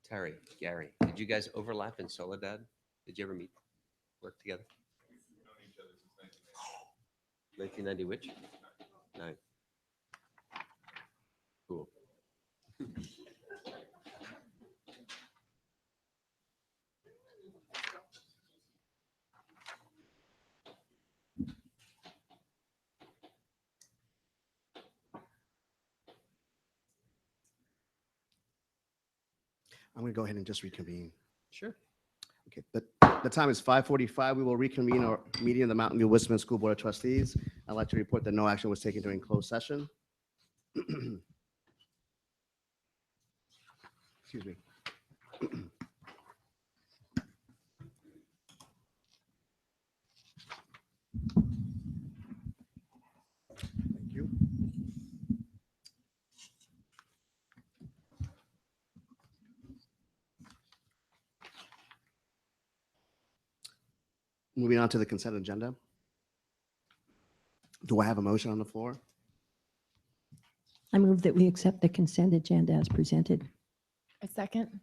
Terry, Gary, did you guys overlap in Soledad? Did you ever work together? 1990 which? 9. Cool. I'm going to go ahead and just reconvene. Sure. Okay, the time is 5:45. We will reconvene our meeting of the Mountain View Westminster School Board of Trustees. I'd like to report that no action was taken during closed session. Excuse me. Thank you. Moving on to the consent agenda. Do I have a motion on the floor? I move that we accept the consent agenda as presented. A second.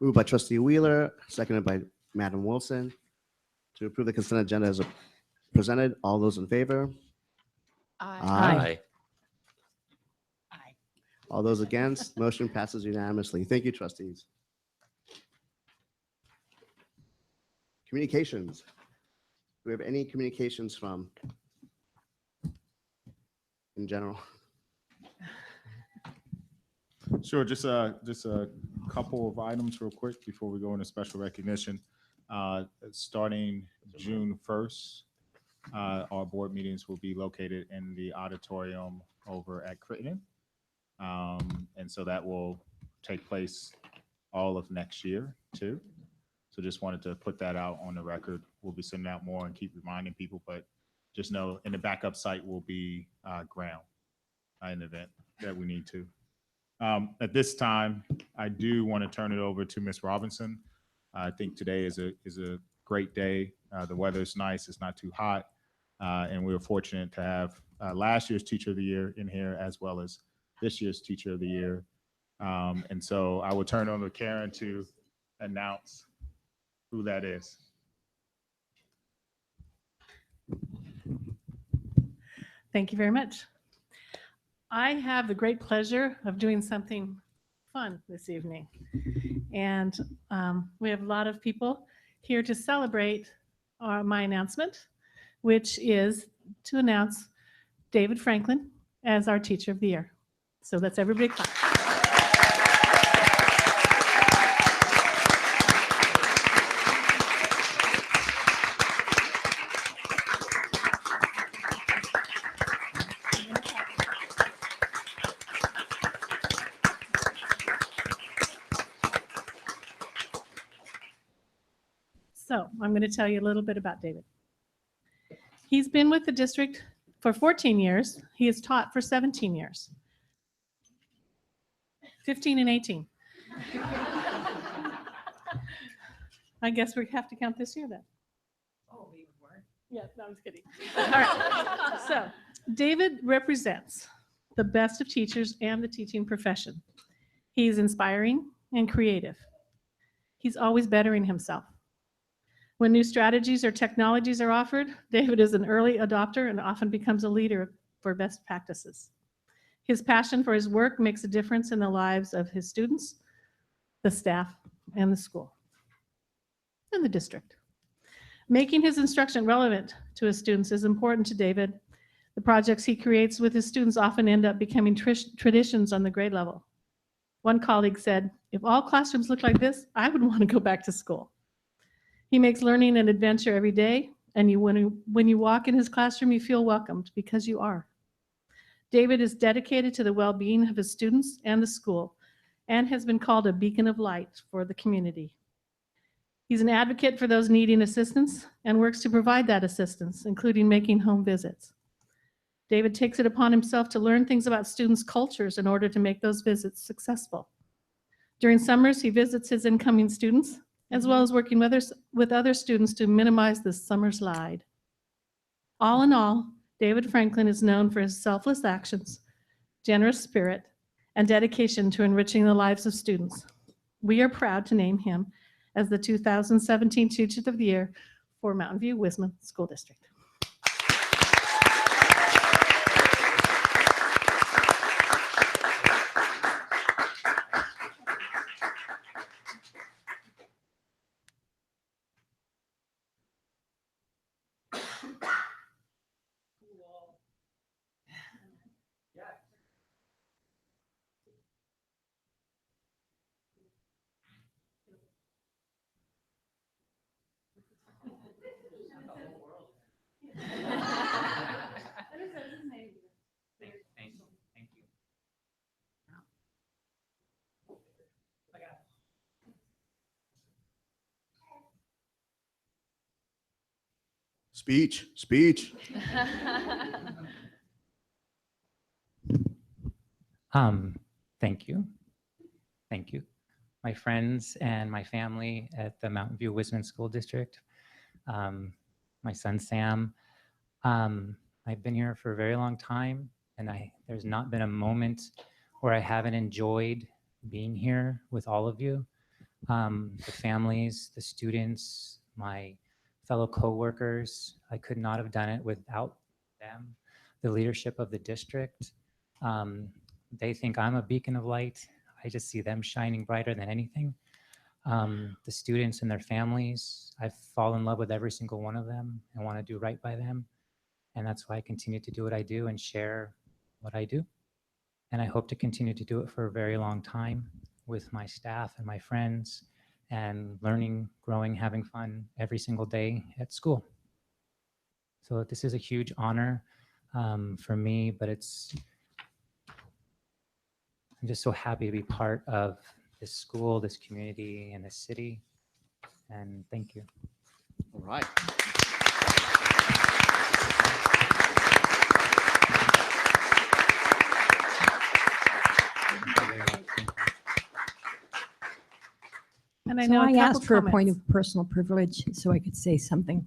Moved by Trustee Wheeler, seconded by Madam Wilson, to approve the consent agenda as presented. All those in favor? Aye. All those against? Motion passes unanimously. Thank you, trustees. Communications. Do we have any communications from in general? Sure, just a couple of items real quick before we go into special recognition. Starting June 1st, our board meetings will be located in the auditorium over at Crittenden. And so that will take place all of next year too. So just wanted to put that out on the record. We'll be sending out more and keep reminding people, but just know in the backup site will be ground in the event that we need to. At this time, I do want to turn it over to Ms. Robinson. I think today is a great day. The weather is nice. It's not too hot. And we were fortunate to have last year's Teacher of the Year in here as well as this year's Teacher of the Year. And so I will turn it over to Karen to announce who that is. Thank you very much. I have the great pleasure of doing something fun this evening. And we have a lot of people here to celebrate my announcement, which is to announce David Franklin as our Teacher of the Year. So let's everybody clap. So I'm going to tell you a little bit about David. He's been with the district for 14 years. He has taught for 17 years. 15 and 18. I guess we have to count this year then. Oh, we were. Yeah, no, I was kidding. All right. So David represents the best of teachers and the teaching profession. He's inspiring and creative. He's always bettering himself. When new strategies or technologies are offered, David is an early adopter and often becomes a leader for best practices. His passion for his work makes a difference in the lives of his students, the staff, and the school, and the district. Making his instruction relevant to his students is important to David. The projects he creates with his students often end up becoming traditions on the grade level. One colleague said, "If all classrooms look like this, I would want to go back to school." He makes learning an adventure every day, and when you walk in his classroom, you feel welcomed because you are. David is dedicated to the well-being of his students and the school, and has been called a beacon of light for the community. He's an advocate for those needing assistance and works to provide that assistance, including making home visits. David takes it upon himself to learn things about students' cultures in order to make those visits successful. During summers, he visits his incoming students, as well as working with other students to minimize the summer slide. All in all, David Franklin is known for his selfless actions, generous spirit, and dedication to enriching the lives of students. We are proud to name him as the 2017 Teacher of the Year for Mountain View Wisman School District. Thank you. Speech, speech. Thank you. Thank you. My friends and my family at the Mountain View Wisman School District. My son, Sam. I've been here for a very long time, and there's not been a moment where I haven't enjoyed being here with all of you. The families, the students, my fellow coworkers. I could not have done it without them. The leadership of the district. They think I'm a beacon of light. I just see them shining brighter than anything. The students and their families, I fall in love with every single one of them and want to do right by them. And that's why I continue to do what I do and share what I do. And I hope to continue to do it for a very long time with my staff and my friends and learning, growing, having fun every single day at school. So this is a huge honor for me, but I'm just so happy to be part of this school, this community, and this city. And thank you. All right. And I So know a I couple asked for a point comments. of personal privilege so I could say something.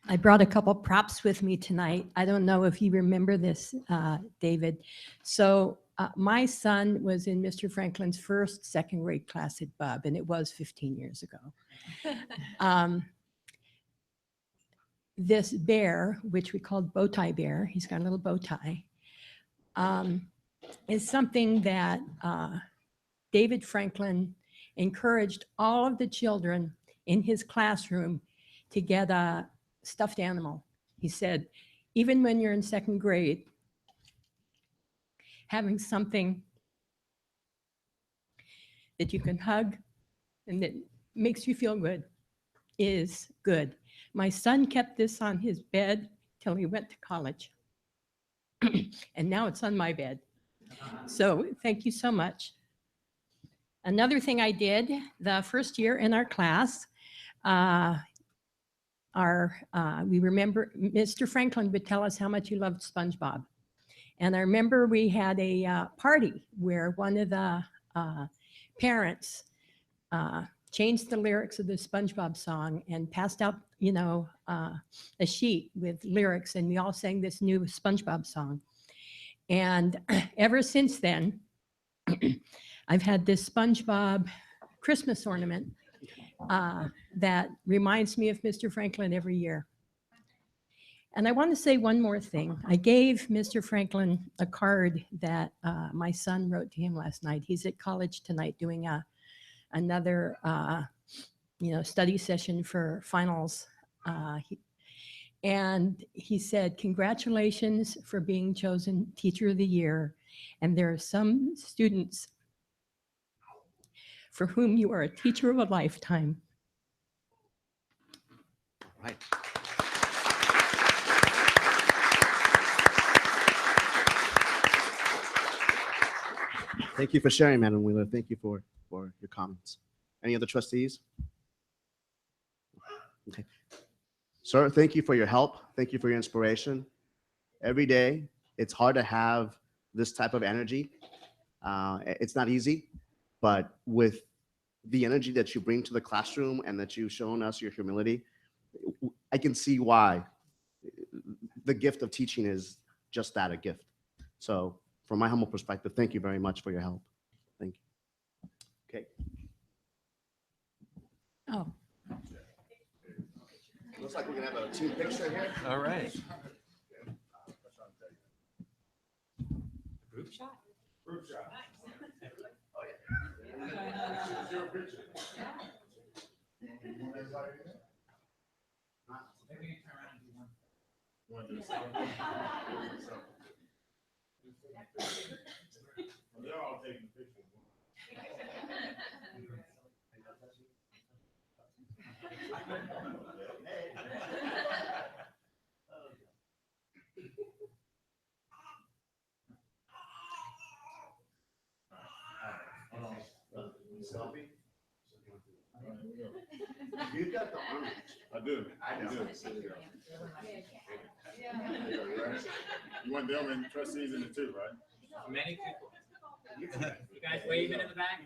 I brought a couple props with me tonight. I don't know if you remember this, David. So my son was in Mr. Franklin's first second grade class at Bub, and it was 15 years ago. This bear, which we called bow tie bear, he's got a little bow tie, is something that David Franklin encouraged all of the children in his classroom to get a stuffed animal. He said, even when you're in second grade, having something that you can hug and that makes you feel good is good. My son kept this on his bed till he went to college. And now it's on my bed. So thank you so much. Another thing I did the first year in our class, we remember Mr. Franklin would tell us how much he loved SpongeBob. And I remember we had a party where one of the parents changed the lyrics of the SpongeBob song and passed out, a sheet with lyrics, and we all sang this new SpongeBob song. And ever since then, I've had this SpongeBob Christmas ornament that reminds me of Mr. Franklin every year. And I want to say one more thing. I gave Mr. Franklin a card that my son wrote to him last night. He's at college tonight doing another study session for finals. And he said, congratulations for being chosen Teacher of the Year. And there are some students for whom you are a teacher of a lifetime. Right. Thank you for sharing, Madam Wheeler. Thank you for your comments. Any other trustees? Okay. Sir, thank you for your help. Thank you for your inspiration. Every day, it's hard to have this type of energy. It's not easy, but with the energy that you bring to the classroom and that you've shown us your humility, I can see why the gift of teaching is just that, a gift. So from my humble perspective, thank you very much for your help. Thank you. Okay. Oh, Looks like we're gonna have a team picture here. All right. group shot. Selfie? You've got the arm. I do. I know. You want them and trustees in it too, right? Many people. You guys waving in the back?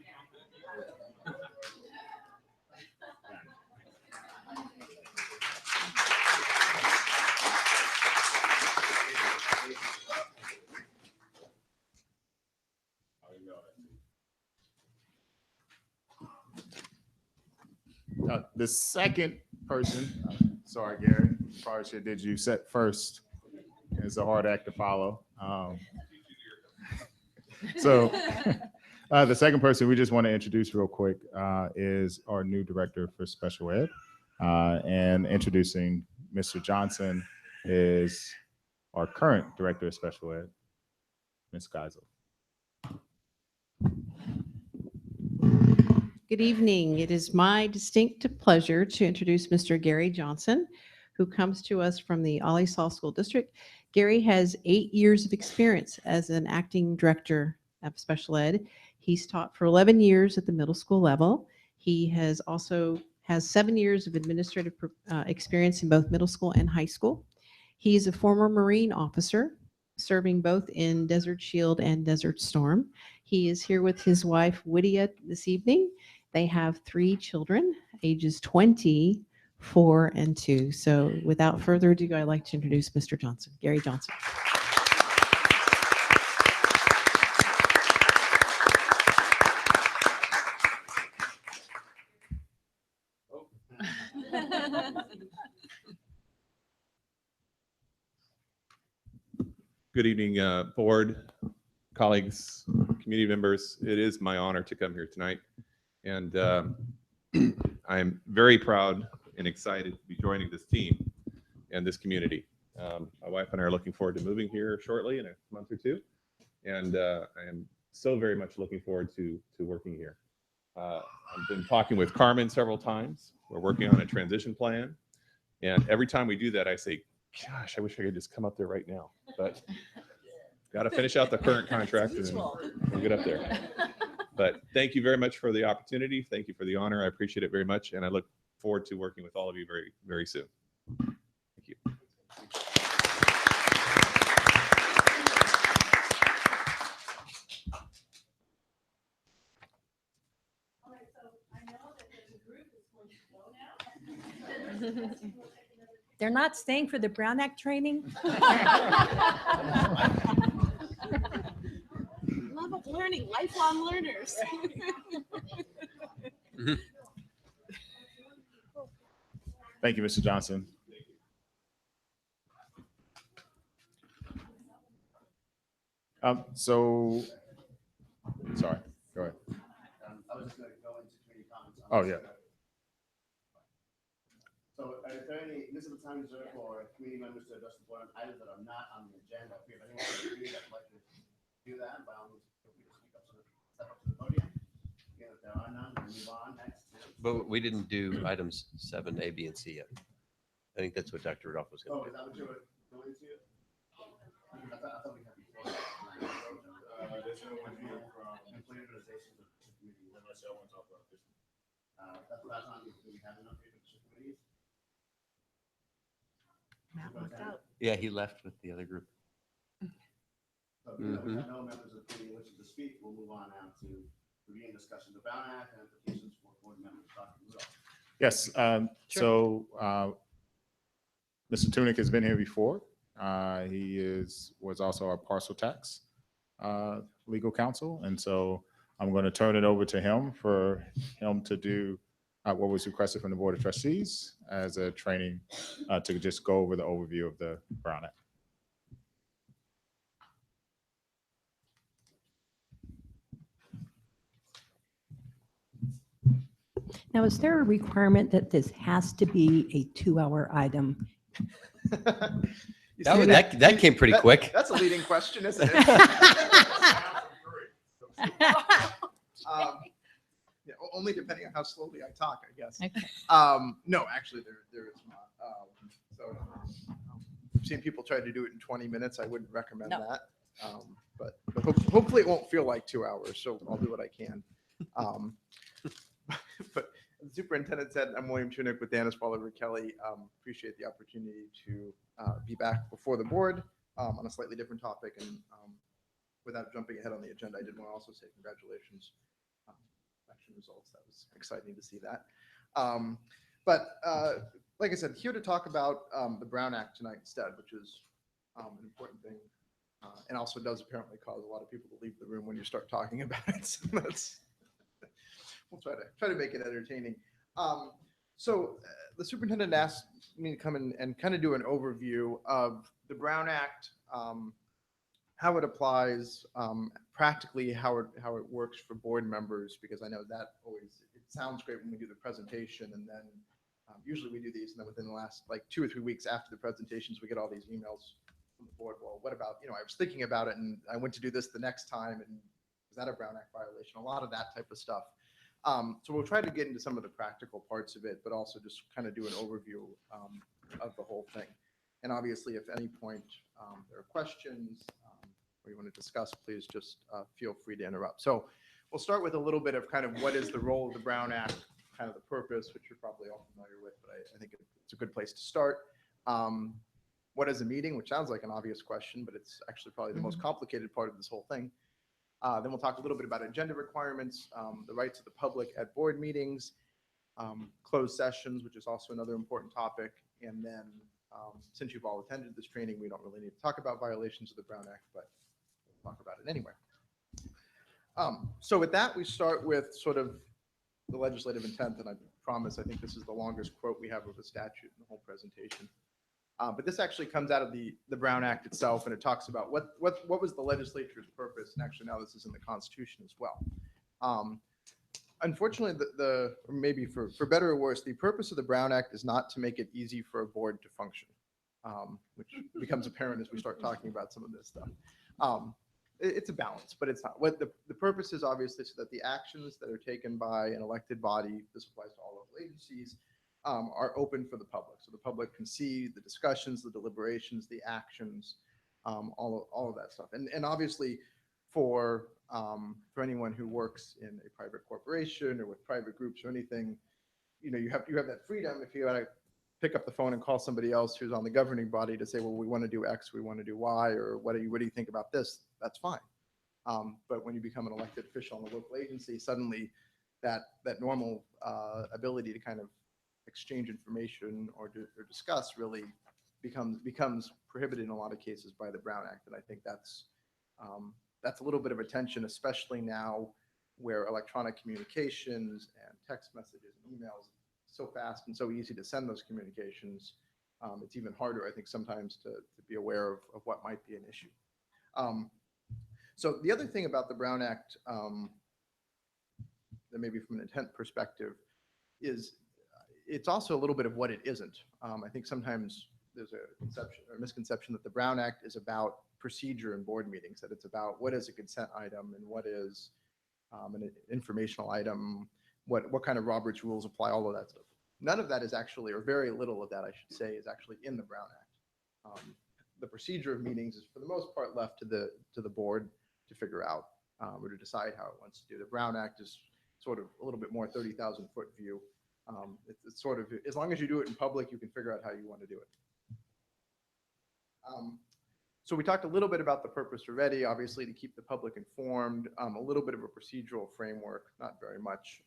The second person, sorry, Gary, probably should did you set first. It's a hard act to follow. So the second person we just want to introduce real quick is our new director for special ed. And introducing Mr. Johnson is our current director of special ed, Ms. Geisel. Good evening. It is my distinct pleasure to introduce Mr. Gary Johnson, who comes to us from the Ollie Hall School District. Gary has 8 years of experience as an acting director of special ed. He's taught for 11 years at the middle school level. He has also has 7 years of administrative experience in both middle school and high school. He's a former Marine officer, serving both in Desert Shield and Desert Storm. He is here with his wife, Whittia, this evening. They have 3 children, ages 20, 4, and 2. So without further ado, I'd like to introduce Mr. Johnson, Gary Johnson. Good evening, board, colleagues, community members. It is my honor to come here tonight. And I'm very proud and excited to be joining this team and this community. My wife and I are looking forward to moving here shortly in a month or 2. And I am so very much looking forward to working here. I've been talking with Carmen several times. We're working on a transition plan. And every time we do that, I say, gosh, I wish I could just come up there right now, but got to finish out the current contract and then we'll get up there. But thank you very much for the opportunity. Thank you for the honor. I appreciate it very much. And I look forward to working with all of you very, very soon. Thank you. They're not staying for the Brown Act training? Love of learning, lifelong learners. Thank you, Mr. Johnson. So, sorry, go ahead. I was just gonna go into community comments. Oh, yeah. So is there any, this is the time reserved for community members to address the board on items that are not on the agenda. If you have anyone on the committee that'd like to do that, by all means, feel free to step up to the podium. Again, if there are none, we'll move on next. But we didn't do items 7, A, B, and C yet. I think that's what Dr. Rudolph was Oh, going is that what you were going to? I thought we had before. There's no one here from Employee organizations of the community. unless y'all want to talk about this. That's not, do we have enough people to committees? Matt walked out. to. Yeah, he left with the other group. So if we have no members of the committee wishing to speak, we'll move on now to reviewing discussion of the Brown Act and implications for board members. Dr. Rudolph. Yes, so Mr. Tunick has been here before. Was also our parcel tax legal counsel. And so I'm going to turn it over to him for him to do what was requested from the Board of Trustees as a training to just go over the overview of the Brown Act. Now, is there a requirement that this has to be a 2-hour item? You see That came pretty quick. That's a leading question, isn't it? Yeah, only depending on how slowly I talk, I guess. Okay. No, actually, there is not. So I've seen people try to do it in 20 minutes. I wouldn't recommend No. that. But hopefully it won't feel like 2 hours. So I'll do what I can. But the superintendent said, I'm William Tunick with Danis Waller Kelly. Appreciate the opportunity to be back before the board on a slightly different topic. And without jumping ahead on the agenda, I did want to also say congratulations. Election results. That was exciting to see that. But like I said, here to talk about the Brown Act tonight instead, which is an important thing. And also does apparently cause a lot of people to leave the room when you start talking about it. So we'll try to make it entertaining. So the superintendent asked me to come in and kind of do an overview of the Brown Act, how it applies, practically how it works for board members, because I know that always, it sounds great when we do the presentation, and then usually we do these, and then within the last like 2 or 3 weeks after the presentations, we get all these emails from the board. Well, what about, I was thinking about it and I went to do this the next time, and is that a Brown Act violation? A lot of that type of stuff. So we'll try to get into some of the practical parts of it, but also just kind of do an overview of the whole thing. And obviously, if at any point there are questions or you want to discuss, please just feel free to interrupt. So we'll start with a little bit of kind of what is the role of the Brown Act, kind of the purpose, which you're probably all familiar with, but I think it's a good place to start. What is a meeting, which sounds like an obvious question, but it's actually probably the most complicated part of this whole thing. Then we'll talk a little bit about agenda requirements, the rights of the public at board meetings, closed sessions, which is also another important topic. And then since you've all attended this training, we don't really need to talk about violations of the Brown Act, but we'll talk about it anyway. So with that, we start with sort of the legislative intent, and I promise I think this is the longest quote we have of a statute in the whole presentation. But this actually comes out of the Brown Act itself, and it talks about what was the legislature's purpose, and actually now this is in the Constitution as well. Unfortunately, or maybe for better or worse, the purpose of the Brown Act is not to make it easy for a board to function, which becomes apparent as we start talking about some of this stuff. It's a balance, but it's not. What the purpose is obviously so that the actions that are taken by an elected body, this applies to all local agencies, are open for the public. So the public can see the discussions, the deliberations, the actions, all of that stuff. And obviously for anyone who works in a private corporation or with private groups or anything, you have that freedom if you want to pick up the phone and call somebody else who's on the governing body to say, well, we want to do X, we want to do Y, or what do you think about this? That's fine. But when you become an elected official in a local agency, suddenly that normal ability to kind of exchange information or discuss really becomes prohibited in a lot of cases by the Brown Act. And I think that's a little bit of a tension, especially now where electronic communications and text messages and emails so fast and so easy to send those communications. It's even harder, I think, sometimes to be aware of what might be an issue. So the other thing about the Brown Act, that maybe from an intent perspective, is it's also a little bit of what it isn't. I think sometimes there's a conception or misconception that the Brown Act is about procedure in board meetings, that it's about what is a consent item and what is an informational item, what kind of Robert's rules apply, all of that stuff. None of that is actually, or very little of that, I should say, is actually in the Brown Act. The procedure of meetings is for the most part left to the board to figure out or to decide how it wants to do. The Brown Act is sort of a little bit more 30,000 foot view. It's sort of, as long as you do it in public, you can figure out how you want to do it. So we talked a little bit about the purpose already, obviously to keep the public informed, a little bit of a procedural framework, not very much.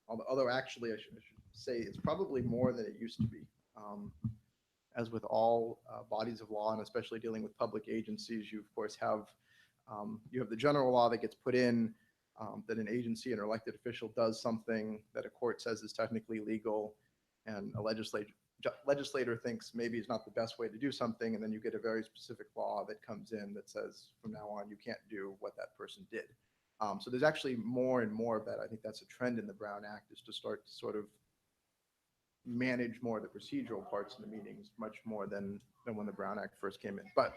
Although actually I should say it's probably more than it used to be. as with all bodies of law, and especially dealing with public agencies, you of course have you have the general law that gets put in that an agency and elected official does something that a court says is technically legal, and a legislator thinks maybe it's not the best way to do something, and then you get a very specific law that comes in that says from now on you can't do what that person did. So there's actually more and more of that. I think that's a trend in the Brown Act, is to start to sort of manage more of the procedural parts of the meetings, much more than when the Brown Act first came in. But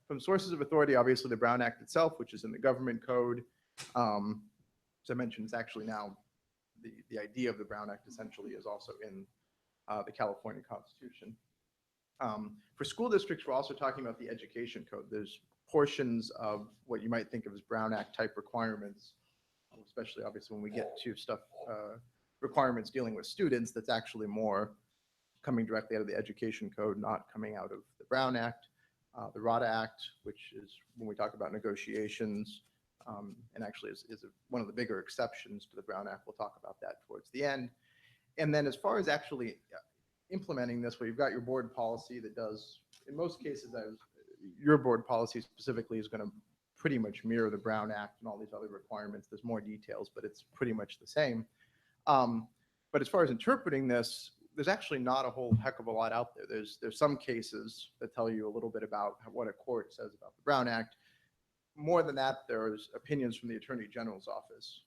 from sources of authority, obviously the Brown Act itself, which is in the government code, as I mentioned, is actually now the idea of the Brown Act essentially is also in the California Constitution. For school districts, we're also talking about the education code. There's portions of what you might think of as Brown Act type requirements, especially obviously when we get to stuff, requirements dealing with students, that's actually more coming directly out of the education code, not coming out of the Brown Act. The RADA Act, which is when we talk about negotiations, and actually is one of the bigger exceptions to the Brown Act. We'll talk about that towards the end. And then as far as actually implementing this, where you've got your board policy that does, in most cases, your board policy specifically is going to pretty much mirror the Brown Act and all these other requirements. There's more details, but it's pretty much the same. But as far as interpreting this, there's actually not a whole heck of a lot out there. There's some cases that tell you a little bit about what a court says about the Brown Act. More than that, there's opinions from the Attorney General's office,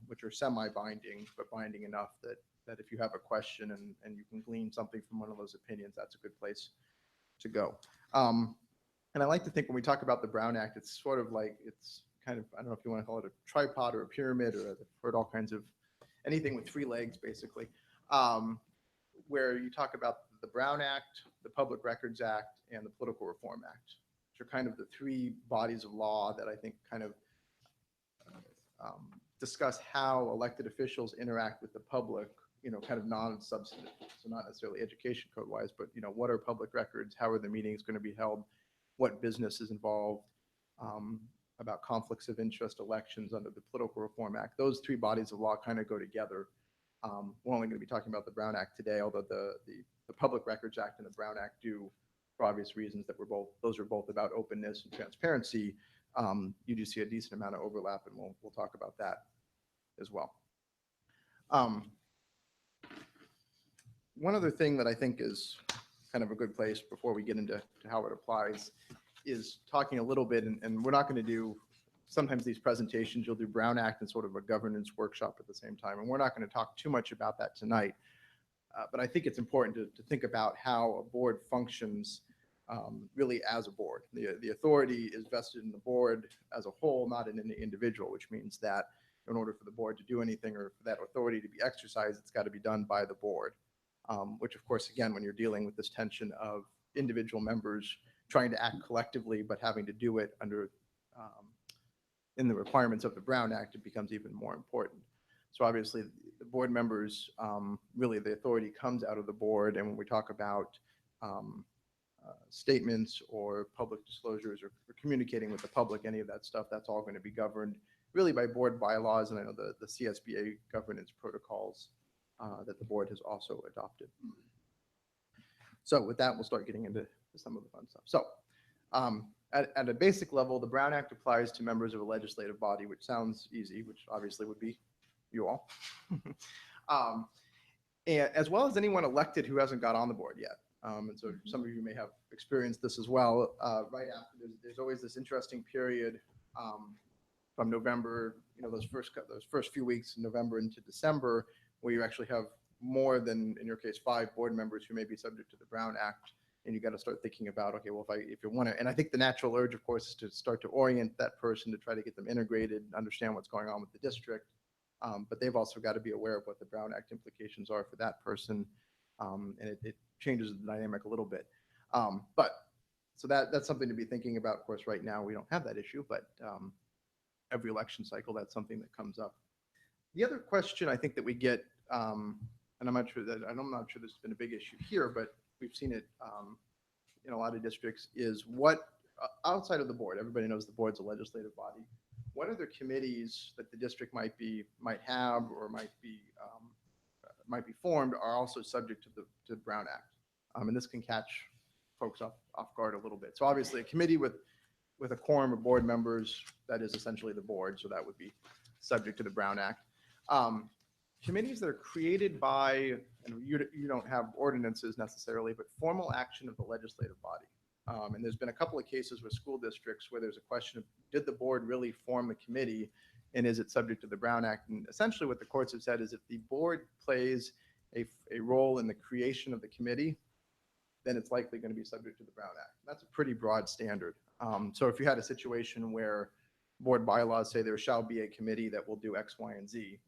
which are semi-binding, but binding enough that if you have a question and you can glean something from one of those opinions, that's a good place to go. And I like to think when we talk about the Brown Act, it's sort of like, it's kind of, I don't know if you want to call it a tripod or a pyramid, or I've heard all kinds of, anything with 3 legs, basically, where you talk about the Brown Act, the Public Records Act, and the Political Reform Act, which are kind of the 3 bodies of law that I think kind of discuss how elected officials interact with the public, kind of non-substantive. So not necessarily education code wise, but, what are public records? How are the meetings going to be held? What business is involved? About conflicts of interest, elections under the Political Reform Act. Those 3 bodies of law kind of go together. We're only going to be talking about the Brown Act today, although the Public Records Act and the Brown Act do, for obvious reasons, those are both about openness and transparency. You do see a decent amount of overlap, and we'll talk about that as well. One other thing that I think is kind of a good place before we get into how it applies is talking a little bit, and we're not going to do, sometimes these presentations, you'll do Brown Act and sort of a governance workshop at the same time, and we're not going to talk too much about that tonight. But I think it's important to think about how a board functions really as a board. The authority is vested in the board as a whole, not in any individual, which means that in order for the board to do anything or for that authority to be exercised, it's got to be done by the board. Which of course, again, when you're dealing with this tension of individual members trying to act collectively, but having to do it under in the requirements of the Brown Act, it becomes even more important. So obviously the board members, really the authority comes out of the board. And when we talk about statements or public disclosures or communicating with the public, any of that stuff, that's all going to be governed really by board bylaws. And I know the CSBA governance protocols that the board has also adopted. So with that, we'll start getting into some of the fun stuff. So at a basic level, the Brown Act applies to members of a legislative body, which sounds easy, which obviously would be you all, and as well as anyone elected who hasn't got on the board yet. And so some of you may have experienced this as well. Right after, there's always this interesting period from November, those first few weeks in November into December, where you actually have more than, in your case, 5 board members who may be subject to the Brown Act. And you got to start thinking about, okay, well, if you want to, and I think the natural urge, of course, is to start to orient that person, to try to get them integrated, understand what's going on with the district. But they've also got to be aware of what the Brown Act implications are for that person. And it changes the dynamic a little bit. So that's something to be thinking about. Of course, right now we don't have that issue, but every election cycle, that's something that comes up. The other question I think that we get, and I'm not sure this has been a big issue here, but we've seen it in a lot of districts, is what, outside of the board, everybody knows the board's a legislative body. What other committees that the district might have or might be formed are also subject to the Brown Act? And this can catch folks off guard a little bit. So obviously a committee with a quorum of board members, that is essentially the board, so that would be subject to the Brown Act. Committees that are created by, and you don't have ordinances necessarily, but formal action of the legislative body. And there's been a couple of cases with school districts where there's a question of, did the board really form a committee, and is it subject to the Brown Act? And essentially what the courts have said is if the board plays a role in the creation of the committee, then it's likely going to be subject to the Brown Act. That's a pretty broad standard. So if you had a situation where board bylaws say there shall be a committee that will do X, Y, and Z,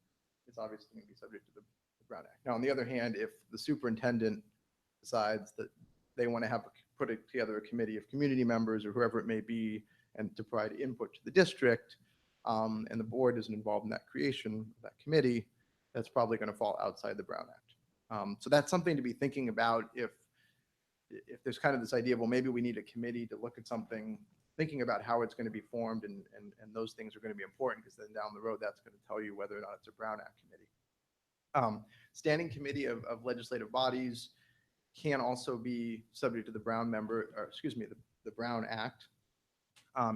it's obviously going to be subject to the Brown Act. Now, on the other hand, if the superintendent decides that they want to put together a committee of community members or whoever it may be, and to provide input to the district, and the board isn't involved in that creation of that committee, that's probably going to fall outside the Brown Act. So that's something to be thinking about if there's kind of this idea of, well, maybe we need a committee to look at something, thinking about how it's going to be formed, and those things are going to be important, because then down the road, that's going to tell you whether or not it's a Brown Act committee. Standing committee of legislative bodies can also be subject to the Brown the Brown Act,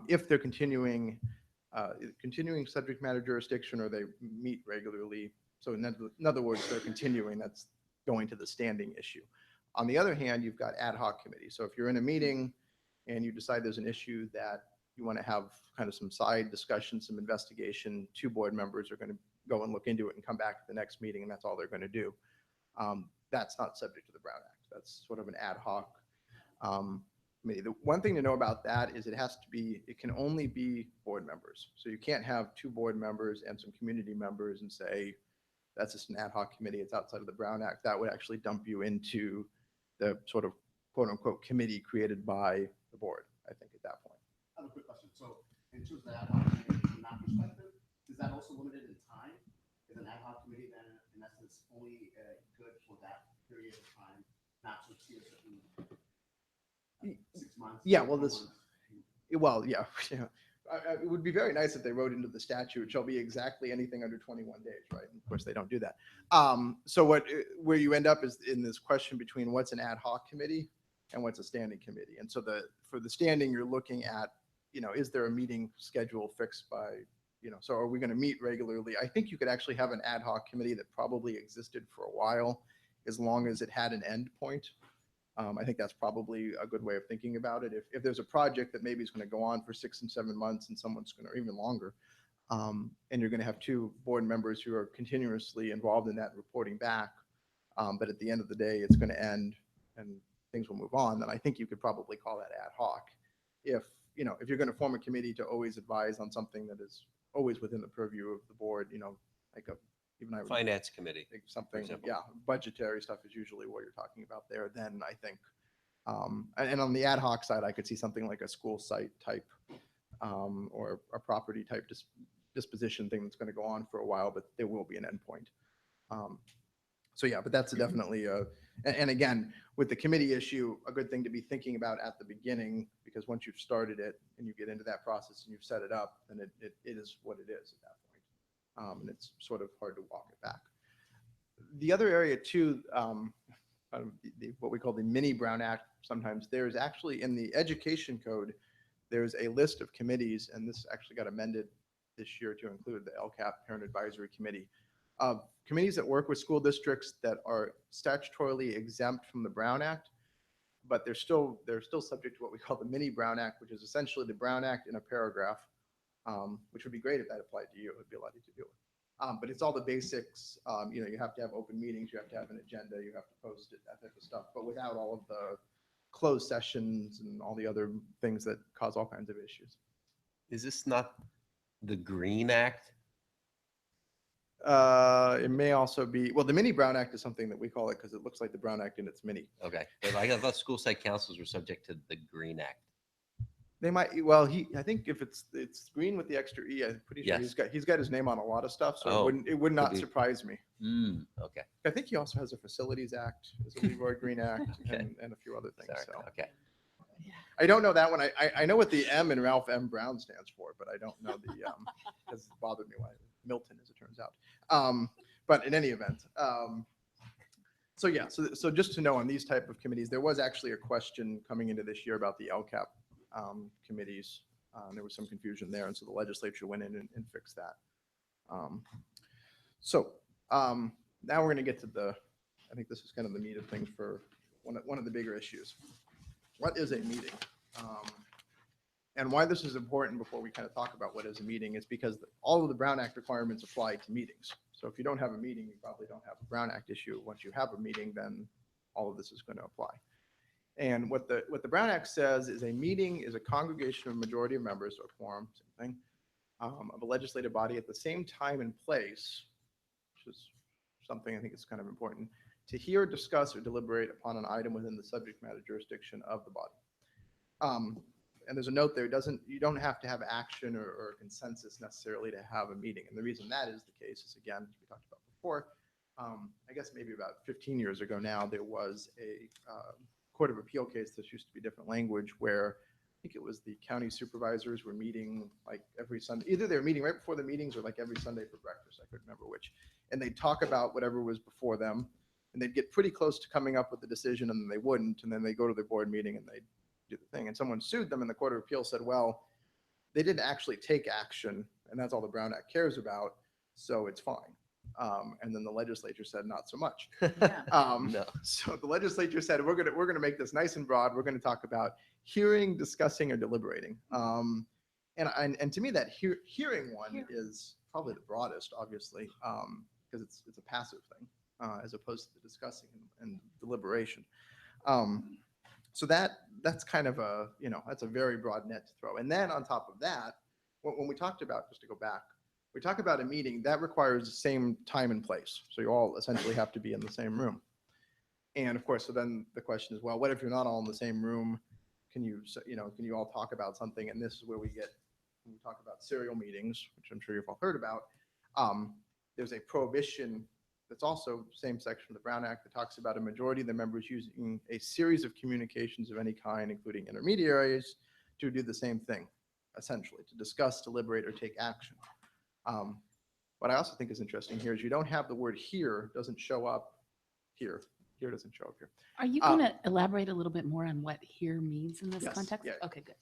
if they're continuing subject matter jurisdiction, or they meet regularly. So in other words, they're continuing, that's going to the standing issue. On the other hand, you've got ad hoc committees. So if you're in a meeting and you decide there's an issue that you want to have kind of some side discussion, some investigation, 2 board members are going to go and look into it and come back to the next meeting, and that's all they're going to do. That's not subject to the Brown Act. That's sort of an ad hoc committee. The one thing to know about that is it can only be board members. So you can't have 2 board members and some community members and say, that's just an ad hoc committee, it's outside of the Brown Act. That would actually dump you into the sort of quote unquote committee created by the board, I think, at that point. I have a quick question. So in terms of the ad hoc committee, from that perspective, is that also limited in time? Is an ad hoc committee then, in essence, only good for that period of time, not to exceed a certain 6 months? Yeah, well, 4 this, months? well, yeah, yeah. It would be very nice if they wrote into the statute, it shall be exactly anything under 21 days, right? And of course, they don't do that. So where you end up is in this question between what's an ad hoc committee and what's a standing committee. And so for the standing, you're looking at, is there a meeting schedule fixed by, so are we going to meet regularly? I think you could actually have an ad hoc committee that probably existed for a while, as long as it had an end point. I think that's probably a good way of thinking about it. If there's a project that maybe is going to go on for 6 and 7 months, and someone's going to, or even longer, and you're going to have 2 board members who are continuously involved in that and reporting back, but at the end of the day, it's going to end and things will move on, then I think you could probably call that ad hoc. If you're going to form a committee to always advise on something that is always within the purview of the board, like Finance committee. think something, example. yeah, budgetary stuff is usually what you're talking about there. Then I think, and on the ad hoc side, I could see something like a school site type, or a property type disposition thing that's going to go on for a while, but there will be an endpoint. So yeah, but that's definitely and again, with the committee issue, a good thing to be thinking about at the beginning, because once you've started it and you get into that process and you've set it up, then it is what it is at that point. And it's sort of hard to walk it back. The other area too, what we call the mini Brown Act, sometimes there's actually in the education code, there's a list of committees, and this actually got amended this year to include the LCAP Parent Advisory Committee, of committees that work with school districts that are statutorily exempt from the Brown Act, but they're still subject to what we call the mini Brown Act, which is essentially the Brown Act in a paragraph, which would be great if that applied to you. It would be a lot easier to do it. But it's all the basics. You have to have open meetings, you have to have an agenda, you have to post it, that type of stuff, but without all of the closed sessions and all the other things that cause all kinds of issues. Is this not the Green Act? It may also be, well, the mini Brown Act is something that we call it because it looks like the Brown Act in its mini. Okay, but I thought school site councils were subject to the Green Act. They might, well, I think if it's green with the extra E, I'm pretty sure Yes. he's got his name on a lot of stuff, so Oh, it would not be. surprise me. Okay, I think he also has a Facilities Act, there's a Leroy Green Act, Okay. and a few other things. sorry, So okay. I don't know that one. I know what the M in Ralph M. Brown stands for, but I don't know the because it bothered me why Milton, as it turns out. But in any event, So yeah, so just to know on these type of committees, there was actually a question coming into this year about the LCAP committees. There was some confusion there, and so the legislature went in and fixed that. Now we're going to get to I think this is kind of the meat of things for one of the bigger issues. What is a meeting? And why this is important before we kind of talk about what is a meeting is because all of the Brown Act requirements apply to meetings. So if you don't have a meeting, you probably don't have a Brown Act issue. Once you have a meeting, then all of this is going to apply. And what the Brown Act says is a meeting is a congregation of a majority of members, or quorum, same thing, of a legislative body at the same time and place, which is something I think is kind of important, to hear, discuss, or deliberate upon an item within the subject matter jurisdiction of the body. And there's a note there, you don't have to have action or consensus necessarily to have a meeting. And the reason that is the case is, again, as we talked about before, I guess maybe about 15 years ago now, there was a Court of Appeal case. This used to be different language, where I think it was the county supervisors were meeting like every Sunday. Either they were meeting right before the meetings or like every Sunday for breakfast. I couldn't remember which. And they'd talk about whatever was before them, and they'd get pretty close to coming up with the decision, and then they wouldn't. And then they go to the board meeting and they'd do the thing. And someone sued them, and the Court of Appeal said, well, they didn't actually take action, and that's all the Brown Act cares about, so it's fine. And then the legislature said, not so much. No. So the legislature said, we're gonna make this nice and broad. We're gonna talk about hearing, discussing, or deliberating. And to me, that hearing one is probably the broadest, obviously, because it's a passive thing as opposed to discussing and deliberation. So that's kind of that's a very broad net to throw. And then on top of that, when we talked about, just to go back, we talk about a meeting that requires the same time and place. So you all essentially have to be in the same room. And of course, so then the question is, well, what if you're not all in the same room? Can you all talk about something? And this is where when we talk about serial meetings, which I'm sure you've all heard about, there's a prohibition that's also same section of the Brown Act that talks about a majority of the members using a series of communications of any kind, including intermediaries, to do the same thing, essentially, to discuss, deliberate, or take action. What I also think is interesting here is you don't have the word here, doesn't show up here. Here doesn't show up here. Are you going to elaborate a little bit more on what here means in this Yes, context? yeah. Okay, good.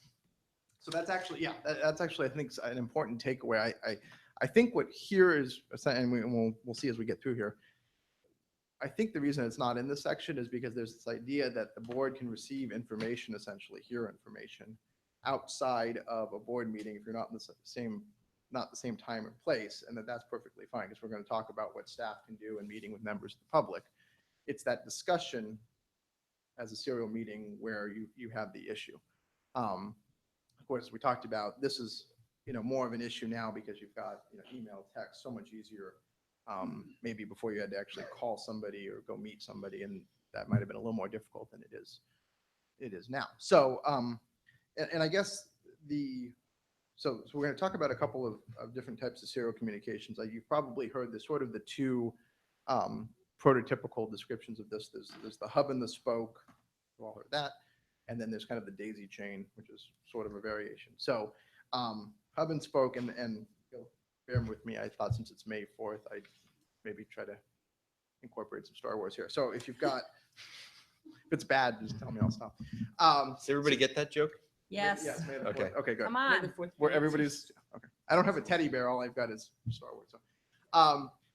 So that's actually, that's actually, I think, an important takeaway. I think what here is, and we'll see as we get through here. I think the reason it's not in this section is because there's this idea that the board can receive information, essentially hear information, outside of a board meeting if you're not in the same time and place, and that's perfectly fine, because we're going to talk about what staff can do in meeting with members of the public. It's that discussion as a serial meeting where you have the issue. Of course, we talked about, this is more of an issue now because you've got email, text, so much easier. Maybe before you had to actually call somebody or go meet somebody, and that might have been a little more difficult than it is now. So, and I guess so we're going to talk about a couple of different types of serial communications. You've probably heard the two prototypical descriptions of this. There's the hub and the spoke, we've all heard that, and then there's kind of the daisy chain, which is sort of a variation. So hub and spoke, and bear with me, I thought since it's May 4th, I'd maybe try to incorporate some Star Wars here. So if it's bad, just tell me, I'll stop. Does everybody get that joke? Yes. Yes, May the 4th. Okay. Okay, good. Come on. Where everybody's, okay. I don't have a teddy bear, all I've got is Star Wars.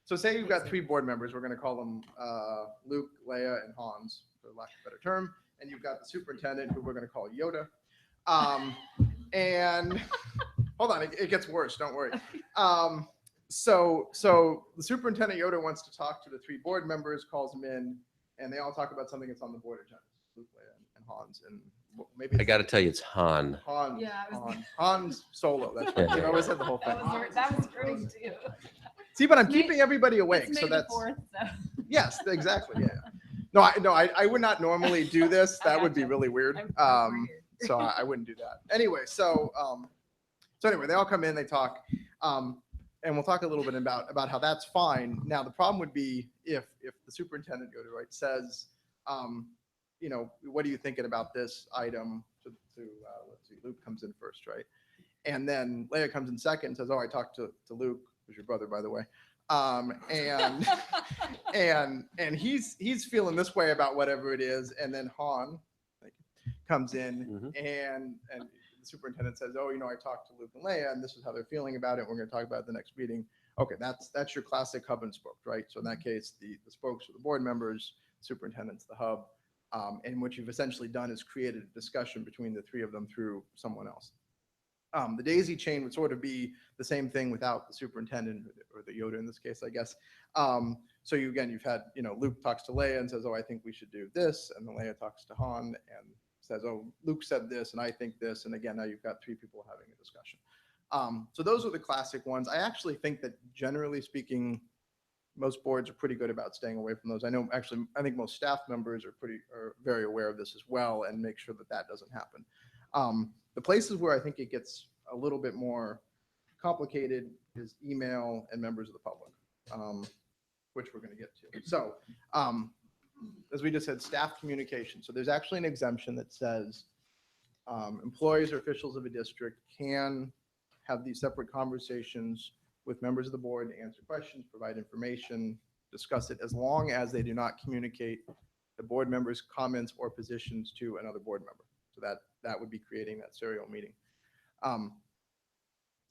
So say you've got 3 board members, we're gonna call them Luke, Leia, and Hans, for lack of a better term, and you've got the superintendent, who we're gonna call Yoda. And hold on, it gets worse, don't worry. So the superintendent Yoda wants to talk to the 3 board members, calls them in, and they all talk about something that's on the board agenda. Luke, Leia, and Hans, and maybe I got to tell you, it's Han. Hans, Yeah, I was- Hans Solo. That's right. You always had the whole thing. That was great too. See, but I'm keeping everybody awake, It's so May the that's 4th, so. yes, exactly. Yeah. No, I would not normally do this. That would be really weird. So I wouldn't do that. Anyway, so anyway, they all come in, they talk, and we'll talk a little bit about how that's fine. Now, the problem would be if the superintendent says, what are you thinking about this item? Let's see, Luke comes in first, right? And then Leia comes in second and says, oh, I talked to Luke, who's your brother, by the way. And and he's feeling this way about whatever it is, and then Han comes in and the superintendent says, oh, I talked to Luke and Leia, and this is how they're feeling about it. We're going to talk about it at the next meeting. Okay, that's your classic hub and spoke, right? So in that case, the spokes are the board members, superintendent's the hub. And what you've essentially done is created a discussion between the three of them through someone else. The daisy chain would sort of be the same thing without the superintendent or the Yoda in this case, I guess. So you've had, Luke talks to Leia and says, oh, I think we should do this. And then Leia talks to Han and says, oh, Luke said this and I think this. And again, now you've got three people having a discussion. So those are the classic ones. I actually think that generally speaking, most boards are pretty good about staying away from those. I think most staff members are very aware of this as well and make sure that doesn't happen. The places where I think it gets a little bit more complicated is email and members of the public, which we're going to get to. So as we just said, staff communication. So there's actually an exemption that says employees or officials of a district can have these separate conversations with members of the board to answer questions, provide information, discuss it, as long as they do not communicate the board members' comments or positions to another board member. So that would be creating that serial meeting.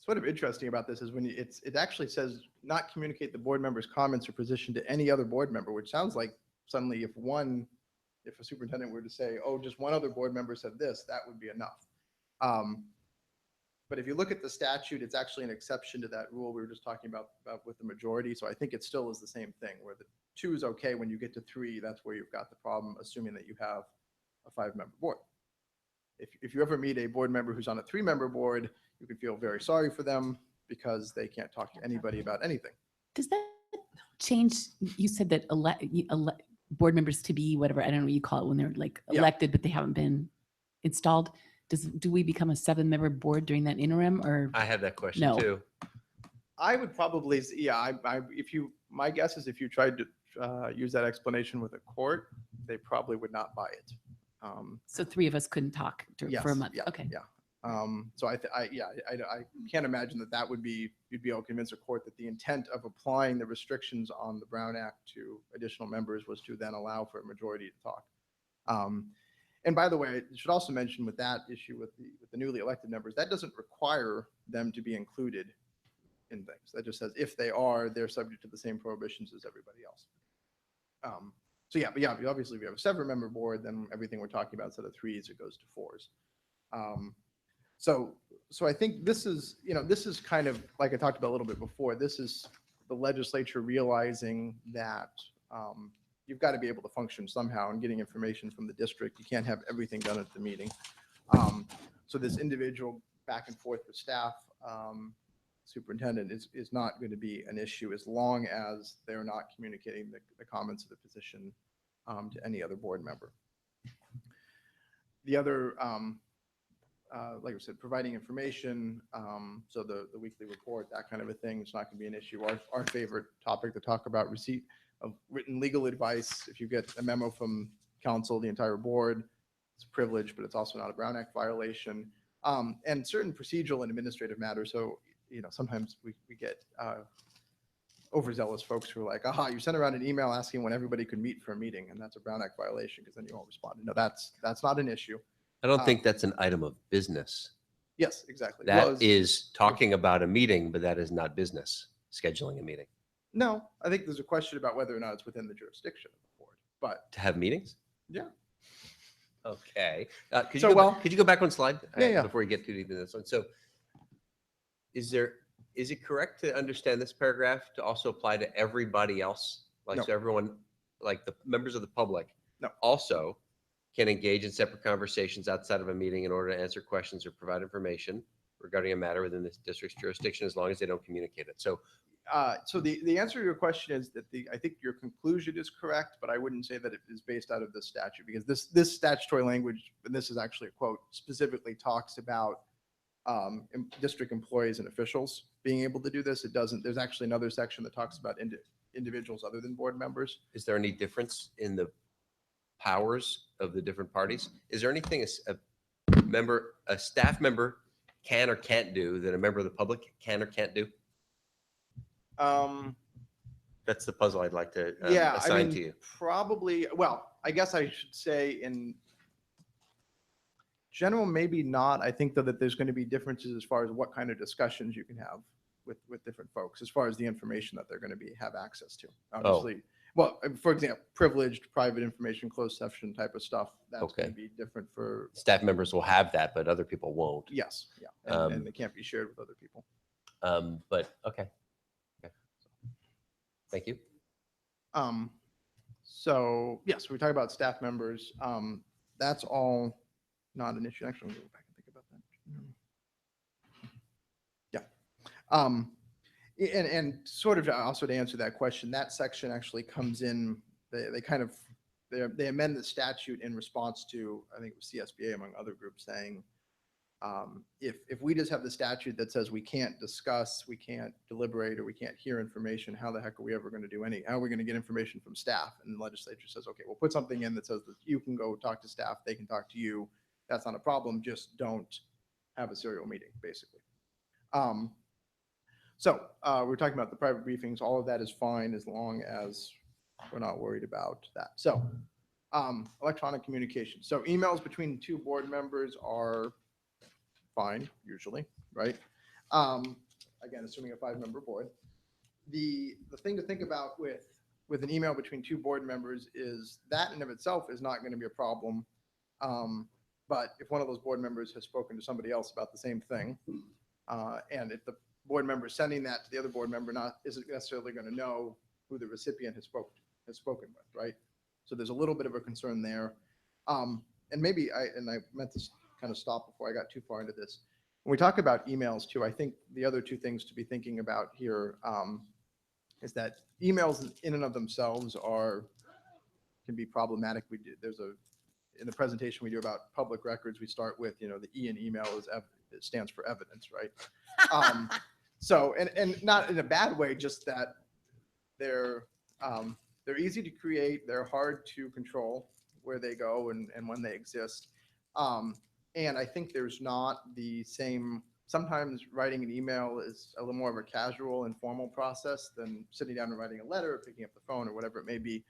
Sort of interesting about this is when it actually says not communicate the board member's comments or position to any other board member, which sounds like suddenly if a superintendent were to say, oh, just one other board member said this, that would be enough. But if you look at the statute, it's actually an exception to that rule we were just talking about with the majority. So I think it still is the same thing where the 2 is okay. When you get to 3, that's where you've got the problem, assuming that you have a 5-member board. If you ever meet a board member who's on a 3-member board, you can feel very sorry for them because they can't talk to anybody about anything. Does that change? You said that board members to be whatever, I don't know what you call it when they're like elected, but they haven't been installed. Do we become a 7-member board during that interim, or? I have that question No. too. I would probably, my guess is if you tried to use that explanation with a court, they probably would not buy it. So 3 of us couldn't talk for a month. Yeah, Okay. yeah. So I can't imagine that would be, you'd be able to convince a court that the intent of applying the restrictions on the Brown Act to additional members was to then allow for a majority to talk. And by the way, I should also mention with that issue with the newly elected members, that doesn't require them to be included in things. That just says if they are, they're subject to the same prohibitions as everybody else. So yeah, obviously if you have a 7-member board, then everything we're talking about instead of 3s, it goes to 4s. So I think this is kind of like I talked about a little bit before. This is the legislature realizing that you've got to be able to function somehow and getting information from the district. You can't have everything done at the meeting. So this individual back and forth with staff, superintendent is not going to be an issue as long as they're not communicating the comments of the position to any other board member. The other, like I said, providing information, so the weekly report, that kind of a thing, it's not going to be an issue. Our favorite topic to talk about, receipt of written legal advice. If you get a memo from council, the entire board, it's a privilege, but it's also not a Brown Act violation. And certain procedural and administrative matters. So, sometimes we get overzealous folks who are like, aha, you sent around an email asking when everybody could meet for a meeting, and that's a Brown Act violation because then you all responded. No, that's not an issue. I don't think that's an item of business. Yes, exactly. That is talking about a meeting, but that is not business, scheduling a meeting. No, I think there's a question about whether or not it's within the jurisdiction of the board, but To have meetings? yeah. Okay. Could So, you go back one slide? Yeah. Before you get too deep into this one. So is it correct to understand this paragraph to also apply to everybody else? Like, No. so everyone, like the members of the public No. also can engage in separate conversations outside of a meeting in order to answer questions or provide information regarding a matter within this district's jurisdiction, as long as they don't communicate it. So So the answer to your question is that I think your conclusion is correct, but I wouldn't say that it is based out of this statute because this statutory language, and this is actually a quote, specifically talks about district employees and officials being able to do this. It doesn't. There's actually another section that talks about individuals other than board members. is there any difference in the powers of the different parties? Is there anything a staff member can or can't do that a member of the public can or can't do? That's the puzzle I'd like to Yeah, I assign mean, to you. probably, well, I guess I should say in general, maybe not. I think though that there's going to be differences as far as what kind of discussions you can have with different folks, as far as the information that they're going to have access to. Obviously, well, for example, privileged, private information, closed session type of stuff, that's going Okay. to be different for, Staff members will have that, but other people won't. yes, yeah. Um, And they can't be shared with other people. But okay. Thank you. So yes, we talk about staff members. That's all not an issue. Actually, I'm gonna go back and think about that. Yeah. And sort of also to answer that question, that section actually comes in, they kind of, they amend the statute in response to, I think it was CSBA among other groups saying, if we just have the statute that says we can't discuss, we can't deliberate, or we can't hear information, how the heck are we ever going to do how are we going to get information from staff? And the legislature says, okay, we'll put something in that says that you can go talk to staff, they can talk to you. That's not a problem. Just don't have a serial meeting, basically. So we're talking about the private briefings. All of that is fine as long as we're not worried about that. So electronic communication. So emails between two board members are fine, usually, right? Again, assuming a 5-member board. The thing to think about with an email between two board members is that in of itself is not going to be a problem. But if one of those board members has spoken to somebody else about the same thing, and if the board member sending that to the other board member isn't necessarily going to know who the recipient has spoken with, right? So there's a little bit of a concern there. And maybe I meant to kind of stop before I got too far into this. When we talk about emails too, I think the other two things to be thinking about here is that emails in and of themselves can be problematic. In the presentation we do about public records, we start with, the E in email it stands for evidence, right? So, and not in a bad way, just that they're easy to create, they're hard to control where they go and when they exist. And I think there's not the same, sometimes writing an email is a little more of a casual, informal process than sitting down and writing a letter or picking up the phone or whatever it may be.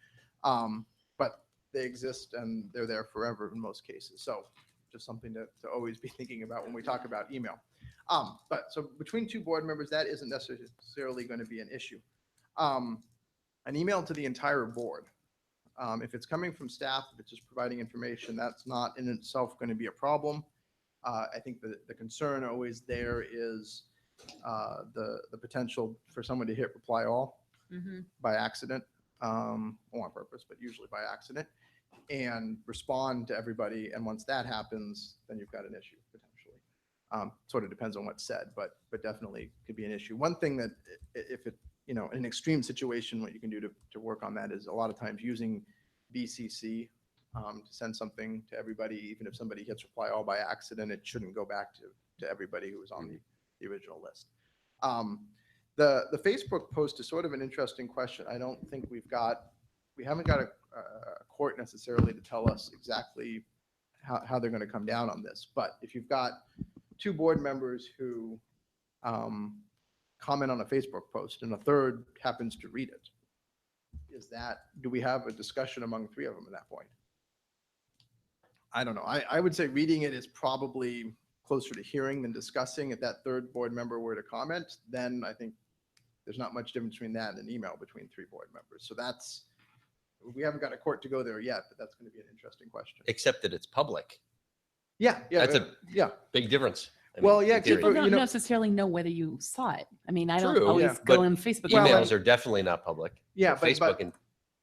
But they exist and they're there forever in most cases. So just something to always be thinking about when we talk about email. But so between two board members, that isn't necessarily going to be an issue. An email to the entire board. If it's coming from staff, if it's just providing information, that's not in itself going to be a problem. I think the concern always there is the potential for someone to hit reply all by accident, or on purpose, but usually by accident, and respond to everybody. And once that happens, then you've got an issue potentially. Sort of depends on what's said, but definitely could be an issue. One thing that if it, in an extreme situation, what you can do to work on that is a lot of times using BCC to send something to everybody. Even if somebody hits reply all by accident, it shouldn't go back to everybody who was on the original list. The Facebook post is sort of an interesting question. I don't think we haven't got a court necessarily to tell us exactly how they're going to come down on this. But if you've got two board members who comment on a Facebook post and a third happens to read it, do we have a discussion among three of them at that point? I don't know. I would say reading it is probably closer to hearing than discussing. If that third board member were to comment, then I think there's not much difference between that and an email between three board members. So we haven't got a court to go there yet, but that's going to be an interesting question. Except that it's public. Yeah. That's a yeah. big difference. Well, yeah, in theory. People don't you know- necessarily know whether you saw it. I mean, I don't True, always yeah, go but on Facebook. Well, Emails are definitely not public. Yeah, but Facebook and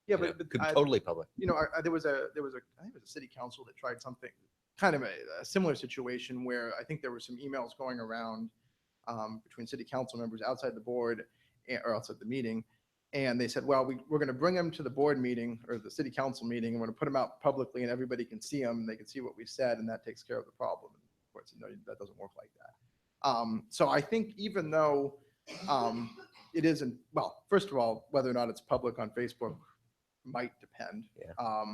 yeah, you know, but could be I- totally public. there was a I think it was a city council that tried something kind of a similar situation where I think there were some emails going around between city council members outside the board or outside the meeting, and they said, well, we're going to bring them to the board meeting or the city council meeting, and we're going to put them out publicly, and everybody can see them, and they can see what we said, and that takes care of the problem. And of course, no, that doesn't work like that. So I think even though it isn't, well, first of all, whether or not it's public on Facebook might depend. Yeah.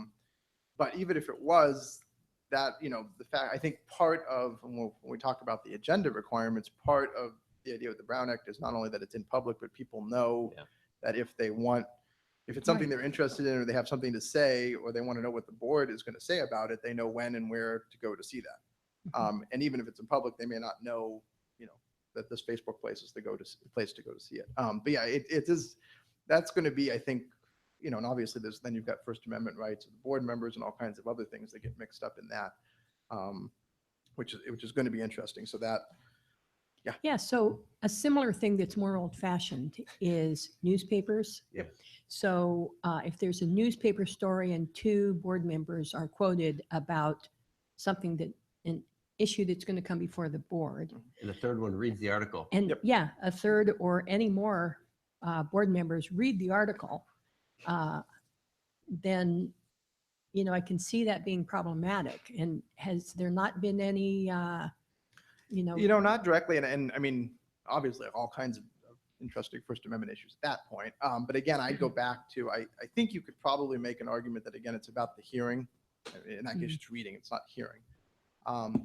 But even if it was, that, the fact, I think part of, when we talk about the agenda requirements, part of the idea with the Brown Act is not only that it's in public, but people know Yeah. that if it's something Right. they're interested in, or they have something to say, or they want to know what the board is going to say about it, they know when and where to go to see that. And even if it's in public, they may not know, that this Facebook place is the place to go to see it. But yeah, it is, that's going to be, I think, and obviously then you've got First Amendment rights of the board members and all kinds of other things that get mixed up in that, which is going to be interesting. So that, Yeah, so a similar thing that's more old-fashioned is newspapers. Yep. So if there's a newspaper story and two board members are quoted about something an issue that's going to come before the board, And the third one reads the article. and Yep. yeah, a third or any more board members read the article, then, I can see that being problematic. And has there not been any, not directly. And I mean, obviously all kinds of interesting First Amendment issues at that point. But again, I'd go back to, I think you could probably make an argument that, again, it's about the hearing. In that case, it's reading, it's not hearing.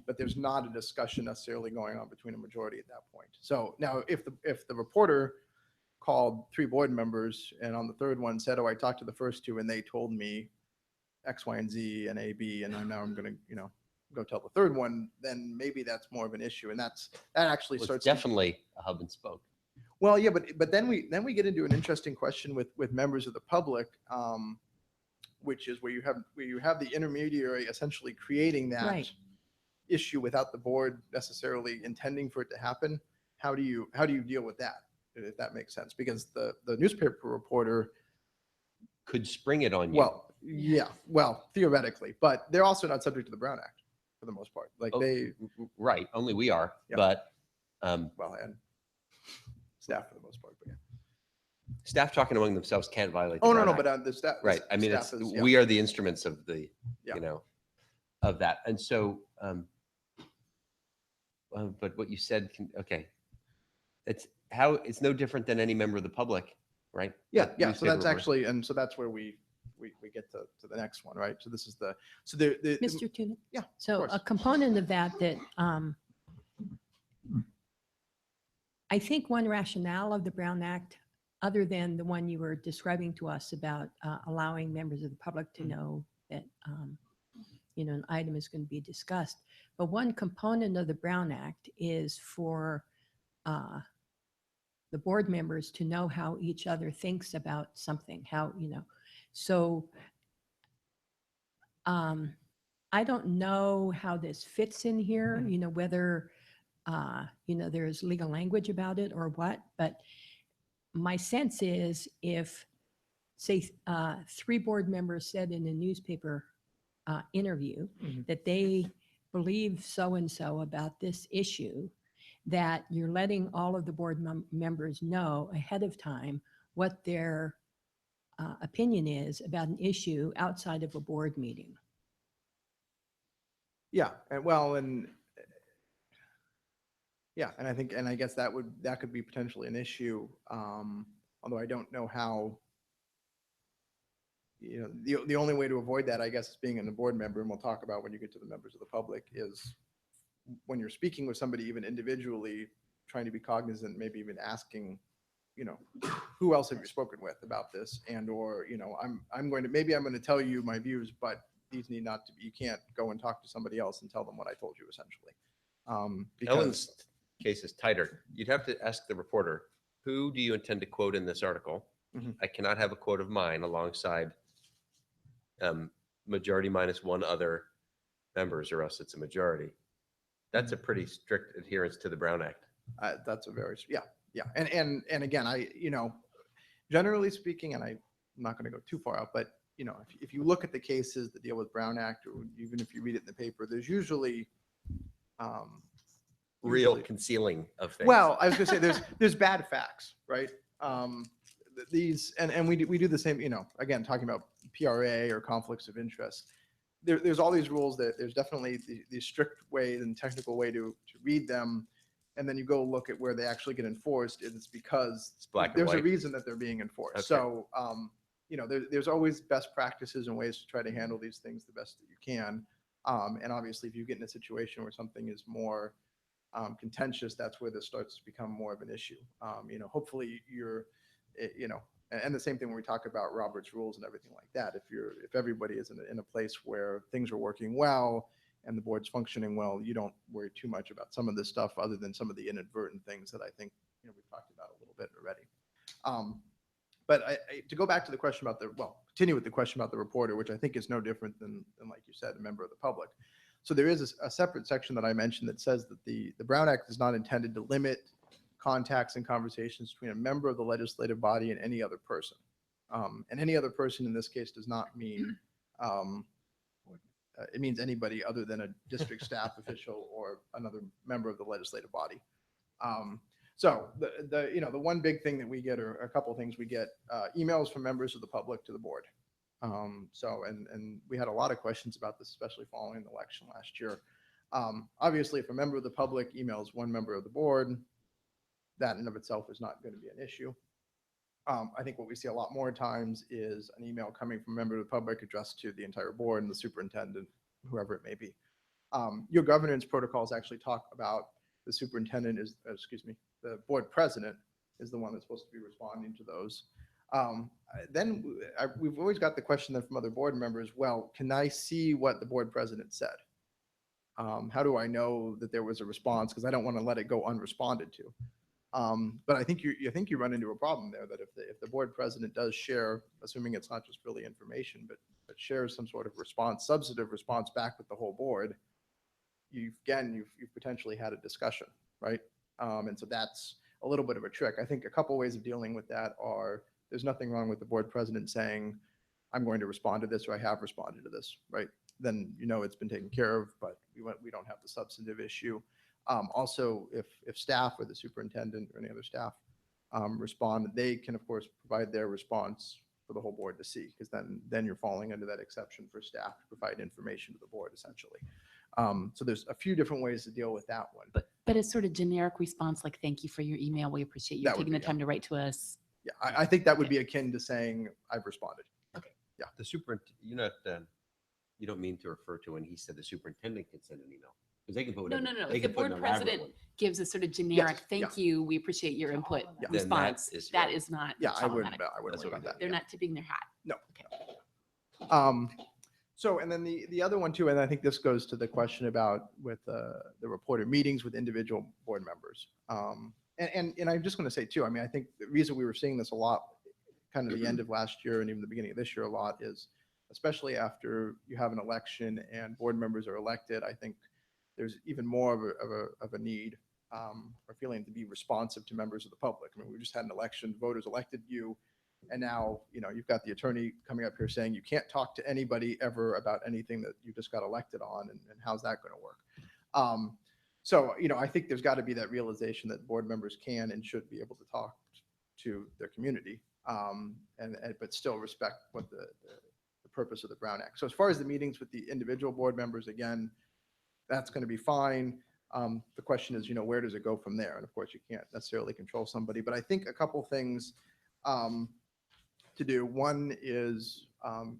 But there's not a discussion necessarily going on between a majority at that point. So now if the reporter called 3 board members and on the third one said, oh, I talked to the first 2 and they told me X, Y, and Z and A, B, and now I'm going to, go tell the third one, then maybe that's more of an issue. And that actually Well, starts it's definitely a hub and spoke. well, yeah, but then we get into an interesting question with members of the public, which is where you have the intermediary essentially creating that Right. issue without the board necessarily intending for it to happen. How do you deal with that, if that makes sense? Because the newspaper reporter, Could spring it on you. well, theoretically, but they're also not subject to the Brown Act for the most part. Like Oh, Right, only we are, Yeah. but and staff for the most part. But yeah. staff talking among themselves can't violate. the Oh, no, Brown no, Act. but the staff. Right, I mean, staff is, yeah. we are the instruments of the, Yeah. of that. And so, but what you said, okay. It's no different than any member of the public, right? Yeah, That yeah. So newspaper that's reporter. actually, and so that's where we get to the next one, right? So this is the Mr. Tunick? Yeah, of So course. a component of that I think one rationale of the Brown Act, other than the one you were describing to us about allowing members of the public to know that, an item is going to be discussed, but one component of the Brown Act is for the board members to know how each other thinks about something, so I don't know how this fits in here, whether, there's legal language about it or what, but my sense is if, say, 3 board members said in a newspaper interview Mhm. that they believe so-and-so about this issue, that you're letting all of the board members know ahead of time what their opinion is about an issue outside of a board meeting. Yeah, and and I think, and I guess that could be potentially an issue. Although I don't know how, the only way to avoid that, I guess, is being in a board member, and we'll talk about when you get to the members of the public, is when you're speaking with somebody, even individually, trying to be cognizant, maybe even asking, who else have you spoken with about this? And, or, I'm going to tell you my views, but these need not to be, you can't go and talk to somebody else and tell them what I told you, essentially. Because, Ellen's case is tighter. You'd have to ask the reporter, who do you intend to quote in this article? Mhm. I cannot have a quote of mine alongside majority minus one other members, or else it's a majority. That's a pretty strict adherence to the Brown Act. that's a very, yeah. And again, generally speaking, and I'm not going to go too far out, but, if you look at the cases that deal with Brown Act, or even if you read it in the paper, there's usually, Real usually- concealing of things. well, I was going to say there's bad facts, right? These, and we do the same, again, talking about PRA or conflicts of interest. There's all these rules that there's definitely the strict way and technical way to read them. And then you go look at where they actually get enforced. It's because It's black and there's a white. reason that they're being enforced. Okay. So, there's always best practices and ways to try to handle these things the best that you can. And obviously, if you get in a situation where something is more contentious, that's where this starts to become more of an issue. Hopefully and the same thing when we talk about Robert's rules and everything like that. If everybody is in a place where things are working well and the board's functioning well, you don't worry too much about some of this stuff other than some of the inadvertent things that I think, we've talked about a little bit already. But to go back to the question about continue with the question about the reporter, which I think is no different than like you said, a member of the public. So there is a separate section that I mentioned that says that the Brown Act is not intended to limit contacts and conversations between a member of the legislative body and any other person. And any other person in this case does not mean, it means anybody other than a district staff official or another member of the legislative body. So the one big thing that we get, or a couple of things we get, emails from members of the public to the board. And we had a lot of questions about this, especially following the election last year. Obviously, if a member of the public emails one member of the board, that in and of itself is not going to be an issue. I think what we see a lot more times is an email coming from a member of the public addressed to the entire board and the superintendent, whoever it may be. Your governance protocols actually talk about the superintendent the board president is the one that's supposed to be responding to those. Then we've always got the question then from other board members, well, can I see what the board president said? How do I know that there was a response? Because I don't want to let it go unresponded to. But I think you run into a problem there that if the board president does share, assuming it's not just really information, but shares some sort of response, substantive response back with the whole board, you've potentially had a discussion, right? And so that's a little bit of a trick. I think a couple ways of dealing with that are there's nothing wrong with the board president saying, I'm going to respond to this, or I have responded to this, right? Then it's been taken care of, but we don't have the substantive issue. Also, if staff or the superintendent or any other staff respond, they can of course provide their response for the whole board to see, because then you're falling under that exception for staff to provide information to the board essentially. So there's a few different ways to deal with that one. But a sort of generic response like, thank you for your email. We appreciate you That would taking the be, time to write to us. Yeah, I think that would be akin to saying I've responded. The you don't mean to refer to when he said the superintendent can send an email, because they can put No, whatever. no, no. they If the can put an board elaborate president one. gives a sort of generic, yeah. thank you, we appreciate your input Yeah. Then that response. is That right. is not Yeah, I wouldn't problematic. worry That's what about we that. They're yeah. not tipping their hat. No. Okay. So, and then the other one too, and I think this goes to the question about with the reported meetings with individual board members. And I'm just going to say too, I mean, I think the reason we were seeing this a lot, kind of the end of last year and even the beginning of this year a lot, is especially after you have an election and board members are elected, I think there's even more of a need or feeling to be responsive to members of the public. I mean, we just had an election, voters elected you. And now, you've got the attorney coming up here saying you can't talk to anybody ever about anything that you just got elected on. And how's that going to work? So, I think there's got to be that realization that board members can and should be able to talk to their community, but still respect what the purpose of the Brown Act. So as far as the meetings with the individual board members, again, that's going to be fine. The question is, where does it go from there? And of course, you can't necessarily control somebody, but I think a couple things to do. One is,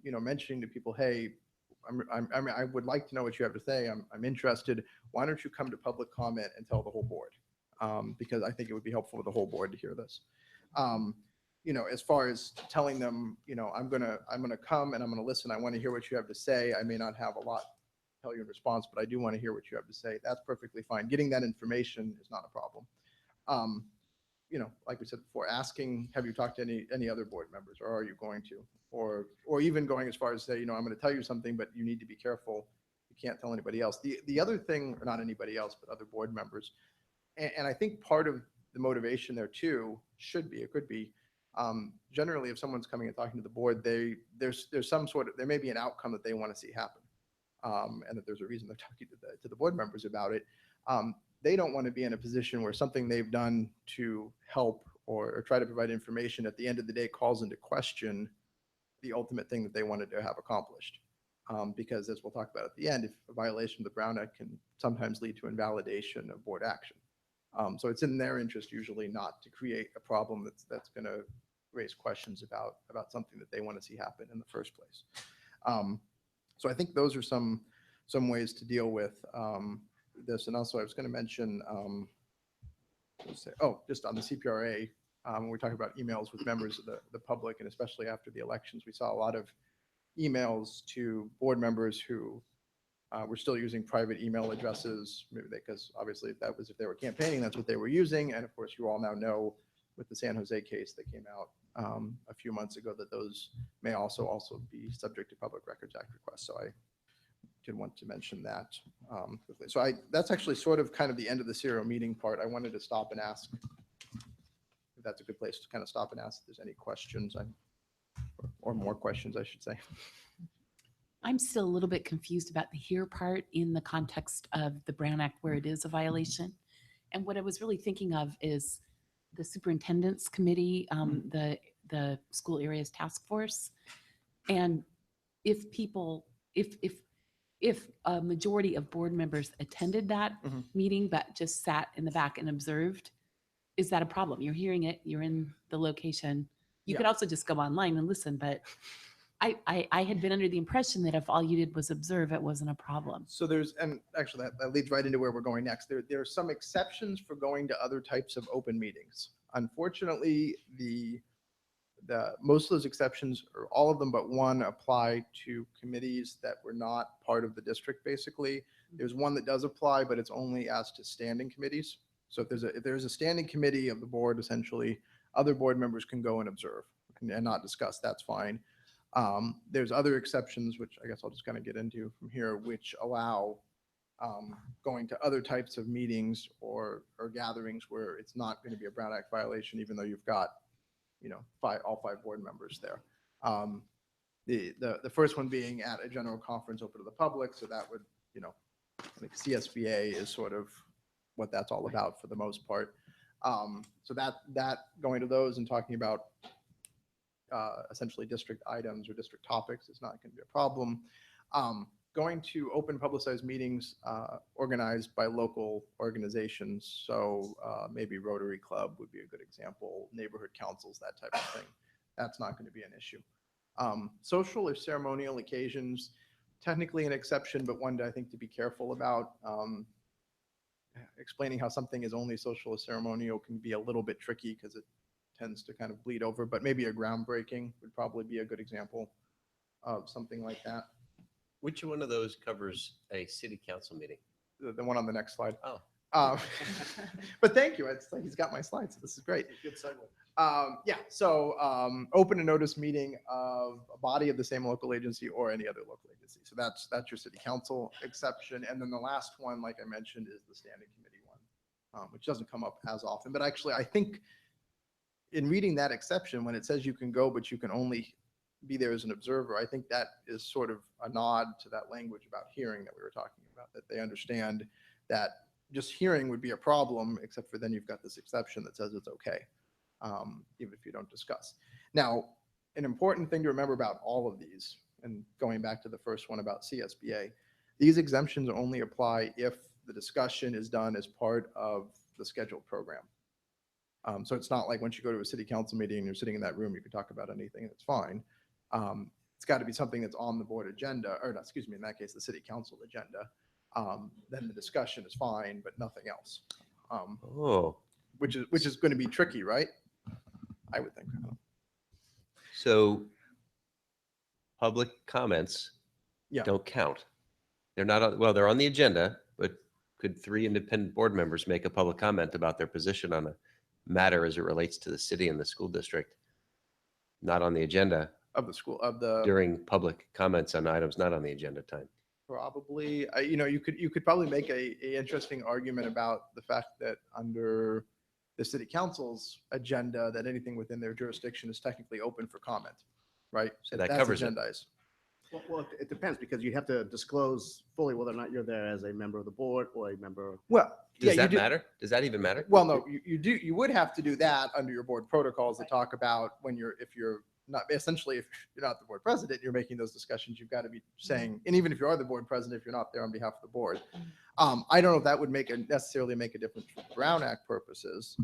mentioning to people, hey, I would like to know what you have to say. I'm interested. Why don't you come to public comment and tell the whole board? Because I think it would be helpful for the whole board to hear this. As far as telling them, I'm gonna come and I'm gonna listen. I want to hear what you have to say. I may not have a lot to tell you in response, but I do want to hear what you have to say. That's perfectly fine. Getting that information is not a problem. Like we said before, asking, have you talked to any other board members, or are you going to? Or even going as far as say, I'm going to tell you something, but you need to be careful. You can't tell anybody else. The other thing, or not anybody else, but other board members. And I think part of the motivation there too could be, generally if someone's coming and talking to the board, there's there may be an outcome that they want to see happen. And that there's a reason they're talking to the board members about it. They don't want to be in a position where something they've done to help or try to provide information at the end of the day calls into question the ultimate thing that they wanted to have accomplished. Because as we'll talk about at the end, if a violation of the Brown Act can sometimes lead to invalidation of board action. So it's in their interest usually not to create a problem that's going to raise questions about something that they want to see happen in the first place. So I think those are some ways to deal with this. And also I was going to mention, just on the CPRA, when we're talking about emails with members of the public, and especially after the elections, we saw a lot of emails to board members who were still using private email addresses, maybe because obviously that was if they were campaigning, that's what they were using. And of course, you all now know with the San Jose case that came out a few months ago that those may also be subject to Public Records Act requests. So I did want to mention that quickly. So that's actually sort of kind of the end of the serial meeting part. I wanted to stop and ask if that's a good place to kind of stop and ask if there's any questions or more questions, I should say. I'm still a little bit confused about the here part in the context of the Brown Act where it is a violation. And what I was really thinking of is the superintendent's committee, the school areas task force. And if people, if a majority of board members attended that meeting, but just sat in the back and observed, is that a problem? You're hearing it, you're in the location. You could also just go online and listen, but I had been under the impression that if all you did was observe, it wasn't a problem. So and actually that leads right into where we're going next. There are some exceptions for going to other types of open meetings. Unfortunately, the most of those exceptions, or all of them but one, apply to committees that were not part of the district, basically. There's one that does apply, but it's only as to standing committees. So if there's a standing committee of the board, essentially, other board members can go and observe and not discuss. That's fine. There's other exceptions, which I guess I'll just kind of get into from here, which allow going to other types of meetings or gatherings where it's not going to be a Brown Act violation, even though you've got, all five board members there. The first one being at a general conference open to the public. So that would, I think CSBA is sort of what that's all about for the most part. So that going to those and talking about essentially district items or district topics is not going to be a problem. Going to open publicized meetings organized by local organizations. So maybe Rotary Club would be a good example, neighborhood councils, that type of thing. That's not going to be an issue. Social or ceremonial occasions, technically an exception, but one I think to be careful about. Explaining how something is only social or ceremonial can be a little bit tricky because it tends to kind of bleed over, but maybe a groundbreaking would probably be a good example of something like that. Which one of those covers a city council meeting? The one on the next slide. Oh. But thank you. It's like he's got my slides. This is great. Good segue. Yeah, so open and notice meeting of a body of the same local agency or any other local agency. So that's your city council exception. And then the last one, like I mentioned, is the standing committee one, which doesn't come up as often. But actually, I think in reading that exception, when it says you can go, but you can only be there as an observer, I think that is sort of a nod to that language about hearing that we were talking about, that they understand that just hearing would be a problem, except for then you've got this exception that says it's okay. Even if you don't discuss. Now, an important thing to remember about all of these, and going back to the first one about CSBA, these exemptions only apply if the discussion is done as part of the scheduled program. So it's not like once you go to a city council meeting and you're sitting in that room, you can talk about anything, it's fine. It's got to be something that's on the board agenda, or not, excuse me, in that case, the city council agenda. Then the discussion is fine, but nothing else. Which is going to be tricky, right? I would think. So public comments don't count. They're not, well, they're on the agenda, but could 3 independent board members make a public comment about their position on a matter as it relates to the city and the school district? Not on the agenda. Of the school, of the. During public comments on items not on the agenda time. Probably, you could probably make a interesting argument about the fact that under the city council's agenda, that anything within their jurisdiction is technically open for comment, right? So that covers it. Agendized. Well, it depends because you have to disclose fully whether or not you're there as a member of the board or a member. Well, Does yeah, that matter? Does that even matter? Well, no, you would have to do that under your board protocols that talk about when if you're not, essentially, if you're not the board president, you're making those discussions, you've got to be saying, and even if you are the board president, if you're not there on behalf of the board, I don't know if that would necessarily make a difference for Brown Act purposes.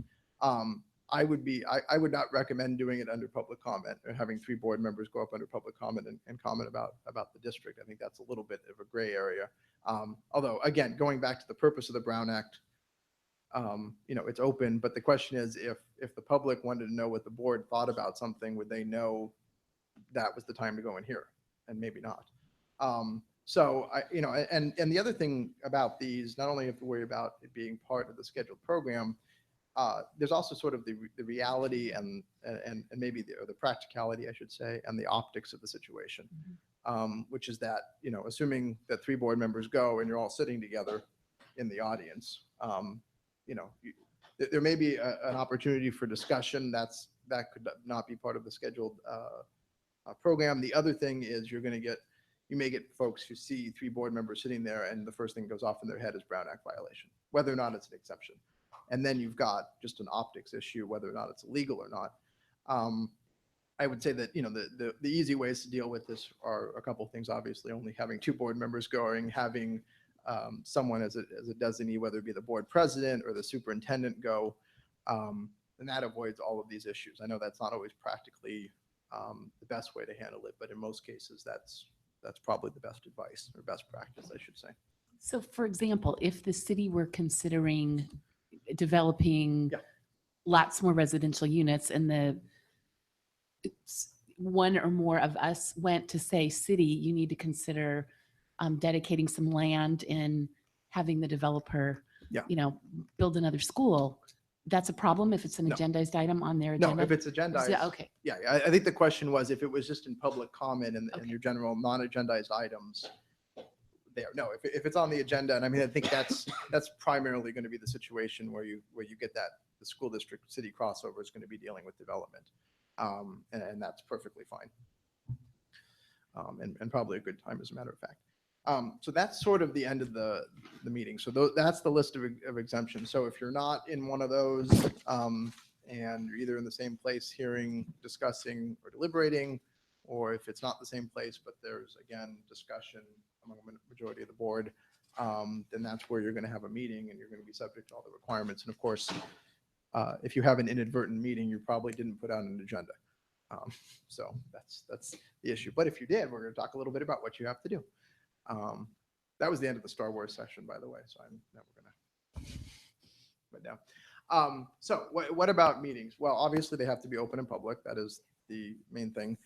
I would not recommend doing it under public comment or having 3 board members go up under public comment and comment about the district. I think that's a little bit of a gray area. Although, again, going back to the purpose of the Brown Act, it's open, but the question is if the public wanted to know what the board thought about something, would they know that was the time to go in here? And maybe not. So and the other thing about these, not only have to worry about it being part of the scheduled program, there's also sort of the reality and maybe the practicality, I should say, and the optics of the situation, which is that, assuming that 3 board members go and you're all sitting together in the audience, there may be an opportunity for discussion that could not be part of the scheduled program. The other thing is you may get folks who see 3 board members sitting there and the first thing that goes off in their head is Brown Act violation, whether or not it's an exception. And then you've got just an optics issue, whether or not it's illegal or not. I would say that, the easy ways to deal with this are a couple of things, obviously, only having 2 board members going, having someone as a designee, whether it be the board president or the superintendent go, and that avoids all of these issues. I know that's not always practically the best way to handle it, but in most cases, that's probably the best advice or best practice, I should say. So for example, if the city were considering developing lots more residential units and one or more of us went to say, city, you need to consider dedicating some land and having the developer, build another school. That's a problem if it's an No. agendized item on their agenda? No, if it's agendized. Yeah, okay. Yeah, I think the question was if it was just in public comment and Okay. your general non-agendized items there. No, if it's on the agenda, and I mean, I think that's primarily going to be the situation where you get that the school district city crossover is going to be dealing with development. And that's perfectly fine. And probably a good time as a matter of fact. So that's sort of the end of the meeting. So that's the list of exemptions. So if you're not in one of those and you're either in the same place hearing, discussing, or deliberating, or if it's not the same place, but there's, again, discussion among a majority of the board, then that's where you're going to have a meeting and you're going to be subject to all the requirements. And of course, if you have an inadvertent meeting, you probably didn't put out an agenda. So that's the issue. But if you did, we're going to talk a little bit about what you have to do. That was the end of the Star Wars session, by the way. So now we're going to put down. So what about meetings? Well, obviously they have to be open and public. That is the main thing.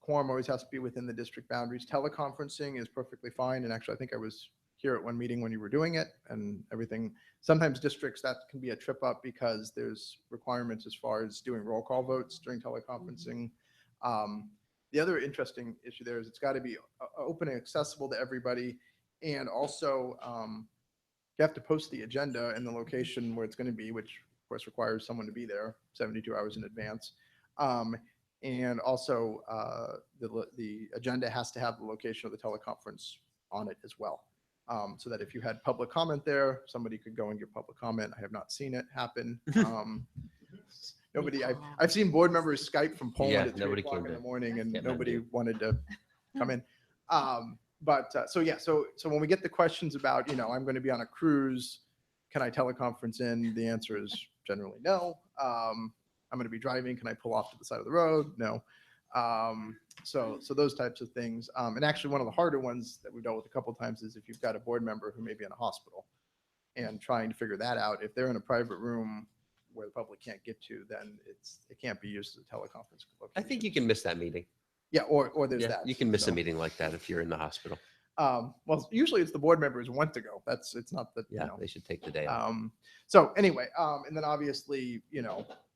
Quorum always has to be within the district boundaries. Teleconferencing is perfectly fine. And actually, I think I was here at one meeting when you were doing it and everything. Sometimes districts, that can be a trip up because there's requirements as far as doing roll call votes during teleconferencing. The other interesting issue there is it's got to be open and accessible to everybody. And also, you have to post the agenda and the location where it's going to be, which of course requires someone to be there 72 hours in advance. And also, the agenda has to have the location of the teleconference on it as well. So that if you had public comment there, somebody could go and give public comment. I have not seen it happen. Nobody, I've seen board members Skype from Poland Yeah, at 3 nobody o'clock came in the to morning and Kathmandu. nobody wanted to come in. So when we get the questions about, I'm going to be on a cruise, can I teleconference in? The answer is generally no. I'm going to be driving. Can I pull off to the side of the road? No. So those types of things. And actually one of the harder ones that we've dealt with a couple of times is if you've got a board member who may be in a hospital and trying to figure that out. If they're in a private room where the public can't get to, then it can't be used as a teleconference. I think you can miss that meeting. Yeah, or there's Yeah, that. you can miss So, a meeting like that if you're in the hospital. well, usually it's the board members who want to go. It's not that, Yeah, they should take the day off. So anyway, and then obviously,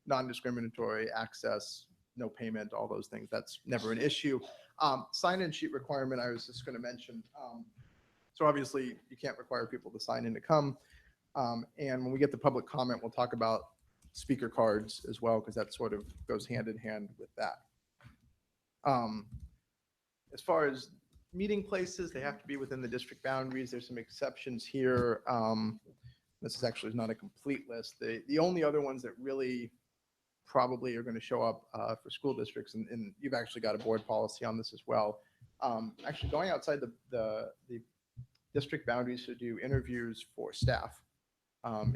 non-discriminatory access, no payment, all those things. That's never an issue. Sign-in sheet requirement, I was just going to mention. So obviously you can't require people to sign in to come. And when we get the public comment, we'll talk about speaker cards as well, because that sort of goes hand in hand with that. As far as meeting places, they have to be within the district boundaries. There's some exceptions here. This is actually not a complete list. The only other ones that really probably are going to show up for school districts, and you've actually got a board policy on this as well. Actually going outside the district boundaries to do interviews for staff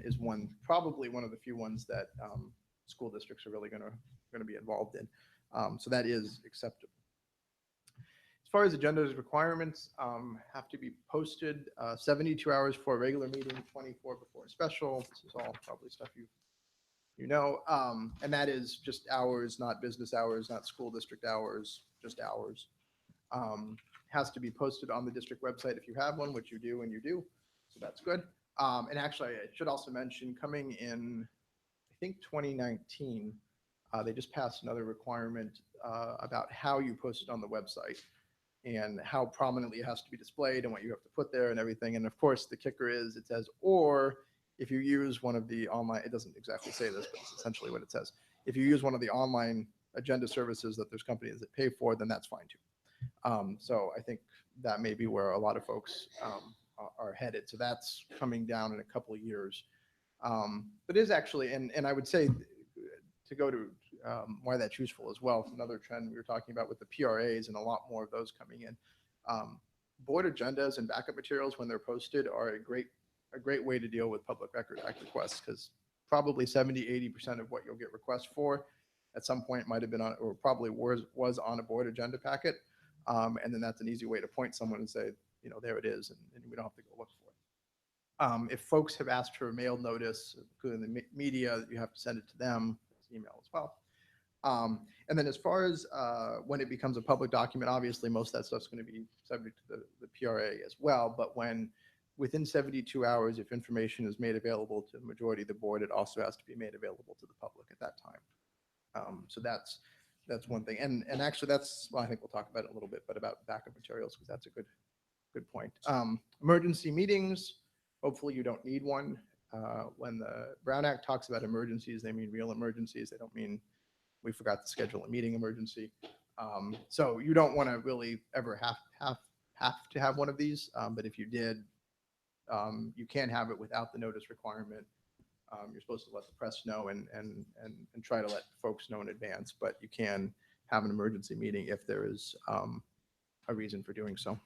is probably one of the few ones that school districts are really going to be involved in. So that is acceptable. As far as agendas requirements, have to be posted 72 hours for a regular meeting, 24 before a special. This is all probably stuff you know, and that is just hours, not business hours, not school district hours, just hours. Has to be posted on the district website if you have one, which you do, and you do, so that's good. And actually, I should also mention, coming in, I think 2019, they just passed another requirement about how you post it on the website and how prominently it has to be displayed and what you have to put there and everything. And of course, the kicker is it says, or if you use one of the online, it doesn't exactly say this, but it's essentially what it says. If you use one of the online agenda services that there's companies that pay for, then that's fine too. So I think that may be where a lot of folks are headed. So that's coming down in a couple of years. But it is actually, and I would say to go to why that's useful as well. It's another trend we were talking about with the PRAs and a lot more of those coming in. Board agendas and backup materials when they're posted are a great way to deal with Public Record Act requests, because probably 70–80% of what you'll get requests for at some point might have been on, or probably was on a board agenda packet. And then that's an easy way to point someone and say, you know, there it is, and we don't have to go look for it. If folks have asked for a mail notice, including the media, you have to send it to them, it's email as well. And then as far as when it becomes a public document, obviously most of that stuff's going to be subject to the PRA as well. But when within 72 hours, if information is made available to the majority of the board, it also has to be made available to the public at that time. So that's one thing. And actually that's, well, I think we'll talk about it a little bit, but about backup materials, because that's a good point. Emergency meetings, hopefully you don't need one. When the Brown Act talks about emergencies, they mean real emergencies. They don't mean we forgot to schedule a meeting emergency. So you don't want to really ever have to have one of these. But if you did, you can have it without the notice requirement. You're supposed to let the press know and try to let folks know in advance, but you can have an emergency meeting if there is a reason for doing so.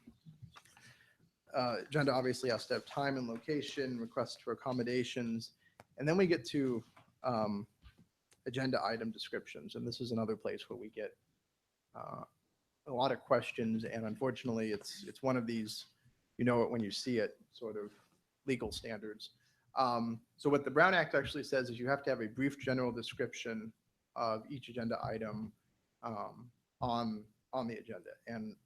Agenda obviously has to have time and location, requests for accommodations, and then we get to agenda item descriptions. And this is another place where we get a lot of questions. And unfortunately, it's one of these, you know it when you see it, sort of legal standards. So what the Brown Act actually says is you have to have a brief general description of each agenda item on the agenda. And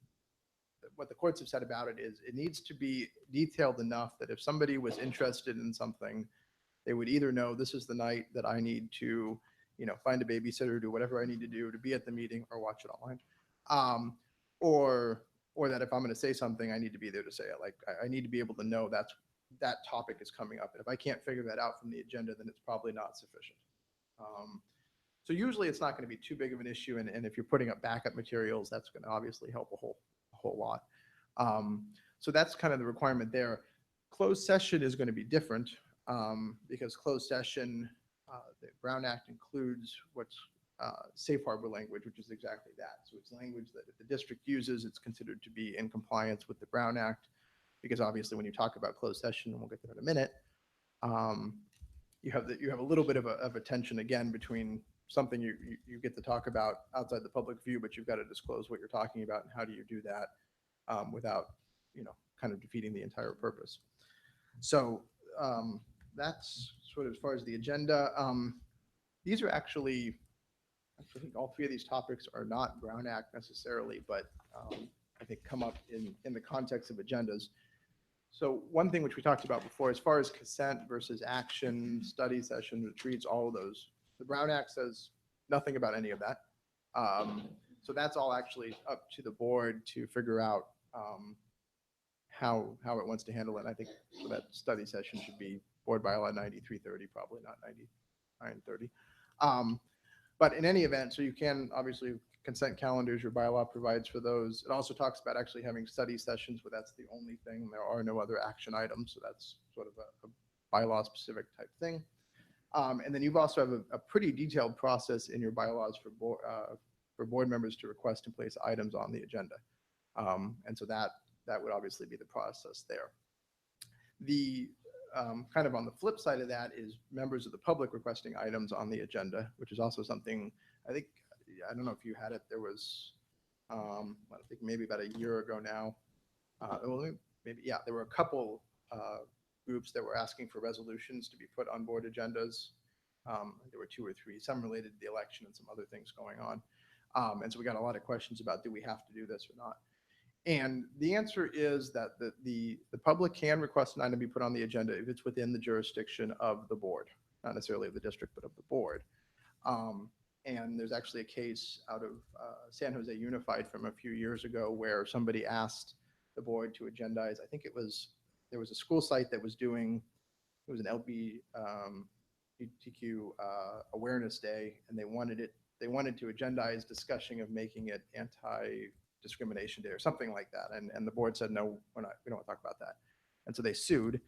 what the courts have said about it is it needs to be detailed enough that if somebody was interested in something, they would either know this is the night that I need to, you know, find a babysitter, do whatever I need to do to be at the meeting or watch it online. Or that if I'm going to say something, I need to be there to say it. Like I need to be able to know that topic is coming up. And if I can't figure that out from the agenda, then it's probably not sufficient. So usually it's not going to be too big of an issue. And if you're putting up backup materials, that's going to obviously help a whole lot. So that's kind of the requirement there. Closed session is going to be different because closed session, the Brown Act includes what's safe harbor language, which is exactly that. So it's language that if the district uses, it's considered to be in compliance with the Brown Act, because obviously when you talk about closed session, and we'll get there in a minute, you have a little bit of a tension again between something you get to talk about outside the public view, but you've got to disclose what you're talking about, and how do you do that without, you know, kind of defeating the entire purpose. So that's sort of as far as the agenda. These are actually, I think all three of these topics are not Brown Act necessarily, but I think come up in the context of agendas. So one thing which we talked about before, as far as consent versus action, study session, retreats, all of those, the Brown Act says nothing about any of that. So that's all actually up to the board to figure out how it wants to handle it. I think so that study session should be board bylaw 9330, probably not 9930. But in any event, so you can obviously consent calendars, your bylaw provides for those. It also talks about actually having study sessions, but that's the only thing. There are no other action items. So that's sort of a bylaw specific type thing. And then you've also have a pretty detailed process in your bylaws for board members to request and place items on the agenda. And so that would obviously be the process there. The kind of on the flip side of that is members of the public requesting items on the agenda, which is also something I think, I don't know if you had it, there was I think maybe about a year ago now. Well, maybe, yeah, there were a couple groups that were asking for resolutions to be put on board agendas. There were 2 or 3, some related to the election and some other things going on. And so we got a lot of questions about, do we have to do this or not? And the answer is that the public can request an item be put on the agenda if it's within the jurisdiction of the board, not necessarily of the district, but of the board. And there's actually a case out of San Jose Unified from a few years ago where somebody asked the board to agendize. I think there was a school site that was doing, it was an LGBTQ awareness day, and they wanted to agendize discussion of making it anti-discrimination day or something like that. And the board said, no, we don't want to talk about that. And so they sued.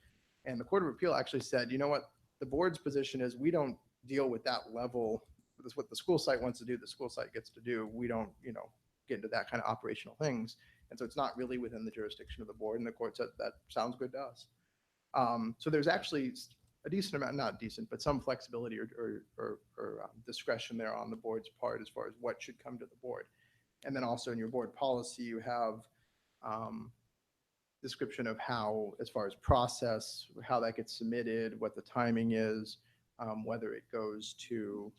And the Court of Appeal actually said, you know what, the board's position is we don't deal with that level. That's what the school site wants to do, the school site gets to do. We don't, get into that kind of operational things. And so it's not really within the jurisdiction of the board. And the court said, that sounds good to us. So there's actually a decent amount, not decent, but some flexibility or discretion there on the board's part as far as what should come to the board. And then also in your board policy, you have description of how, as far as process, how that gets submitted, what the timing is, whether it goes to,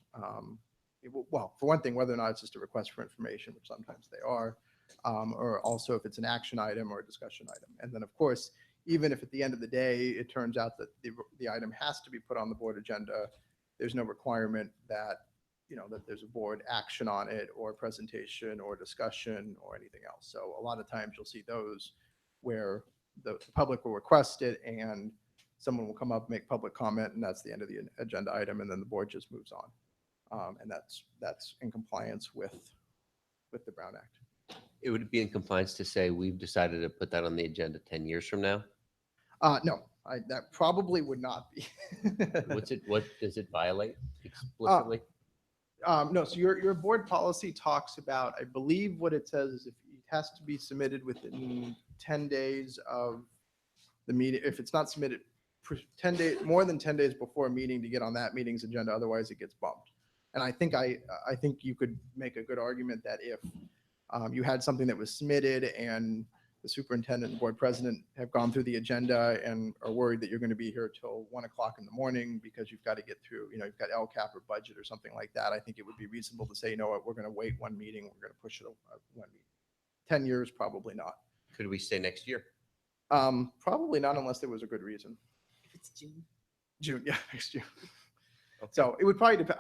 well, for one thing, whether or not it's just a request for information, which sometimes they are, or also if it's an action item or a discussion item. And then, of course, even if at the end of the day, it turns out that the item has to be put on the board agenda, there's no requirement that, that there's a board action on it or presentation or discussion or anything else. So a lot of times you'll see those where the public will request it and someone will come up, make public comment, and that's the end of the agenda item, and then the board just moves on. And that's in compliance with the Brown Act. It would be in compliance to say we've decided to put that on the agenda 10 years from now? No, that probably would not be. What does it violate explicitly? No, so your board policy talks about, I believe what it says is if it has to be submitted within 10 days of the meeting, if it's not submitted for 10 days, more than 10 days before a meeting to get on that meeting's agenda, otherwise it gets bumped. And I think you could make a good argument that if you had something that was submitted and the superintendent and board president have gone through the agenda and are worried that you're going to be here till 1 o'clock in the morning because you've got to get through, you've got LCAP or budget or something like that, I think it would be reasonable to say, you know what, we're going to wait one meeting, we're going to push it 1 meeting. 10 years, probably not. Could we say next year? Probably not unless there was a good reason. If it's June. June, yeah, next year. Okay. So it would probably depend,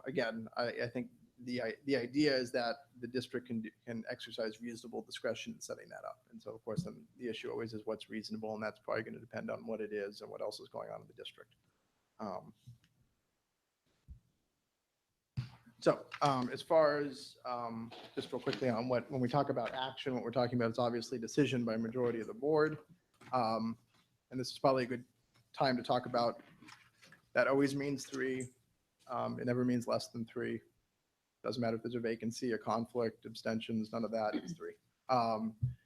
again, I think the idea is that the district can exercise reasonable discretion in setting that up. And so of course, then the issue always is what's reasonable, and that's probably going to depend on what it is and what else is going on in the district. So as far as, just real quickly on when we talk about action, what we're talking about is obviously decision by majority of the board. And this is probably a good time to talk about, that always means 3. It never means less than 3. Doesn't matter if there's a vacancy, a conflict, abstentions, none of that, it's 3.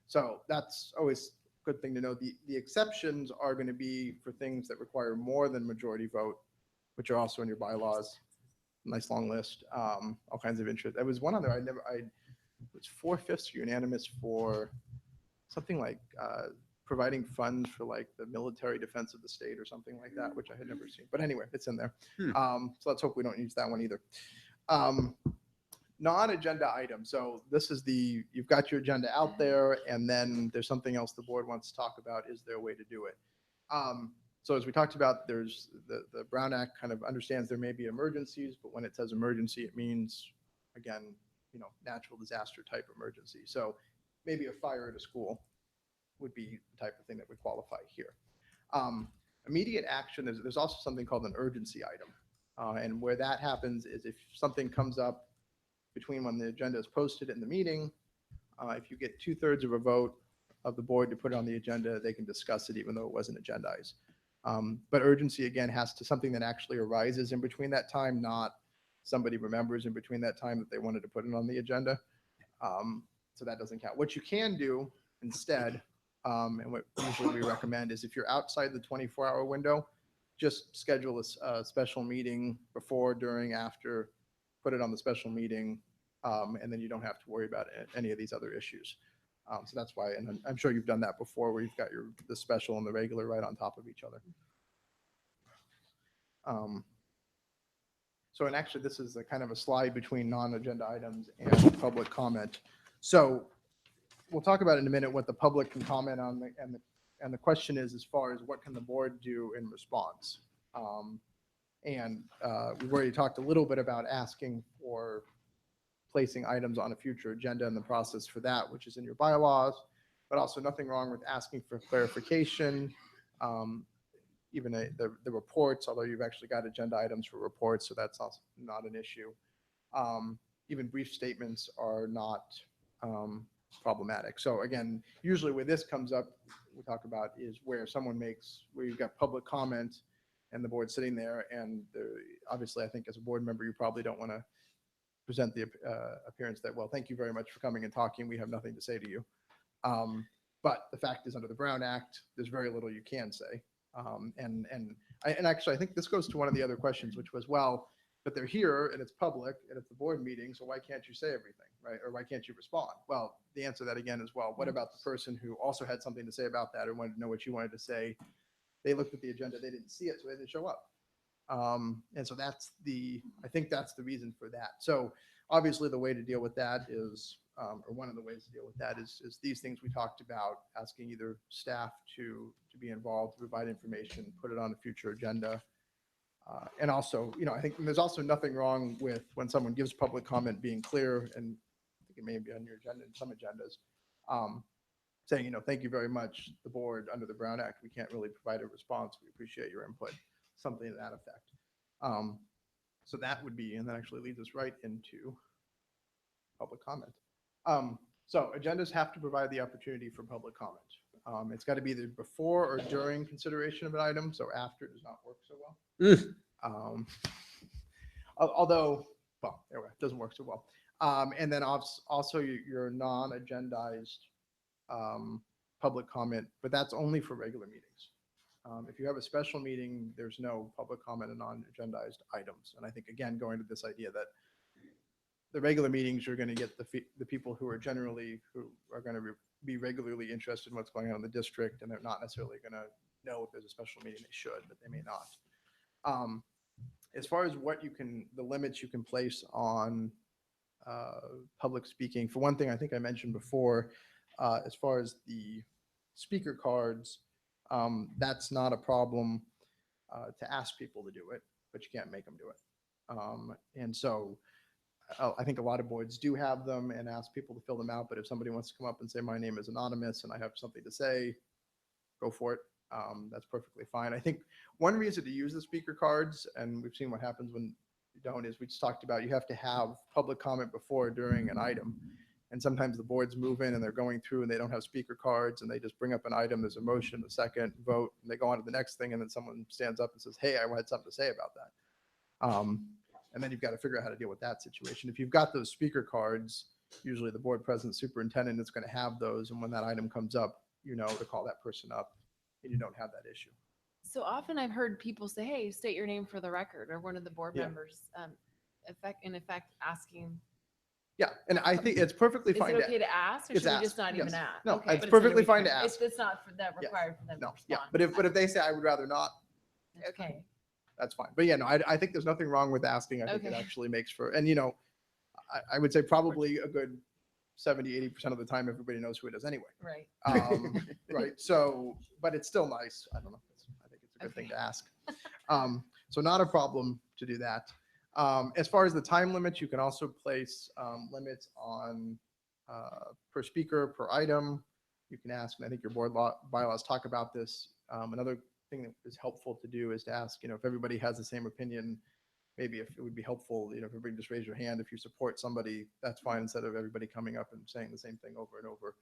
So that's always a good thing to know. The exceptions are going to be for things that require more than majority vote, which are also in your bylaws. Nice long list, all kinds of interest. There was one on there, it was 4/5 unanimous for something like providing funds for like the military defense of the state or something like that, which I had never seen. But anyway, it's in there. So let's hope we don't use that one either. Non-agenda item. So this is you've got your agenda out there, and then there's something else the board wants to talk about. Is there a way to do it? So as we talked about, there's the Brown Act kind of understands there may be emergencies, but when it says emergency, it means, again, natural disaster type emergency. So maybe a fire at a school would be the type of thing that would qualify here. Immediate action, there's also something called an urgency item. And where that happens is if something comes up between when the agenda is posted and the meeting, if you get 2/3 of a vote of the board to put it on the agenda, they can discuss it even though it wasn't agendized. But urgency, again, has to something that actually arises in between that time, not somebody remembers in between that time that they wanted to put it on the agenda. So that doesn't count. What you can do instead, and what usually we recommend, is if you're outside the 24-hour window, just schedule a special meeting before, during, after, put it on the special meeting, And then you don't have to worry about any of these other issues. So that's why, and I'm sure you've done that before where you've got the special and the regular right on top of each other. So, and actually this is a kind of a slide between non-agenda items and public comment. So we'll talk about in a minute what the public can comment on, and the question is as far as what can the board do in response. We've already talked a little bit about asking for placing items on a future agenda and the process for that, which is in your bylaws, but also nothing wrong with asking for clarification. Even the reports, although you've actually got agenda items for reports, so that's also not an issue. Even brief statements are not problematic. So again, usually where this comes up, we talk about is where you've got public comment and the board sitting there, and obviously I think as a board member, you probably don't want to present the appearance that, well, thank you very much for coming and talking. We have nothing to say to you. But the fact is, under the Brown Act, there's very little you can say. And actually, I think this goes to one of the other questions, which was, well, but they're here and it's public and it's the board meeting, so why can't you say everything, right? Or why can't you respond? Well, the answer to that again is, well, what about the person who also had something to say about that or wanted to know what you wanted to say? They looked at the agenda, they didn't see it, so they didn't show up. And so I think that's the reason for that. So obviously the way to deal with that is, or one of the ways to deal with that is these things we talked about, asking either staff to be involved, to provide information, put it on a future agenda. And also, I think there's also nothing wrong with when someone gives public comment being clear, and I think it may be on your agenda in some agendas, saying, thank you very much, the board under the Brown Act, we can't really provide a response. We appreciate your input, something to that effect. So that would be, and that actually leads us right into public comment. So agendas have to provide the opportunity for public comment. It's got to be either before or during consideration of an item, so after does not work so well. Although, well, anyway, it doesn't work so well. And then also your non-agendized public comment, but that's only for regular meetings. If you have a special meeting, there's no public comment on non-agendized items. And I think, again, going to this idea that the regular meetings, you're going to get the people who are going to be regularly interested in what's going on in the district, and they're not necessarily going to know if there's a special meeting. They should, but they may not. As far as the limits you can place on public speaking, for one thing, I think I mentioned before, as far as the speaker cards, that's not a problem to ask people to do it, but you can't make them do it. And so I think a lot of boards do have them and ask people to fill them out, but if somebody wants to come up and say, my name is anonymous and I have something to say, go for it. That's perfectly fine. I think one reason to use the speaker cards, and we've seen what happens when you don't, is we just talked about you have to have public comment before or during an item. And sometimes the boards move in and they're going through and they don't have speaker cards and they just bring up an item, there's a motion, a second, vote, and they go on to the next thing, and then someone stands up and says, hey, I had something to say about that. And then you've got to figure out how to deal with that situation. If you've got those speaker cards, usually the board president, superintendent is going to have those. And when that item comes up, to call that person up, and you don't have that issue. So often I've heard people say, hey, state your name for the record, or one of the board members, in effect asking. Yeah, and I think it's perfectly Is fine. it okay to ask, or It's should we asked, just not even yes. ask? No, Okay, it's but perfectly in fine to return. ask. It's not that required for them to No, respond. yeah, but if they say I would rather not, Okay. that's fine. But yeah, no, I think there's nothing wrong with asking. I think it Okay. actually makes for, and I would say probably a good 70-80% of the time, everybody knows who it is anyway. Right. Right. So, but it's still nice. I don't know. I think it's a good thing to ask. So not a problem to do that. As far as the time limits, you can also place limits on per speaker, per item. You can ask, and I think your board bylaws talk about this. Another thing that is helpful to do is to ask, if everybody has the same opinion, maybe if it would be helpful, if everybody just raise your hand. If you support somebody, that's fine, instead of everybody coming up and saying the same thing over and over.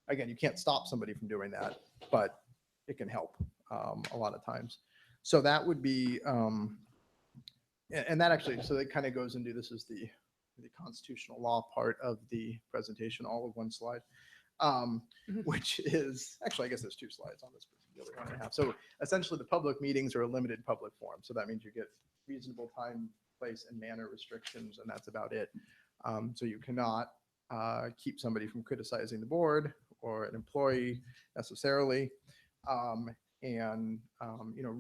Again, you can't stop somebody from doing that, but it can help a lot of times. So that would be, and that actually, so that kind of goes into, this is the constitutional law part of the presentation, all of one slide, which is, actually, I guess there's two slides on this, but the other 1.5. So essentially the public meetings are a limited public forum. So that means you get reasonable time, place, and manner restrictions, and that's about it. So you cannot keep somebody from criticizing the board or an employee necessarily.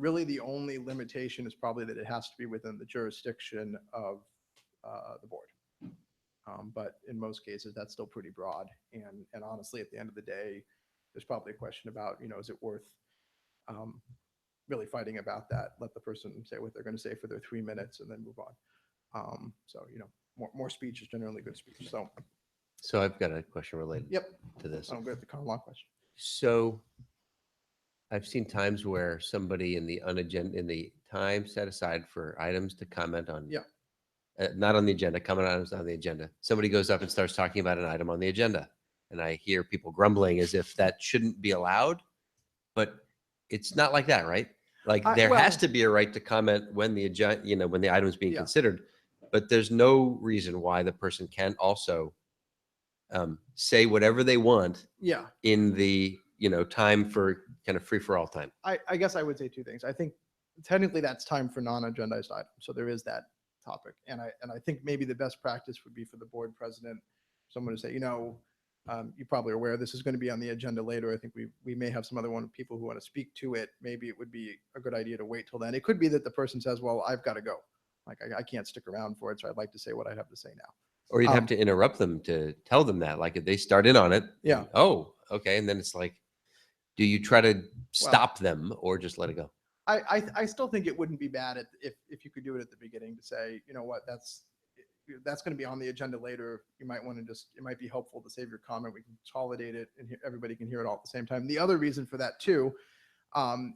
Really the only limitation is probably that it has to be within the jurisdiction of the board. But in most cases, that's still pretty broad. And honestly, at the end of the day, there's probably a question about, is it worth really fighting about that? Let the person say what they're going to say for their 3 minutes and then move on. More speech is generally good speech. So I've got a question related Yep. to this. I'll go to the common law question. So I've seen times where somebody in the time set aside for items to comment on. Yeah. Not on the agenda, comment items on the agenda. Somebody goes up and starts talking about an item on the agenda. And I hear people grumbling as if that shouldn't be allowed, but it's not like that, right? Like there has to be a right to comment when the agenda, when the item is being Yeah. considered, but there's no reason why the person can't also say whatever they want Yeah. in the, time for kind of free for all time. I guess I would say two things. I think technically that's time for non-agendized items. So there is that topic. And I think maybe the best practice would be for the board president, someone to say, you're probably aware this is going to be on the agenda later. I think we may have some other people who want to speak to it. Maybe it would be a good idea to wait till then. It could be that the person says, well, I've got to go. Like I can't stick around for it. So I'd like to say what I have to say now. Or you'd have to interrupt them to tell them that, like if they start in on it. Yeah. Oh, okay. And then it's like, do you try to stop them or just let it go? I still think it wouldn't be bad if you could do it at the beginning to say, you know what, that's going to be on the agenda later. You might want to it might be helpful to save your comment. We can consolidate it and everybody can hear it all at the same time. The other reason for that too,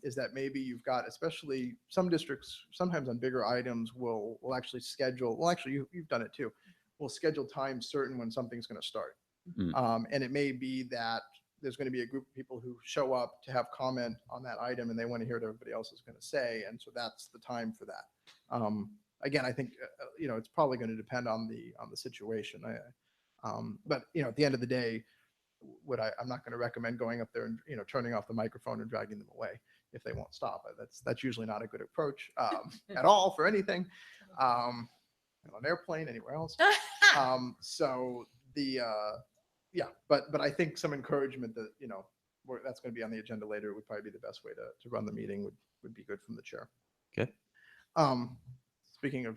is that maybe you've got, especially some districts, sometimes on bigger items will actually schedule, you've done it too. We'll schedule time certain when something's going to start. And it may be that there's going to be a group of people who show up to have comment on that item and they want to hear what everybody else is going to say. And so that's the time for that. Again, I think, it's probably going to depend on the situation. But at the end of the day, I'm not going to recommend going up there and, turning off the microphone and dragging them away if they won't stop. That's usually not a good approach at all for anything. On an airplane, anywhere else. But I think some encouragement that, that's going to be on the agenda later would probably be the best way to run the meeting would be good from the chair. Okay. Speaking of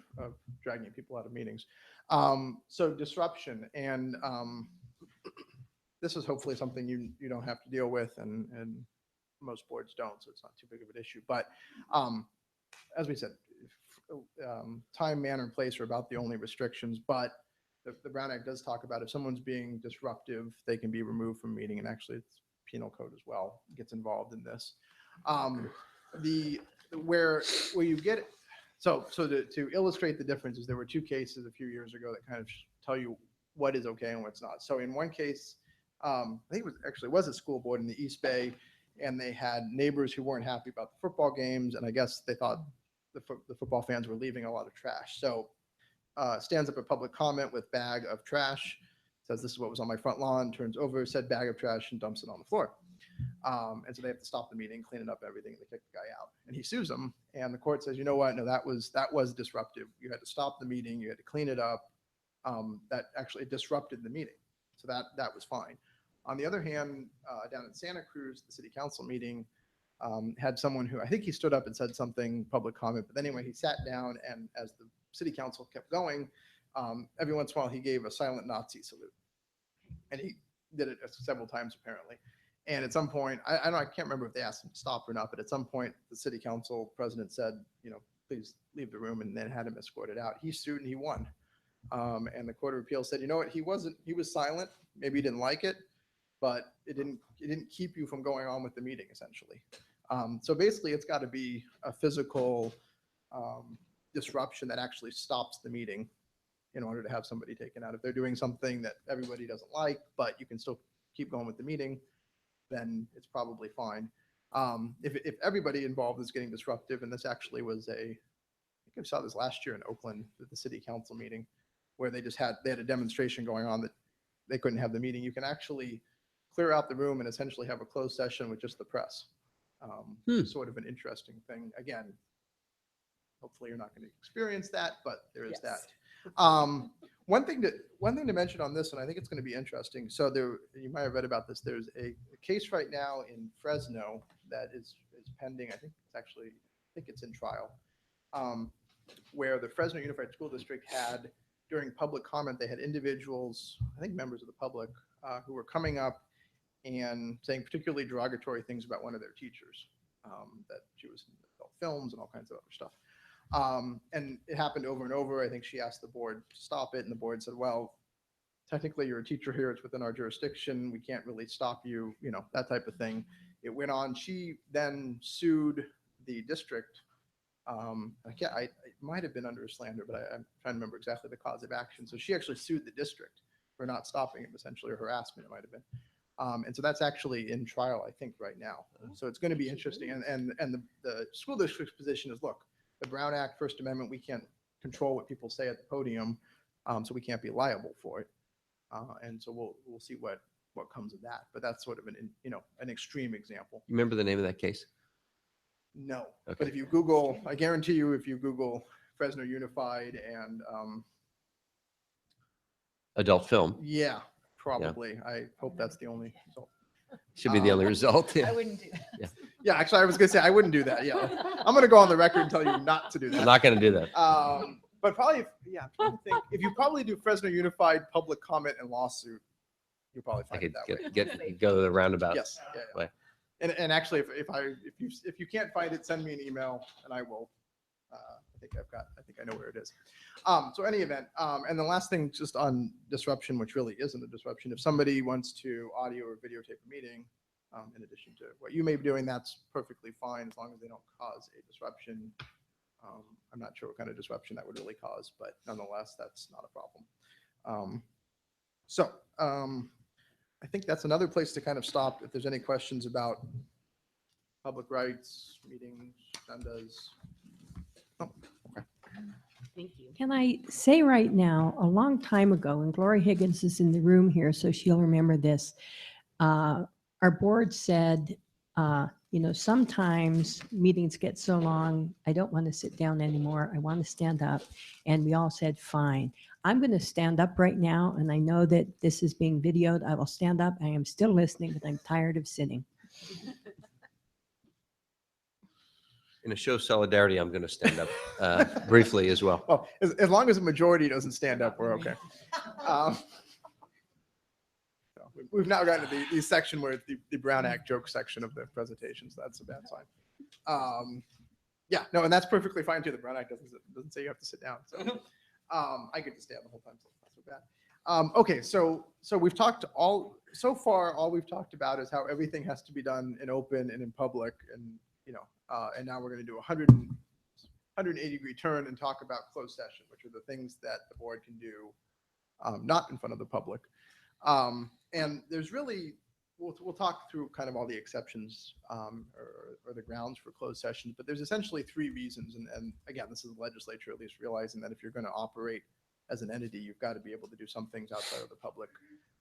dragging people out of meetings. So disruption and this is hopefully something you don't have to deal with and most boards don't, so it's not too big of an issue. But as we said, time, manner, and place are about the only restrictions, but the Brown Act does talk about if someone's being disruptive, they can be removed from meeting, and actually it's penal code as well gets involved in this. Where you get it, so to illustrate the differences, there were two cases a few years ago that kind of tell you what is okay and what's not. So in one case, I think it was a school board in the East Bay, and they had neighbors who weren't happy about the football games, and I guess they thought the football fans were leaving a lot of trash. So stands up a public comment with bag of trash, says this is what was on my front lawn, turns over said bag of trash and dumps it on the floor. And so they have to stop the meeting, clean it up, everything, and they kick the guy out. And he sues them, and the court says, you know what? No, that was disruptive. You had to stop the meeting, you had to clean it up. That actually disrupted the meeting. So that was fine. On the other hand, down in Santa Cruz, the city council meeting had someone who, I think he stood up and said something, public comment, but anyway, he sat down, and as the city council kept going, every once in a while he gave a silent Nazi salute. And he did it several times apparently. And at some point, I can't remember if they asked him to stop or not, but at some point the city council president said, please leave the room, and then had him escorted out. He sued and he won. And the Court of Appeals said, you know what, he was silent. Maybe he didn't like it, but it didn't keep you from going on with the meeting essentially. So basically it's got to be a physical disruption that actually stops the meeting in order to have somebody taken out. If they're doing something that everybody doesn't like, but you can still keep going with the meeting, then it's probably fine. If everybody involved is getting disruptive, and this actually was I think I saw this last year in Oakland at the city council meeting, where they had a demonstration going on that they couldn't have the meeting. You can actually clear out the room and essentially have a closed session with just the press. Sort of an interesting thing. Again, hopefully you're not going to experience that, but there is that. One thing to mention on this, and I think it's going to be interesting. So there, you might have read about this. There's a case right now in Fresno that is pending. I think it's in trial, where the Fresno Unified School District had, during public comment, they had individuals, I think members of the public, who were coming up and saying particularly derogatory things about one of their teachers, that she was in adult films and all kinds of other stuff. And it happened over and over. I think she asked the board to stop it, and the board said, well, technically you're a teacher here. It's within our jurisdiction. We can't really stop you, that type of thing. It went on. She then sued the district. It might have been under slander, but I'm trying to remember exactly the cause of action. So she actually sued the district for not stopping him, essentially, or harassment, it might have been. And so that's actually in trial, I think, right now. So it's going to be interesting. And the school district's position is, look, the Brown Act, First Amendment, we can't control what people say at the podium, so we can't be liable for it. And so we'll see what comes of that. But that's sort of an extreme example. You remember the name of that case? No, Okay. but if you Google, I guarantee you, if you Google Fresno Unified and Adult film. yeah, probably. I hope that's the only result. Should be the only result. I Yeah. wouldn't do that. Yeah, actually, I was gonna say I wouldn't do that. Yeah, I'm gonna go on the record and tell you not to do I'm that. not going to do that. But probably, I'm trying to think. If you probably do Fresno Unified public comment and lawsuit, you'll probably I find it could that way. go the roundabout. Yes. Yeah. way. And actually, if you can't find it, send me an email and I will. I think I know where it is. So any event, and the last thing just on disruption, which really isn't a disruption. If somebody wants to audio or videotape a meeting, in addition to what you may be doing, that's perfectly fine as long as they don't cause a disruption. I'm not sure what kind of disruption that would really cause, but nonetheless, that's not a problem. I think that's another place to kind of stop if there's any questions about public rights, meetings, agendas. Oh, okay. Thank you. Can I say right now, a long time ago, and Gloria Higgins is in the room here, so she'll remember this. Our board said, sometimes meetings get so long, I don't want to sit down anymore. I want to stand up. And we all said, fine. I'm going to stand up right now. And I know that this is being videoed. I will stand up. I am still listening, but I'm tired of sitting. In a show of solidarity, I'm going to stand up briefly as well. Well, as long as the majority doesn't stand up, we're okay. We've now gotten to the section where it's the Brown Act joke section of the presentation, so that's a bad sign. And that's perfectly fine too. The Brown Act doesn't say you have to sit down. So I get to stand the whole time, so that's not so bad. Okay, so we've talked all we've talked about is how everything has to be done in open and in public, and and now we're going to do a 180-degree turn and talk about closed session, which are the things that the board can do not in front of the public. And there's really, we'll talk through kind of all the exceptions or the grounds for closed sessions, but there's essentially three reasons. And again, this is the legislature at least realizing that if you're going to operate as an entity, you've got to be able to do some things outside of the public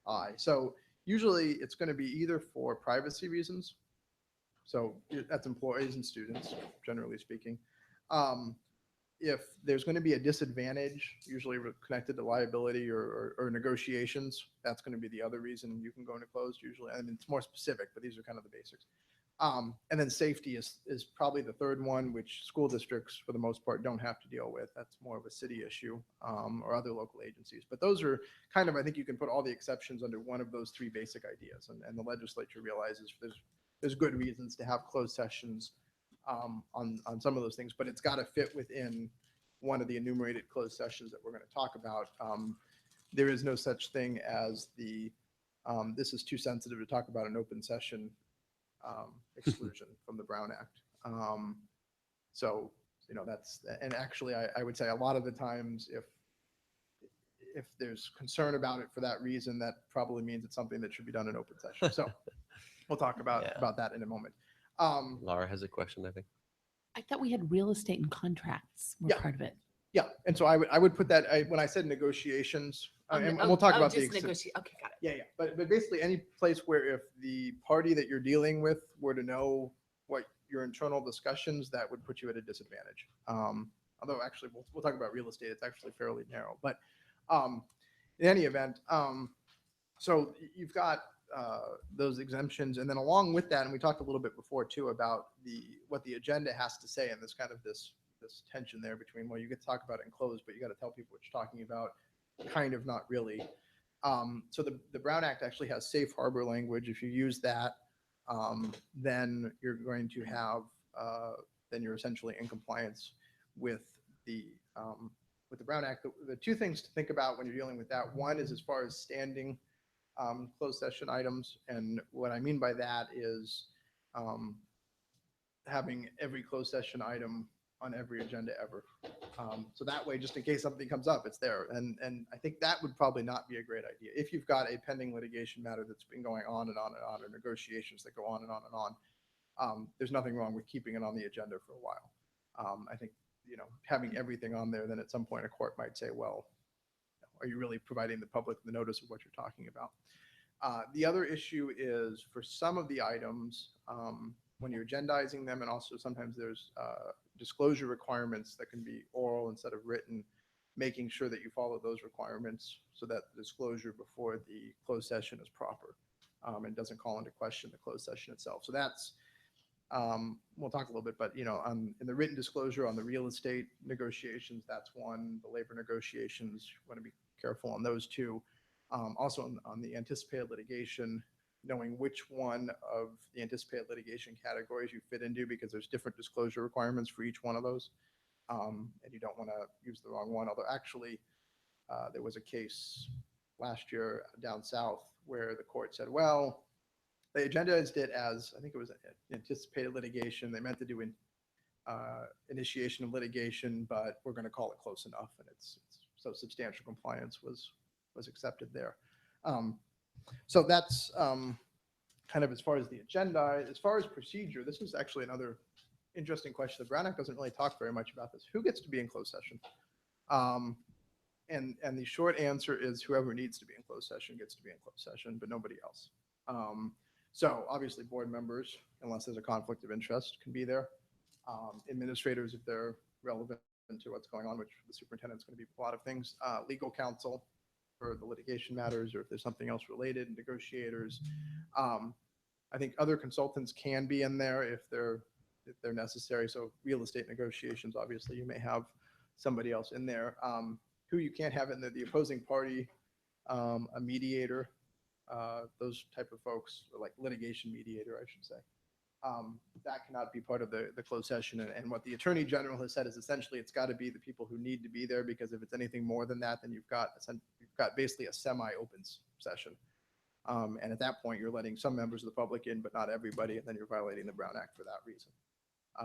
eye. So usually it's going to be either for privacy reasons. So that's employees and students, generally speaking. If there's going to be a disadvantage, usually connected to liability or negotiations, that's going to be the other reason you can go into closed usually. I mean, it's more specific, but these are kind of the basics. And then safety is probably the third one, which school districts, for the most part, don't have to deal with. That's more of a city issue or other local agencies. But those are kind of, I think you can put all the exceptions under one of those three basic ideas. And the legislature realizes there's good reasons to have closed sessions on some of those things, but it's got to fit within one of the enumerated closed sessions that we're going to talk about. There is no such thing as this is too sensitive to talk about an open session exclusion from the Brown Act. So, that's, and actually I would say a lot of the times if there's concern about it for that reason, that probably means it's something that should be done in open session. So we'll talk about that in a moment. Laura has a question, I think. I thought we had real estate and contracts were part of it. Yeah, and so I would put that when I said negotiations, and we'll talk about the Okay, got it. Yeah. But basically any place where if the party that you're dealing with were to know what your internal discussions, that would put you at a disadvantage. although actually we'll talk about real estate. It's actually fairly narrow. But in any event, so you've got those exemptions, and then along with that, and we talked a little bit before too about what the agenda has to say, and this kind of this tension there between, well, you get to talk about it in closed, but you got to tell people what you're talking about, kind of not really. So the Brown Act actually has safe harbor language. If you use that, then you're going to have then you're essentially in compliance with the Brown Act. The two things to think about when you're dealing with that, one is as far as standing closed session items, and what I mean by that is having every closed session item on every agenda ever. So that way, just in case something comes up, it's there. And I think that would probably not be a great idea. If you've got a pending litigation matter that's been going on and on and on, or negotiations that go on and on and on, there's nothing wrong with keeping it on the agenda for a while. I think, having everything on there, then at some point a court might say, well, are you really providing the public the notice of what you're talking about? The other issue is for some of the items, when you're agendizing them, and also sometimes there's disclosure requirements that can be oral instead of written, making sure that you follow those requirements so that the disclosure before the closed session is proper and doesn't call into question the closed session itself. So that's, we'll talk a little bit, but in the written disclosure on the real estate negotiations, that's one. The labor negotiations, you want to be careful on those two. Also on the anticipated litigation, knowing which one of the anticipated litigation categories you fit into, because there's different disclosure requirements for each one of those. And you don't want to use the wrong one. Although actually, there was a case last year down south where the court said, well, they agendized it as, I think it was anticipated litigation. They meant to do initiation of litigation, but we're going to call it close enough. And it's so substantial compliance was accepted there. So that's kind of as far as the agenda. As far as procedure, this is actually another interesting question. The Brown Act doesn't really talk very much about this. Who gets to be in closed session? And the short answer is whoever needs to be in closed session gets to be in closed session, but nobody else. So obviously board members, unless there's a conflict of interest, can be there. Administrators, if they're relevant to what's going on, which the superintendent's going to be a lot of things. Legal counsel for the litigation matters, or if there's something else related, negotiators. I think other consultants can be in there if they're necessary. So real estate negotiations, obviously, you may have somebody else in there. Who you can't have in there, the opposing party, a mediator, those type of folks, or like litigation mediator, I should say. That cannot be part of the closed session. And what the Attorney General has said is essentially it's got to be the people who need to be there, because if it's anything more than that, then you've got basically a semi-open session. And at that point, you're letting some members of the public in, but not everybody, and then you're violating the Brown Act for that reason.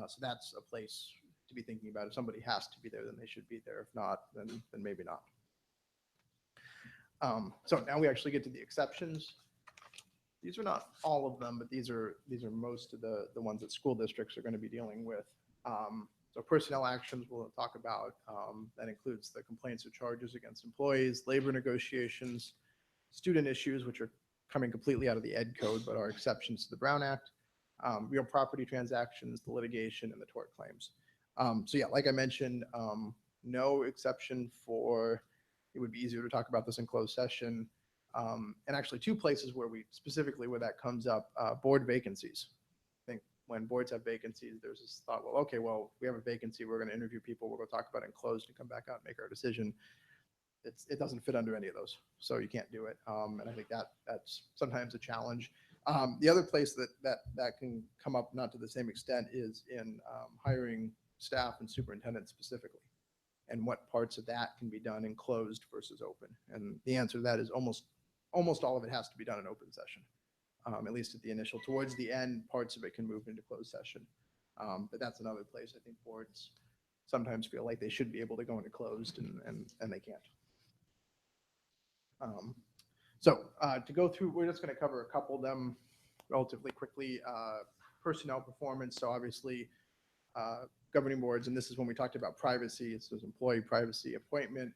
So that's a place to be thinking about. If somebody has to be there, then they should be there. If not, then maybe not. So now we actually get to the exceptions. These are not all of them, but these are most of the ones that school districts are going to be dealing with. So personnel actions we'll talk about. That includes the complaints or charges against employees, labor negotiations, student issues, which are coming completely out of the Ed Code, but are exceptions to the Brown Act, real property transactions, the litigation, and the tort claims. So yeah, like I mentioned, no exception for, it would be easier to talk about this in closed session. And actually two places where where that comes up, board vacancies. I think when boards have vacancies, there's this thought, well, okay, well, we have a vacancy, we're going to interview people, we're going to talk about it in closed and come back out and make our decision. It doesn't fit under any of those, so you can't do it. And I think that's sometimes a challenge. The other place that can come up, not to the same extent, is in hiring staff and superintendents specifically, and what parts of that can be done in closed versus open. And the answer to that is almost all of it has to be done in open session, at least at the initial. Towards the end, parts of it can move into closed session. But that's another place I think boards sometimes feel like they should be able to go into closed, and they can't. So to go through, we're just going to cover a couple of them relatively quickly. Personnel performance. So obviously governing boards, and this is when we talked about privacy. It says employee privacy, employment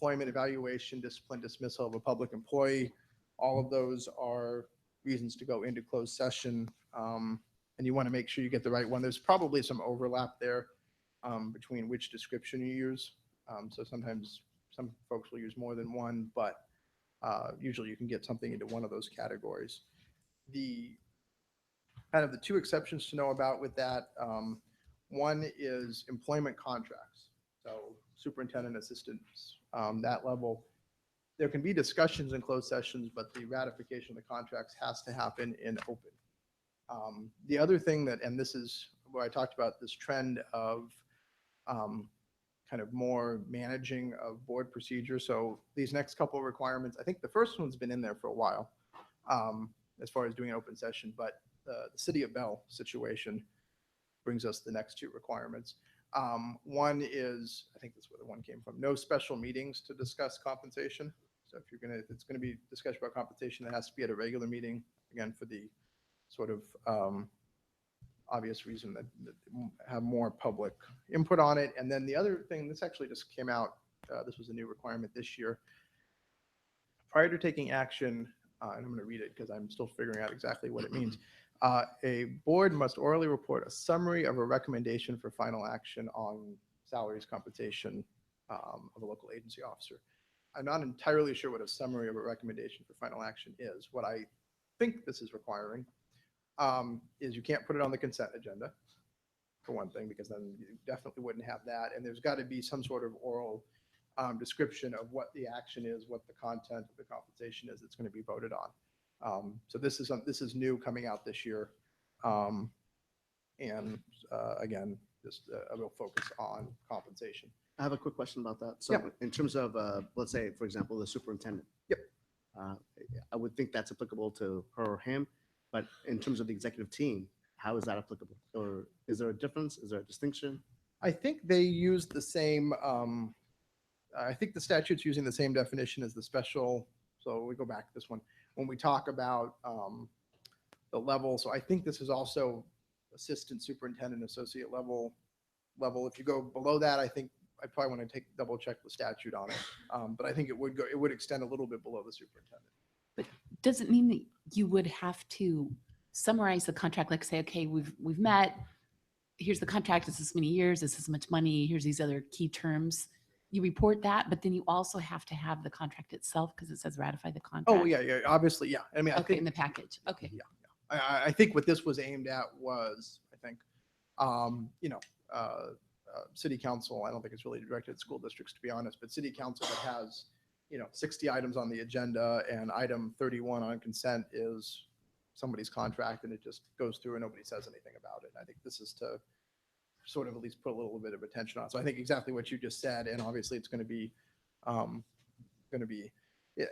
evaluation, discipline, dismissal of a public employee. All of those are reasons to go into closed session. And you want to make sure you get the right one. There's probably some overlap there. between which description you use. So sometimes some folks will use more than one, but usually you can get something into one of those categories. The kind of the two exceptions to know about with that, one is employment contracts. So superintendent assistants, that level, there can be discussions in closed sessions, but the ratification of the contracts has to happen in open. The other thing that, and this is where I talked about this trend of kind of more managing of board procedure. So these next couple of requirements, I think the first one's been in there for a while as far as doing an open session, but the City of Bell situation brings us the next two requirements. One is, I think that's where the one came from, no special meetings to discuss compensation. So if it's gonna be discussion about compensation, it has to be at a regular meeting, again, for the sort of obvious reason that have more public input on it. And then the other thing, this actually just came out, this was a new requirement this year. Prior to taking action, and I'm going to read it because I'm still figuring out exactly what it means. A board must orally report a summary of a recommendation for final action on salaries, compensation of a local agency officer. I'm not entirely sure what a summary of a recommendation for final action is. What I think this is requiring is you can't put it on the consent agenda, for one thing, because then you definitely wouldn't have that. And there's got to be some sort of oral description of what the action is, what the content of the compensation is that's going to be voted on. So this is new coming out this year. And again, just a real focus on compensation. I have a quick question about that. So in terms of, let's say, for example, the superintendent. Yep. I would think that's applicable to her or him, but in terms of the executive team, how is that applicable? Or is there a difference? Is there a distinction? I think they use the same, I think the statute's using the same definition as the special. So we go back to this one. When we talk about the level, so I think this is also assistant superintendent, associate level. If you go below that, I think I probably want to double check the statute on it. But I think it would extend a little bit below the superintendent. But does it mean that you would have to summarize the contract, like say, okay, we've met, here's the contract, it's this many years, this is much money, here's these other key terms. You report that, but then you also have to have the contract itself because it says ratify the contract. Oh, yeah, obviously, yeah. I mean, I Okay, think in the package. Okay. Yeah. I think what this was aimed at was, I think, city council, I don't think it's really directed at school districts, to be honest, but city council that has, 60 items on the agenda and item 31 on consent is somebody's contract and it just goes through and nobody says anything about it. I think this is to sort of at least put a little bit of attention on. So I think exactly what you just said, and obviously it's going to be, yeah.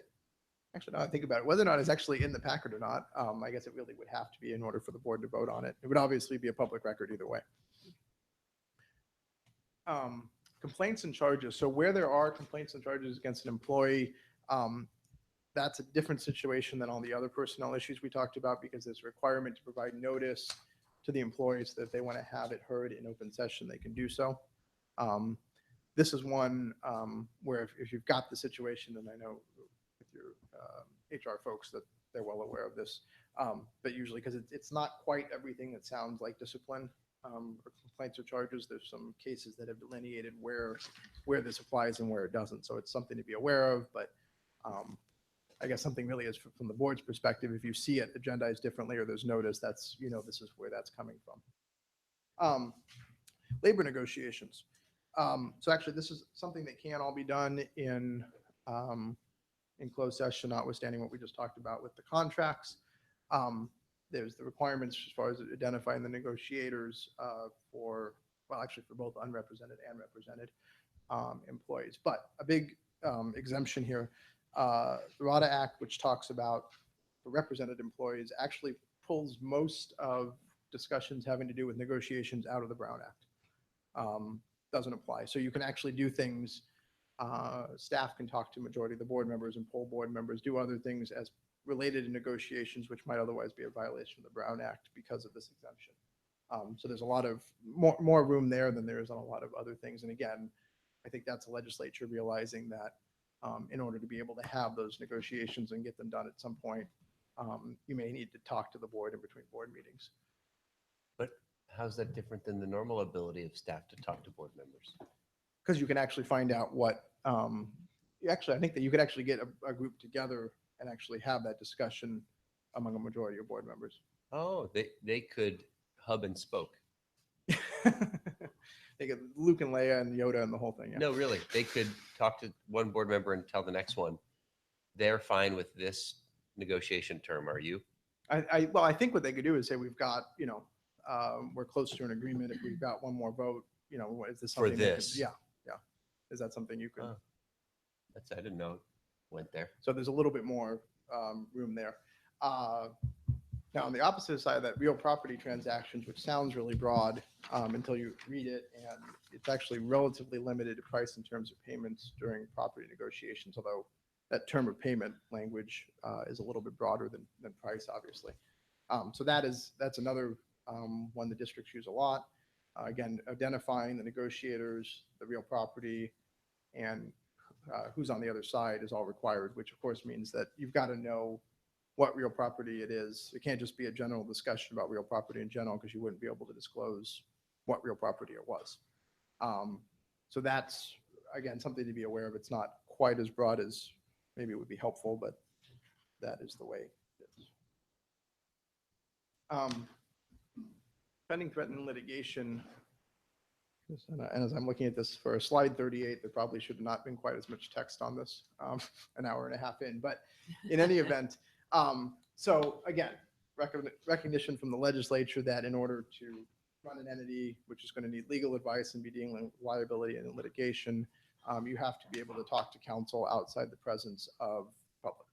Actually, now I think about it, whether or not it's actually in the packet or not, I guess it really would have to be in order for the board to vote on it. It would obviously be a public record either way. Complaints and charges. So where there are complaints and charges against an employee, that's a different situation than all the other personnel issues we talked about because there's a requirement to provide notice to the employees that if they want to have it heard in open session, they can do so. This is one where if you've got the situation, and I know with your HR folks that they're well aware of this, but usually because it's not quite everything that sounds like discipline or complaints or charges. There's some cases that have delineated where this applies and where it doesn't. So it's something to be aware of, but I guess something really is from the board's perspective. If you see it agendized differently or there's notice, that's, this is where that's coming from. Labor negotiations. So actually this is something that can all be done in closed session, notwithstanding what we just talked about with the contracts. There's the requirements as far as identifying the negotiators for both unrepresented and represented employees. But a big exemption here, the RADA Act, which talks about the represented employees, actually pulls most of discussions having to do with negotiations out of the Brown Act. Doesn't apply. So you can actually do things, staff can talk to majority of the board members and poll board members, do other things as related to negotiations, which might otherwise be a violation of the Brown Act because of this exemption. So there's a lot of more room there than there is on a lot of other things. And again, I think that's a legislature realizing that in order to be able to have those negotiations and get them done at some point, you may need to talk to the board in between board meetings. But How's that different than the normal ability of staff to talk to board members? Because you can actually find out what, actually, I think that you could actually get a group together and actually have that discussion among a majority of board members. Oh, they could hub and spoke. They get Luke and Leia and Yoda and the whole thing. Yeah. No, really, they could talk to one board member and tell the next one, they're fine with this negotiation term, are you? Well, I think what they could do is say, we've got, we're close to an agreement. If we've got one more vote, is this For something? that could- this. Yeah, yeah. Is that something you could? Oh. I didn't know it went there. So there's a little bit more room there. Now, on the opposite side of that, real property transactions, which sounds really broad until you read it, and it's actually relatively limited to price in terms of payments during property negotiations, although that term of payment language is a little bit broader than price, obviously. So that's another one the districts use a lot. Again, identifying the negotiators, the real property, and who's on the other side is all required, which of course means that you've got to know what real property it is. It can't just be a general discussion about real property in general, because you wouldn't be able to disclose what real property it was. So that's, again, something to be aware of. It's not quite as broad as maybe it would be helpful, but that is the way it is. Pending threatened litigation. And as I'm looking at this for slide 38, there probably should have not been quite as much text on this an hour and a half in. But in any event, so again, recognition from the legislature that in order to run an entity which is going to need legal advice and be dealing with liability and litigation, you have to be able to talk to counsel outside the presence of public,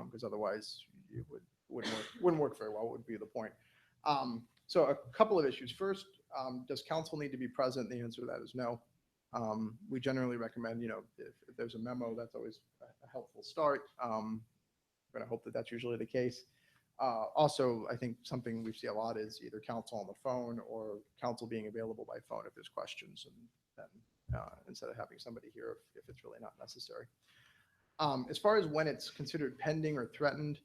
because otherwise it wouldn't work very well, would be the point. So a couple of issues. First, does counsel need to be present? The answer to that is no. We generally recommend, if there's a memo, that's always a helpful start. I'm going to hope that that's usually the case. Also, I think something we see a lot is either counsel on the phone or counsel being available by phone if there's questions, and then instead of having somebody here if it's really not necessary. As far as when it's considered pending or threatened,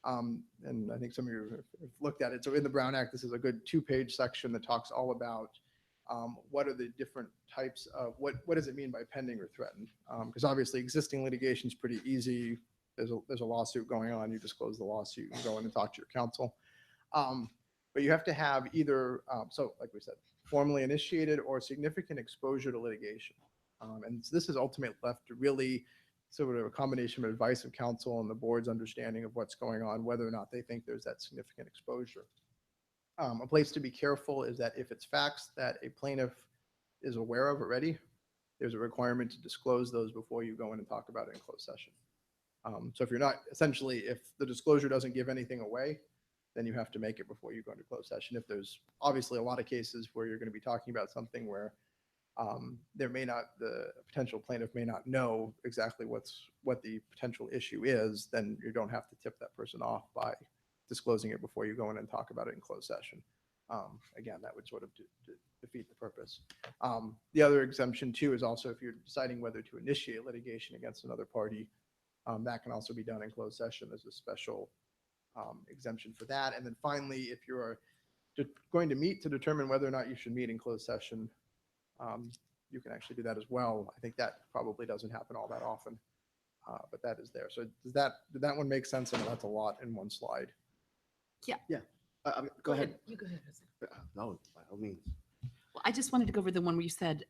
and I think some of you have looked at it. So in the Brown Act, this is a good 2-page section that talks all about what are the different types of, what does it mean by pending or threatened? Because obviously existing litigation is pretty easy. There's a lawsuit going on, you disclose the lawsuit, you go in and talk to your counsel. But you have to have either, so like we said, formally initiated or significant exposure to litigation. And this is ultimately left to really sort of a combination of advice of counsel and the board's understanding of what's going on, whether or not they think there's that significant exposure. A place to be careful is that if it's facts that a plaintiff is aware of already, there's a requirement to disclose those before you go in and talk about it in closed session. So if you're not, essentially, if the disclosure doesn't give anything away, then you have to make it before you go into closed session. If there's obviously a lot of cases where you're going to be talking about something where the potential plaintiff may not know exactly what the potential issue is, then you don't have to tip that person off by disclosing it before you go in and talk about it in closed session. Again, that would sort of defeat the purpose. The other exemption too is also if you're deciding whether to initiate litigation against another party, that can also be done in closed session. There's a special exemption for that. And then finally, if you're going to meet to determine whether or not you should meet in closed session, you can actually do that as well. I think that probably doesn't happen all that often, but that is there. So did that one make sense? I know that's a lot in one slide. Go ahead. You go ahead. No, by all means. Well, I just wanted to go over the one where you said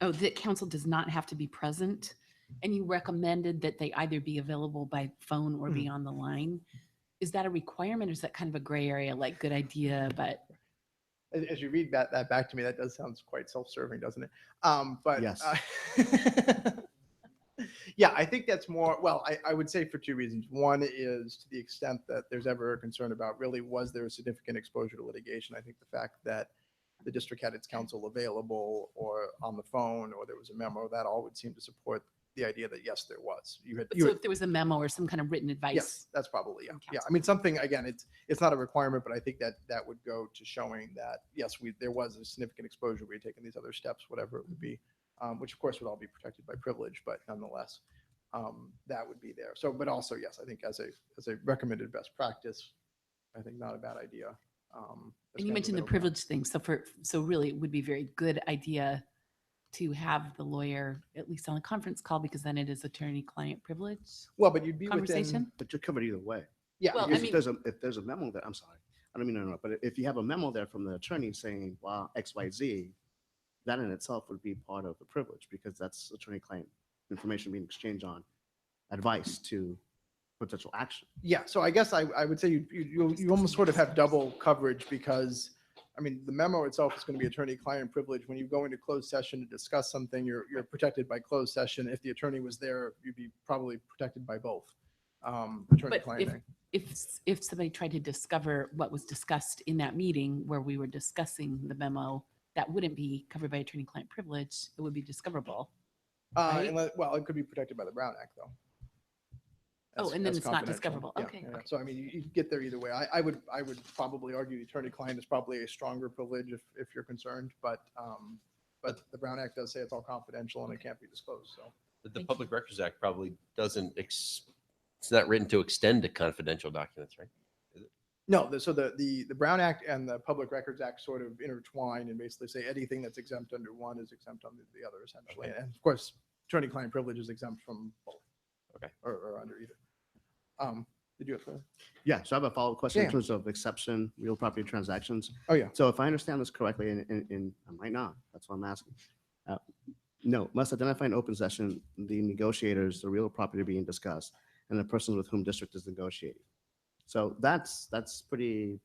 that counsel does not have to be present, and you recommended that they either be available by phone or be on the line. Is that a requirement, or is that kind of a gray area, like good idea, but? As you read that back to me, that does sound quite self-serving, doesn't it? But Yes. Yeah, I think that's more, well, I would say for two reasons. One is to the extent that there's ever a concern about really was there a significant exposure to litigation. I think the fact that the district had its counsel available or on the phone or there was a memo, that all would seem to support the idea that yes, there was. So if there was a memo or some kind of written advice. Yes, that's probably, yeah. from Yeah, counsel. I mean, something, again, it's not a requirement, but I think that would go to showing that, yes, there was a significant exposure. We had taken these other steps, whatever it would be, which of course would all be protected by privilege, but nonetheless, that would be there. So, but also, yes, I think as a recommended best practice, I think not a bad idea. That's And kind you of mentioned the middle ground. privilege thing. So really it would be a very good idea to have the lawyer at least on a conference call, because then it is attorney-client privilege Well, but you'd be conversation. within, But you're covered either way. yeah, Well, I Because mean- if there's a memo there, I'm sorry, I don't mean to interrupt, but if you have a memo there from the attorney saying, well, X, Y, Z, that in itself would be part of the privilege because that's attorney-client information being exchanged on advice to potential action. yeah. So I guess I would say you almost sort of have double coverage because, I mean, the memo itself is going to be attorney-client privilege. When you go into closed session to discuss something, you're protected by closed session. If the attorney was there, you'd be probably protected by both. Attorney-client thing. If somebody tried to discover what was discussed in that meeting where we were discussing the memo, that wouldn't be covered by attorney-client privilege. It would be discoverable. right? Well, it could be protected by the Brown Act, though. Oh, As- and then as it's not confidential. discoverable. Yeah, Okay, yeah, yeah. okay. So I mean, you get there either way. I would probably argue the attorney-client is probably a stronger privilege if you're concerned, but the Brown Act does say it's all confidential and it can't be disclosed, so. But the Public Records Act probably doesn't, it's not written to extend to confidential documents, right? No, so the Brown Act and the Public Records Act sort of intertwine and basically say anything that's exempt under one is exempt under the other essentially. Okay. And of course, attorney-client privilege is exempt from both. Okay. Or under either. Did you have a? Yeah, so I have a follow-up question Yeah. in terms of exception, real property transactions. Oh, yeah. So if I understand this correctly, and I might not, that's what I'm asking. No, must identify in open session the negotiators, the real property being discussed, and the person with whom district is negotiating. So that's pretty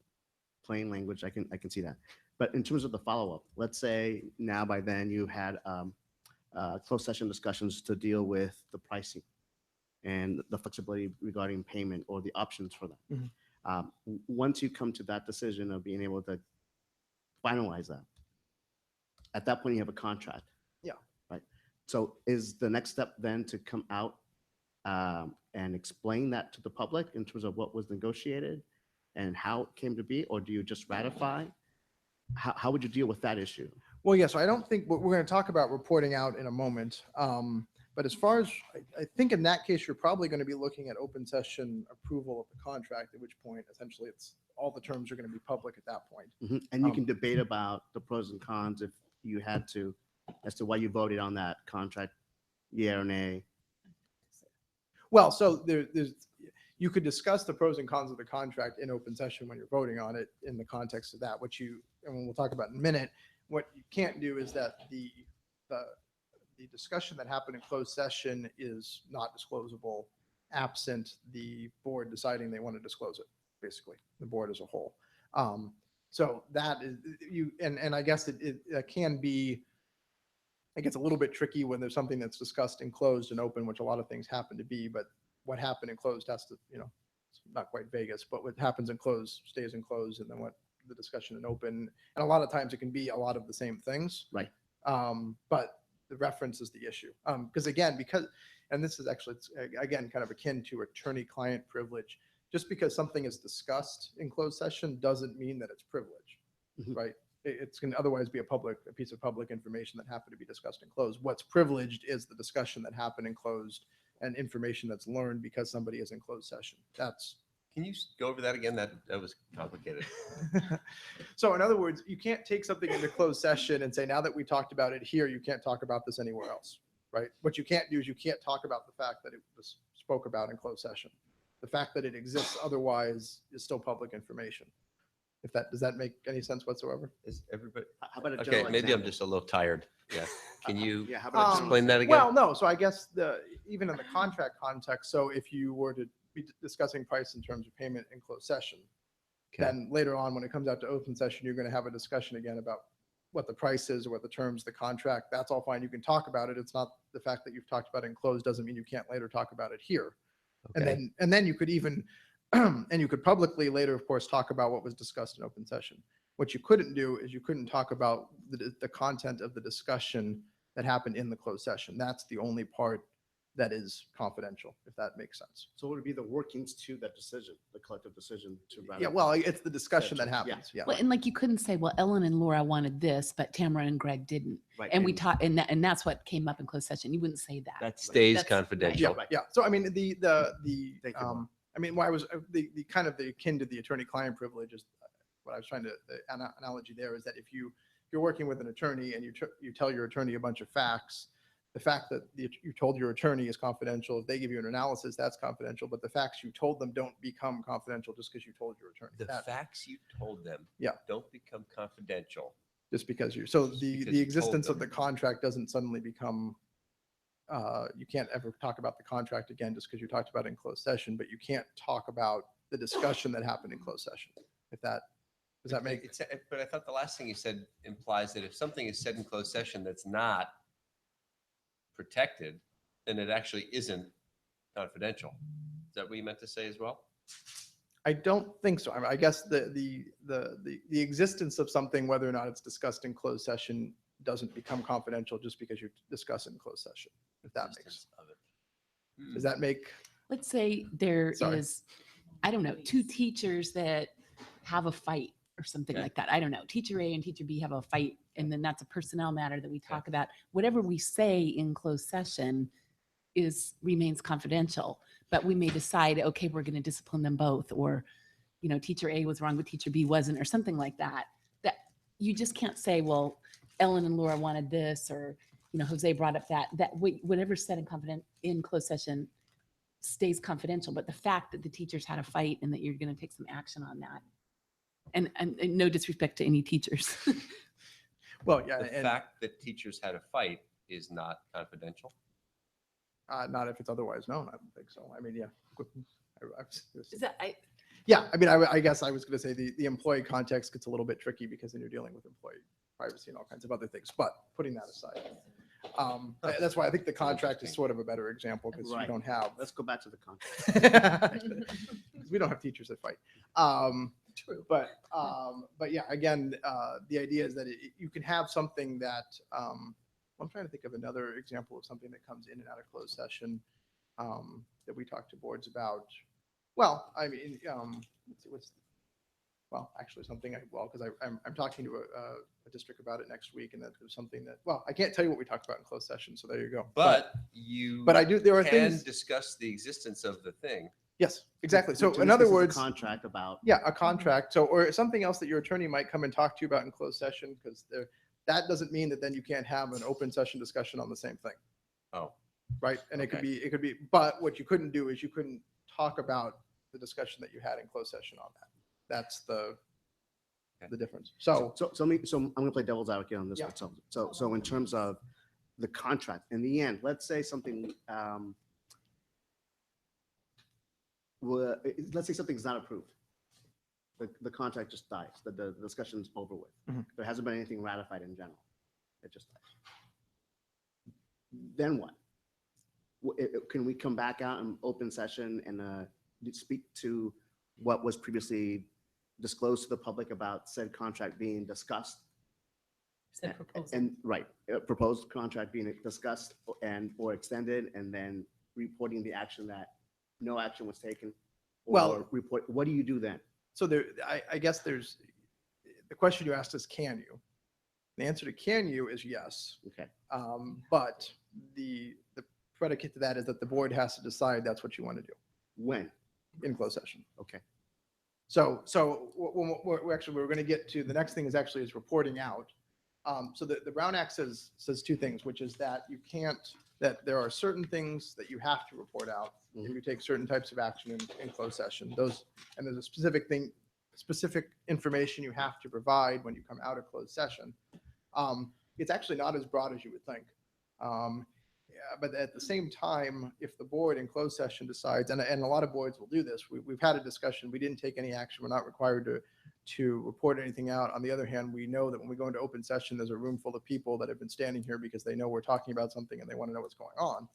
plain language. I can see that. But in terms of the follow-up, let's say now by then you had closed session discussions to deal with the pricing and the flexibility regarding payment or the options for that. Mhm. Once you come to that decision of being able to finalize that, at that point you have a contract. Yeah. Right. So is the next step then to come out and explain that to the public in terms of what was negotiated and how it came to be, or do you just ratify? How would you deal with that issue? Well, yeah, so I don't think, we're going to talk about reporting out in a moment. But as far as, I think in that case, you're probably going to be looking at open session approval of the contract, at which point essentially it's, all the terms are going to be public at that point. Mhm. And you can debate about the pros and cons if you had to, as to why you voted on that contract, yeah or nay. Well, so there's, you could discuss the pros and cons of the contract in open session when you're voting on it in the context of that, and we'll talk about in a minute. What you can't do is that the discussion that happened in closed session is not disclosable absent the board deciding they want to disclose it, basically, the board as a whole. So that is, and I guess it can be, it gets a little bit tricky when there's something that's discussed in closed and open, which a lot of things happen to be, but what happened in closed has to, it's not quite Vegas, but what happens in closed stays in closed, and then what the discussion in open, and a lot of times it can be a lot of the same things. Right. But the reference is the issue. And this is actually, it's, again, kind of akin to attorney-client privilege. Just because something is discussed in closed session doesn't mean that it's privilege, Mhm. right? It's going to otherwise be a piece of public information that happened to be discussed in closed. What's privileged is the discussion that happened in closed and information that's learned because somebody is in closed session. That's Can you go over that again? That was complicated. so in other words, you can't take something into closed session and say, now that we talked about it here, you can't talk about this anywhere else, right? What you can't do is you can't talk about the fact that it was spoke about in closed session. The fact that it exists otherwise is still public information. Does that make any sense whatsoever? Is everybody? How about a Okay, general maybe I'm example? just a little tired. Yeah. Can you Yeah, how about a general explain that again? Well, no. So I guess even in the contract context, so if you were to be discussing price in terms of payment in closed session, Okay. then later on, when it comes out to open session, you're going to have a discussion again about what the price is or what the terms, the contract. That's all fine. You can talk about it. It's not the fact that you've talked about it in closed doesn't mean you can't later talk about it here. Okay. And then you could even, and you could publicly later, of course, talk about what was discussed in open session. What you couldn't do is you couldn't talk about the content of the discussion that happened in the closed session. That's the only part that is confidential, if that makes sense. So it would be the workings to that decision, the collective decision to. Yeah, well, it's the discussion that Yeah. happens. Yeah. Well, and like you couldn't say, well, Ellen and Laura wanted this, but Tamara and Greg didn't. Right, And we taught, and that's what came up in closed session. You wouldn't say that. That stays That's- confidential. Yeah, yeah. So I mean, Thank you, Bob. I mean, why was the kind of the akin to the attorney-client privilege is what I was trying to, the analogy there is that if you're working with an attorney and you tell your attorney a bunch of facts, the fact that you told your attorney is confidential. If they give you an analysis, that's confidential, but the facts you told them don't become confidential just because you told your attorney. The facts you told them Yeah. don't become confidential. Just because so Just the because you told existence of them. the contract doesn't suddenly become, you can't ever talk about the contract again just because you talked about it in closed session, but you can't talk about the discussion that happened in closed session. If that, does that make? But I thought the last thing you said implies that if something is said in closed session that's not protected, then it actually isn't confidential. Is that what you meant to say as well? I don't think so. I mean, I guess the existence of something, whether or not it's discussed in closed session, doesn't become confidential just because you discuss it in closed session. If that makes, Existence of it. does that make? Let's say there is, Sorry. I don't know, two teachers that have a fight or something Okay. like that. I don't know. Teacher A and teacher B have a fight, and then that's a personnel matter that we talk about. Whatever we say in closed session remains confidential, but we may decide, okay, we're going to discipline them both, or, you know, teacher A was wrong, but teacher B wasn't, or something like that. That you just can't say, well, Ellen and Laura wanted this, or, you know, Jose brought up that whatever's said in closed session stays confidential. But the fact that the teachers had a fight and that you're going to take some action on that, and no disrespect to any teachers. Well, yeah, The and fact that teachers had a fight is not confidential. not if it's otherwise known. I don't think so. I mean, yeah. Is that, Yeah, I mean, I guess I was going to say the employee context gets a little bit tricky because then you're dealing with employee privacy and all kinds of other things. But putting that aside, that's why I think the contract is sort of a better example because you Right. don't have. Let's go back to the contract. Because we don't have teachers that fight. True. But yeah, again, the idea is that you can have something that I'm trying to think of another example of something that comes in and out of closed session that we talk to boards about. Well, I mean, let's see, actually something because I'm talking to a district about it next week, and that was something that, I can't tell you what we talked about in closed session, so there you go. But I do, there are can things. discuss the existence of the thing. Yes, exactly. So Which in this other is a words, contract about. yeah, a contract. So, or something else that your attorney might come and talk to you about in closed session, because that doesn't mean that then you can't have an open session discussion on the same thing. Oh, Right. And it Okay. could be, but what you couldn't do is you couldn't talk about the discussion that you had in closed session on that. That's the difference. So, So I'm gonna play devil's advocate on this Yeah. one. So in terms of the contract, in the end, let's say something, let's say something's not approved. The contract just dies, the discussion's over with. Mhm. There hasn't been anything ratified in general. It just dies. Then what? Can we come back out in open session and speak to what was previously disclosed to the public about said contract being discussed? said proposal. And right, proposed contract being discussed or extended, and then reporting the action that no action was taken? Well- Or report, what do you do then? so there, I guess there's, the question you asked is, can you? The answer to can you is yes. Okay, But the predicate to that is that the board has to decide that's what you want to do when? in closed session. Okay, So we're going to get to, the next thing is reporting out. So the Brown Act says two things, which is that you can't, that there are certain things that you have to report out if you take certain types of action in closed session. And there's a specific information you have to provide when you come out of closed session. It's actually not as broad as you would think. But at the same time, if the board in closed session decides, and a lot of boards will do this, we've had a discussion, we didn't take any action, we're not required to report anything out. On the other hand, we know that when we go into open session, there's a room full of people that have been standing here because they know we're talking about something and they want to know what's going on.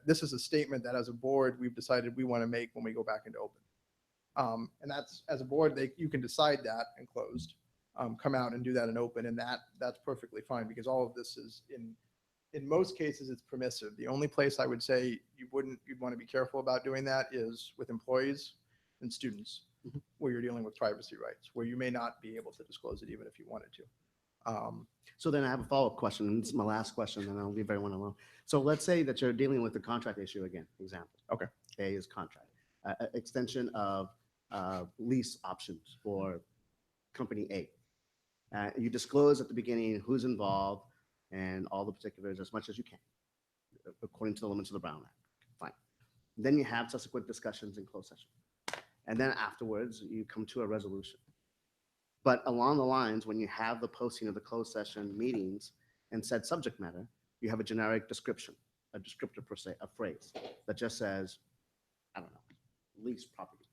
This is a statement that as a board, we've decided we want to make when we go back into open. And that's, as a board, you can decide that in closed, come out and do that in open, and that's perfectly fine, because all of this is in most cases, it's permissive. The only place I would say you'd want to be careful about doing that is with employees and students, where you're dealing with privacy rights, where you may not be able to disclose it even if you wanted to. so then I have a follow-up question, and this is my last question, and I'll leave everyone alone. So let's say that you're dealing with the contract issue again, example. Okay. A is contract. extension of lease options for company A. You disclose at the beginning who's involved and all the particulars as much as you can, according to the limits of the Brown Act. Fine. Then you have subsequent discussions in closed session. And then afterwards, you come to a resolution. But along the lines, when you have the posting of the closed session meetings and said subject matter, you have a generic description, a descriptor per se, a phrase that just says, I don't know, lease property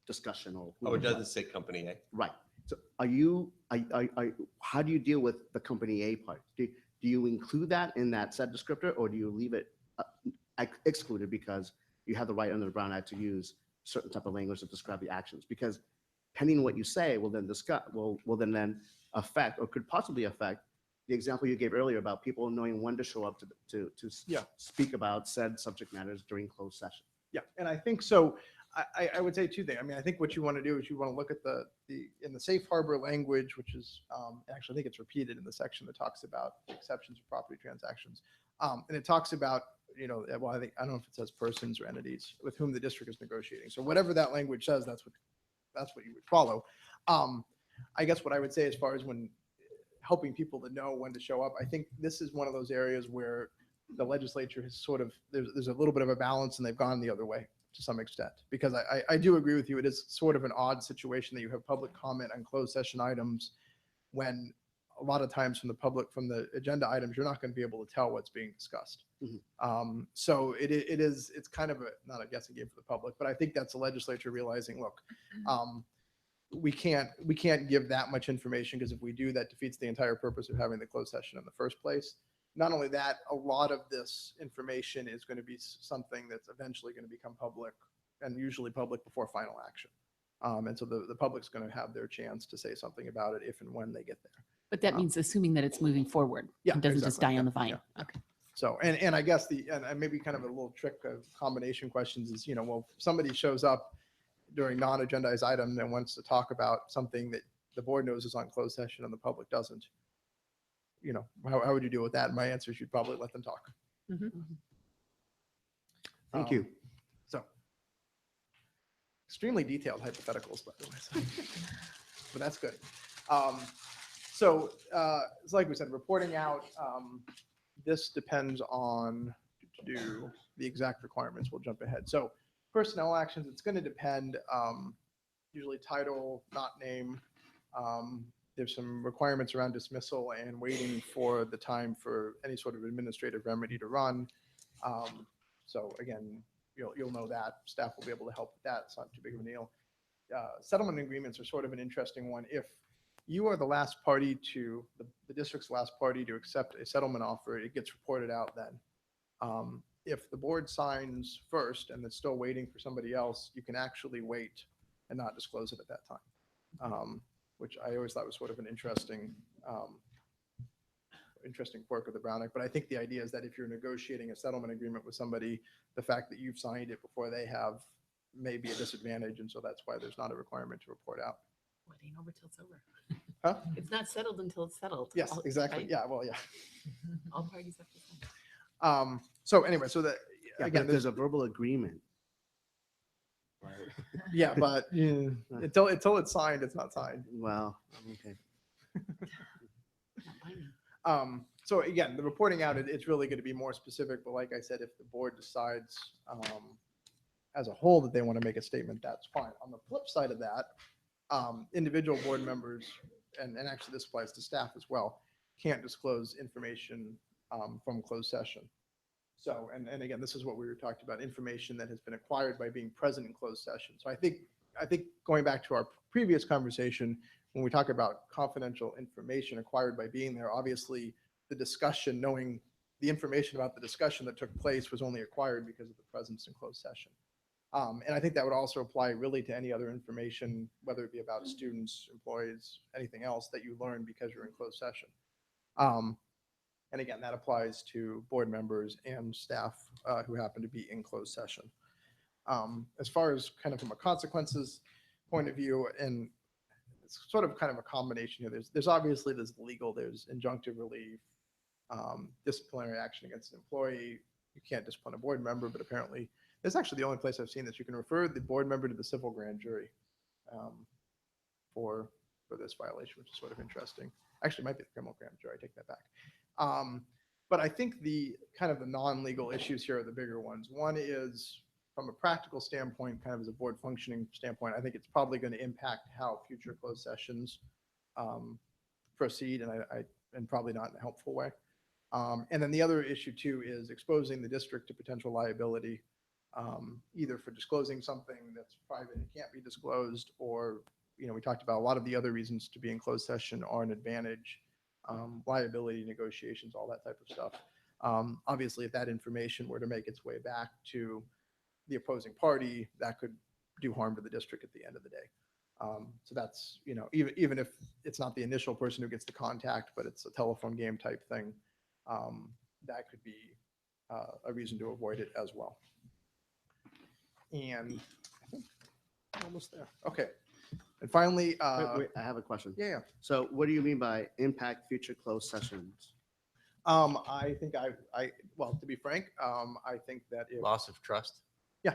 discussion or. Oh, it doesn't say company A. Right. So how do you deal with the company A part? Do you include that in that said descriptor, or do you leave it excluded because you have the right under the Brown Act to use certain type of language to describe the actions? Because pending what you say will then then affect or could possibly affect the example you gave earlier about people knowing when to show up to speak about said subject matters during closed session. Yeah, and I think so. I would say two things. I mean, I think what you want to do is you want to look at in the safe harbor language, which is actually, I think it's repeated in the section that talks about exceptions of property transactions. And it talks about, well, I don't know if it says persons or entities with whom the district is negotiating. So whatever that language says, that's what you would follow. I guess what I would say as far as when helping people to know when to show up, I think this is one of those areas where the legislature has sort of, there's a little bit of a balance and they've gone the other way to some extent, because I do agree with you. It is sort of an odd situation that you have public comment on closed session items when a lot of times from the agenda items, you're not going to be able to tell what's being discussed. Mm-hmm. So it's kind of not a guessing game for the public, but I think that's the legislature realizing, look, we can't give that much information, because if we do, that defeats the entire purpose of having the closed session in the first place. Not only that, a lot of this information is going to be something that's eventually going to become public, and usually public before final action. And so the public's going to have their chance to say something about it if and when they get there. But that means assuming that it's moving forward. Yeah, It doesn't just exactly. die on Yeah, the vine. yeah. Okay. So, and I guess and maybe kind of a little trick of combination questions is, well, if somebody shows up during non-agendized item and wants to talk about something that the board knows is on closed session and the public doesn't, how would you deal with that? And my answer is you'd probably let them talk. Thank you. So, extremely detailed hypotheticals, by the way. So, but that's good. So it's like we said, reporting out, this depends on the exact requirements. We'll jump ahead. So personnel actions, it's going to depend, usually title, not name. There's some requirements around dismissal and waiting for the time for any sort of administrative remedy to run. So again, you'll know that. Staff will be able to help with that. It's not too big of a deal. Settlement agreements are sort of an interesting one. If you are the last party to, the district's last party to accept a settlement offer, it gets reported out then. If the board signs first and it's still waiting for somebody else, you can actually wait and not disclose it at that time, which I always thought was sort of an interesting quirk of the Brown Act. But I think the idea is that if you're negotiating a settlement agreement with somebody, the fact that you've signed it before they have may be a disadvantage. And so that's why there's not a requirement to report out. Well, it ain't over till it's over. Huh? It's not settled until it's settled. Yes, exactly. Right? Yeah, well, yeah. All parties have to sign. So anyway, so that, Yeah, again, but there's a verbal agreement. yeah, but until it's signed, it's not signed. Well, okay. Not binding. So again, the reporting out, it's really going to be more specific, but like I said, if the board decides as a whole that they want to make a statement, that's fine. On the flip side of that, individual board members, and actually this applies to staff as well, can't disclose information from closed session. So, and again, this is what we were talking about, information that has been acquired by being present in closed session. So I think going back to our previous conversation, when we talk about confidential information acquired by being there, obviously the discussion, knowing the information about the discussion that took place was only acquired because of the presence in closed session. And I think that would also apply really to any other information, whether it be about students, employees, anything else that you learn because you're in closed session. And again, that applies to board members and staff who happen to be in closed session. As far as kind of from a consequences point of view, and it's sort of kind of a combination here. There's obviously there's legal, there's injunctive relief, disciplinary action against an employee. You can't discipline a board member, but apparently It's actually the only place I've seen this. You can refer the board member to the civil grand jury for this violation, which is sort of interesting. Actually, it might be the criminal grand jury. I take that back. But I think the kind of the non-legal issues here are the bigger ones. One is from a practical standpoint, kind of as a board functioning standpoint, I think it's probably going to impact how future closed sessions proceed, and probably not in a helpful way. And then the other issue too is exposing the district to potential liability, either for disclosing something that's private and can't be disclosed, or, we talked about a lot of the other reasons to be in closed session are an advantage, liability negotiations, all that type of stuff. Obviously, if that information were to make its way back to the opposing party, that could do harm to the district at the end of the day. So that's, even if it's not the initial person who gets the contact, but it's a telephone game type thing, that could be a reason to avoid it as well. And I think I'm almost there. Okay. And finally, Wait, I have a question. yeah. So what do you mean by impact future closed sessions? I think well, to be frank, I think that if, Loss of trust. yeah.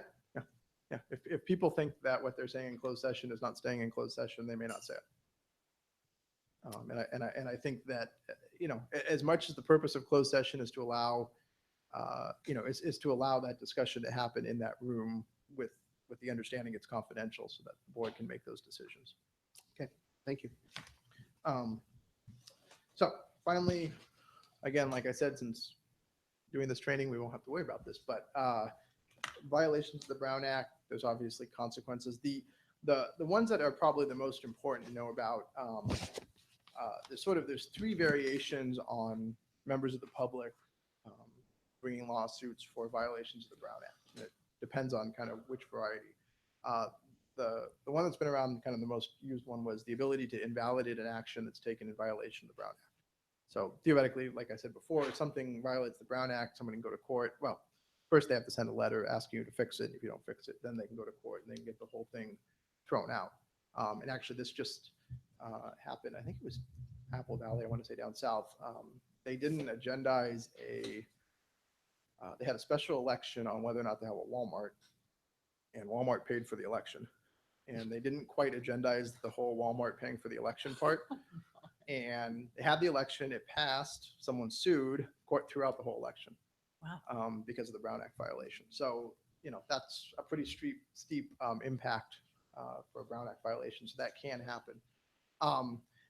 If people think that what they're saying in closed session is not staying in closed session, they may not say it. And I think that, as much as the purpose of closed session is to allow, is to allow that discussion to happen in that room with the understanding it's confidential so that the board can make those decisions. Okay, thank you. So finally, again, like I said, since doing this training, we won't have to worry about this, but violations of the Brown Act, there's obviously consequences. The ones that are probably the most important to know about, there's three variations on members of the public bringing lawsuits for violations of the Brown Act. And it depends on kind of which variety. The one that's been around, kind of the most used one, was the ability to invalidate an action that's taken in violation of the Brown Act. So theoretically, like I said before, if something violates the Brown Act, someone can go to court. Well, first they have to send a letter asking you to fix it. If you don't fix it, then they can go to court and they can get the whole thing thrown out. And actually, this just happened. I think it was Apple Valley, I want to say down south. They didn't agendize they had a special election on whether or not to have a Walmart, and Walmart paid for the election. And they didn't quite agendize the whole Walmart paying for the election part. And they had the election, it passed, someone sued, court threw out the whole election. Wow. Because of the Brown Act violation. So, that's a pretty steep impact for a Brown Act violation. So that can happen.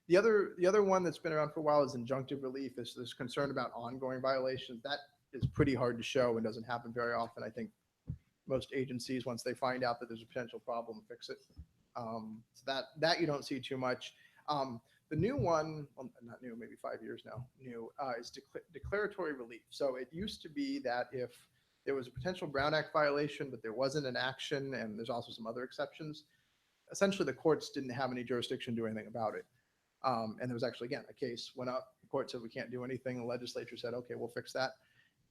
The other one that's been around for a while is injunctive relief. There's concern about ongoing violations. That is pretty hard to show and doesn't happen very often. I think most agencies, once they find out that there's a potential problem, fix it. So that you don't see too much. The new one, well, not new, maybe 5 years now, is declaratory relief. So it used to be that if there was a potential Brown Act violation, but there wasn't an action, and there's also some other exceptions, essentially the courts didn't have any jurisdiction to do anything about it. And there was actually, again, a case went up, the court said we can't do anything, the legislature said, okay, we'll fix that.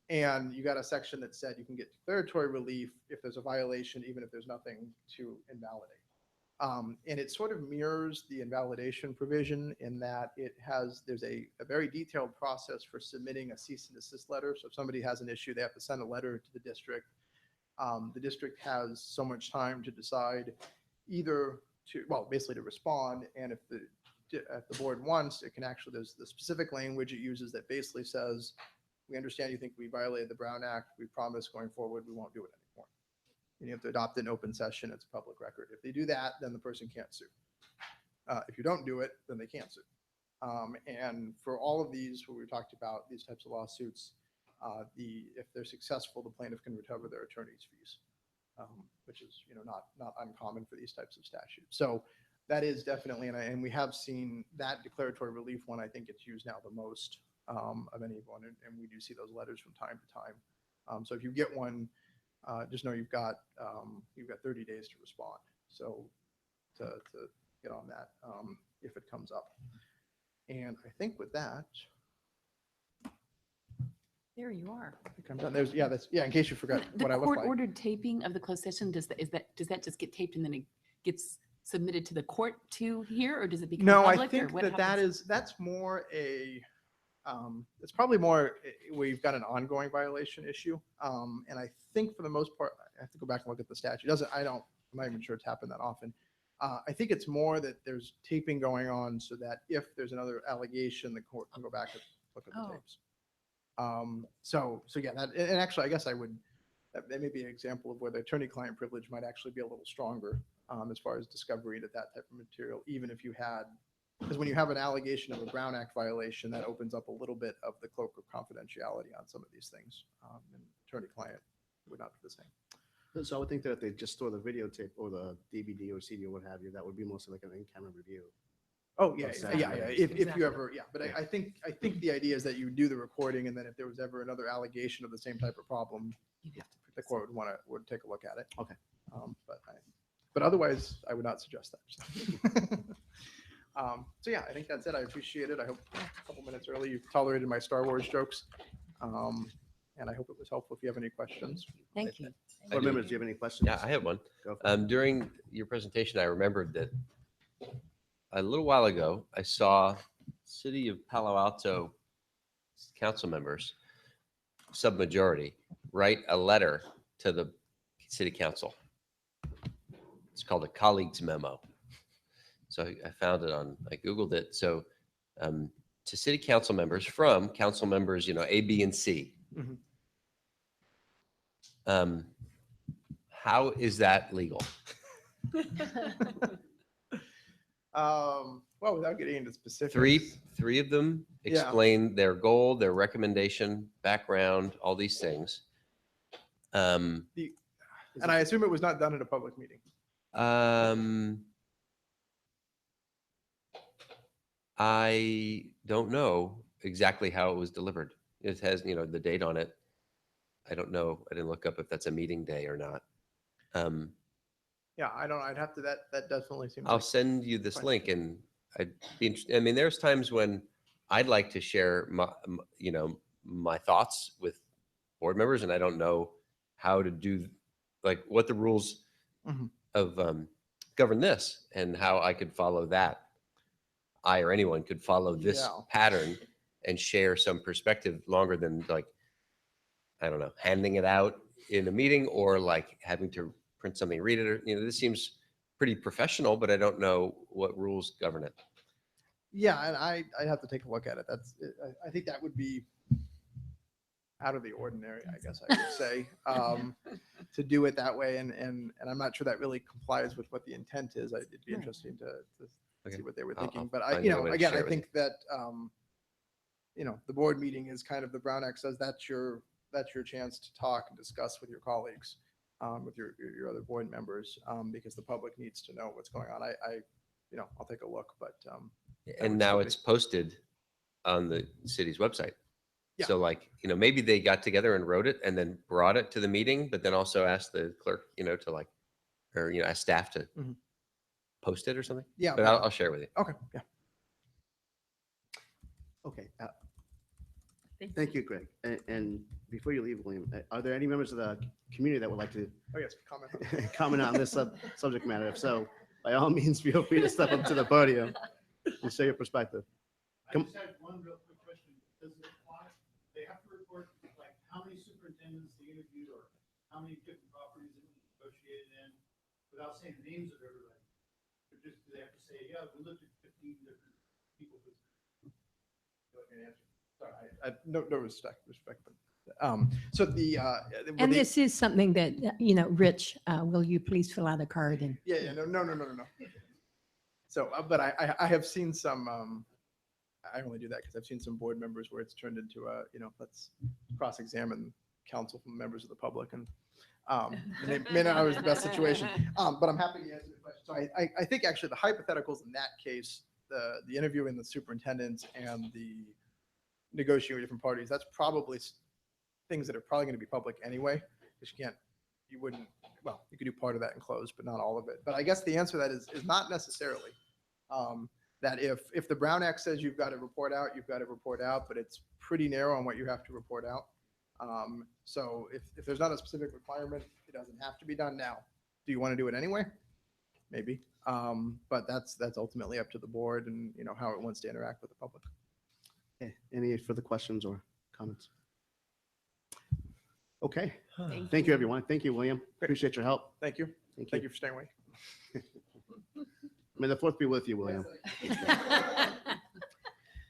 And you got a section that said you can get declaratory relief if there's a violation, even if there's nothing to invalidate. And it sort of mirrors the invalidation provision in that there's a very detailed process for submitting a cease and desist letter. So if somebody has an issue, they have to send a letter to the district. The district has so much time to decide basically to respond. And if the board wants, it can actually, there's the specific language it uses that basically says, we understand you think we violated the Brown Act. We promise going forward we won't do it anymore. And you have to adopt an open session. It's a public record. If they do that, then the person can't sue. If you don't do it, then they can't sue. And for all of these, what we talked about, these types of lawsuits, if they're successful, the plaintiff can recover their attorney's fees, which is not uncommon for these types of statutes. So that is definitely, and we have seen that declaratory relief one. I think it's used now the most of anyone, and we do see those letters from time to time. So if you get one, just know you've got 30 days to respond. So to get on that if it comes up. And I think with that, There you are. I think I'm done. In case you forgot The what I look like. court-ordered taping of the closed session, does that just get taped and then it gets submitted to the court to hear, or does it become No, I public? Or think what that happens? that's more It's probably more where you've got an ongoing violation issue. And I think for the most part, I have to go back and look at the statute. I'm not even sure it's happened that often. I think it's more that there's taping going on so that if there's another allegation, the court can go back and look at the Oh. tapes. So yeah, and actually, I guess that may be an example of where the attorney-client privilege might actually be a little stronger as far as discovery into that type of material, even if you had, because when you have an allegation of a Brown Act violation, that opens up a little bit of the cloak of confidentiality on some of these things. And attorney-client would not be the same. So I would think that if they just store the videotape or the DVD or CD or what have you, that would be mostly like an in-camera review. Oh, yeah, Exactly. yeah, yeah. If Exactly. you ever, yeah, but I think the idea is that you do the recording, and then if there was ever another allegation of the same type of problem, the court would take a look at it. Okay. But otherwise, I would not suggest that. So yeah, I think that's it. I appreciate it. I hope a couple minutes early you tolerated my Star Wars jokes. And I hope it was helpful. If you have any questions. Thank you. I Board do. members, do you have any questions? Yeah, I have one. Go for it. During your presentation, I remembered that a little while ago, I saw City of Palo Alto council members, submajority, write a letter to the city council. It's called a colleagues memo. So I found it I Googled it. So to city council members from council members, A, B, and C. Mhm. How is that legal? Well, without getting into specifics. Three of them Yeah. explain their goal, their recommendation, background, all these things. And I assume it was not done at a public meeting. I don't know exactly how it was delivered. It has, the date on it. I don't know. I didn't look up if that's a meeting day or not. Yeah, I'd have to, that definitely seems. I'll like- send you this Fine. link, and I'd be interested. I mean, there's times when I'd like to share my thoughts with board members, and I don't know how to do, like, what the rules Mhm. of govern this and how I could follow that. I or anyone could follow this Yeah. pattern and share some perspective longer than, like, I don't know, handing it out in a meeting or like having to print something, read it. Or, this seems pretty professional, but I don't know what rules govern it. Yeah, and I'd have to take a look at it. I think that would be out of the ordinary, I guess I would say, to do it that way. And I'm not sure that really complies with what the intent is. It'd be Right. interesting to Okay. see what they were I'll thinking. But find out a way to again, share I it with you. think that, the board meeting is kind of, the Brown Act says that's your chance to talk and discuss with your colleagues, with your other board members, because the public needs to know what's going on. I'll take a look, but And would now still be- it's posted on the city's website. Yeah. So, like, maybe they got together and wrote it and then brought it to the meeting, but then also asked the clerk, to like, or, ask staff to Mhm. post it or something. yeah. But I'll share it with you. Okay, yeah. Okay. Thank you, Greg. And before you leave, William, are there any members of the community that would like to Oh, yes, comment. comment on this subject matter? If so, by all means, feel free to step up to the podium and share your perspective. I just had one real quick question. Does it apply, they have to report like how many superintendents they interviewed or how many different properties they negotiated in without saying the names of everybody? Or just, do they have to say, yeah, we looked at 15 different people. Sorry, no respect, but, so And this is something that, Rich, will you please fill out a card and Yeah, no. So, but I have seen some, I only do that because I've seen some board members where it's turned into let's cross-examine counsel from members of the public, and it may not always be the best situation. But I'm happy to answer the question. So I think actually the hypotheticals in that case, the interviewing the superintendents and the negotiating with different parties, that's probably things that are probably going to be public anyway, because you could do part of that in closed, but not all of it. But I guess the answer to that is not necessarily. That if the Brown Act says you've got to report out, you've got to report out, but it's pretty narrow on what you have to report out. So if there's not a specific requirement, it doesn't have to be done now. Do you want to do it anyway? Maybe. But that's ultimately up to the board and how it wants to interact with the public. Okay, any further questions or comments? Okay, Thank thank you, everyone. Thank you, William. Appreciate your help. Thank you. Thank Thank you. you for staying away. May the fourth be with you, William.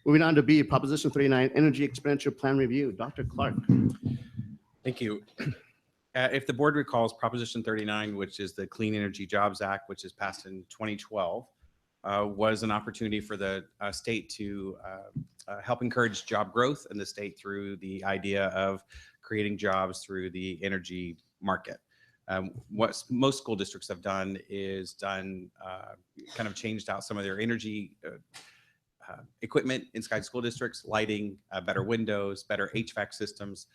Moving on to B, Proposition 39, Energy Expenditure Plan Review. Dr. Clark. Thank you. If the board recalls, Proposition 39, which is the Clean Energy Jobs Act, which is passed in 2012, was an opportunity for the state to help encourage job growth in the state through the idea of creating jobs through the energy market. What most school districts have done is kind of changed out some of their energy equipment inside school districts, lighting, better windows, better HVAC systems.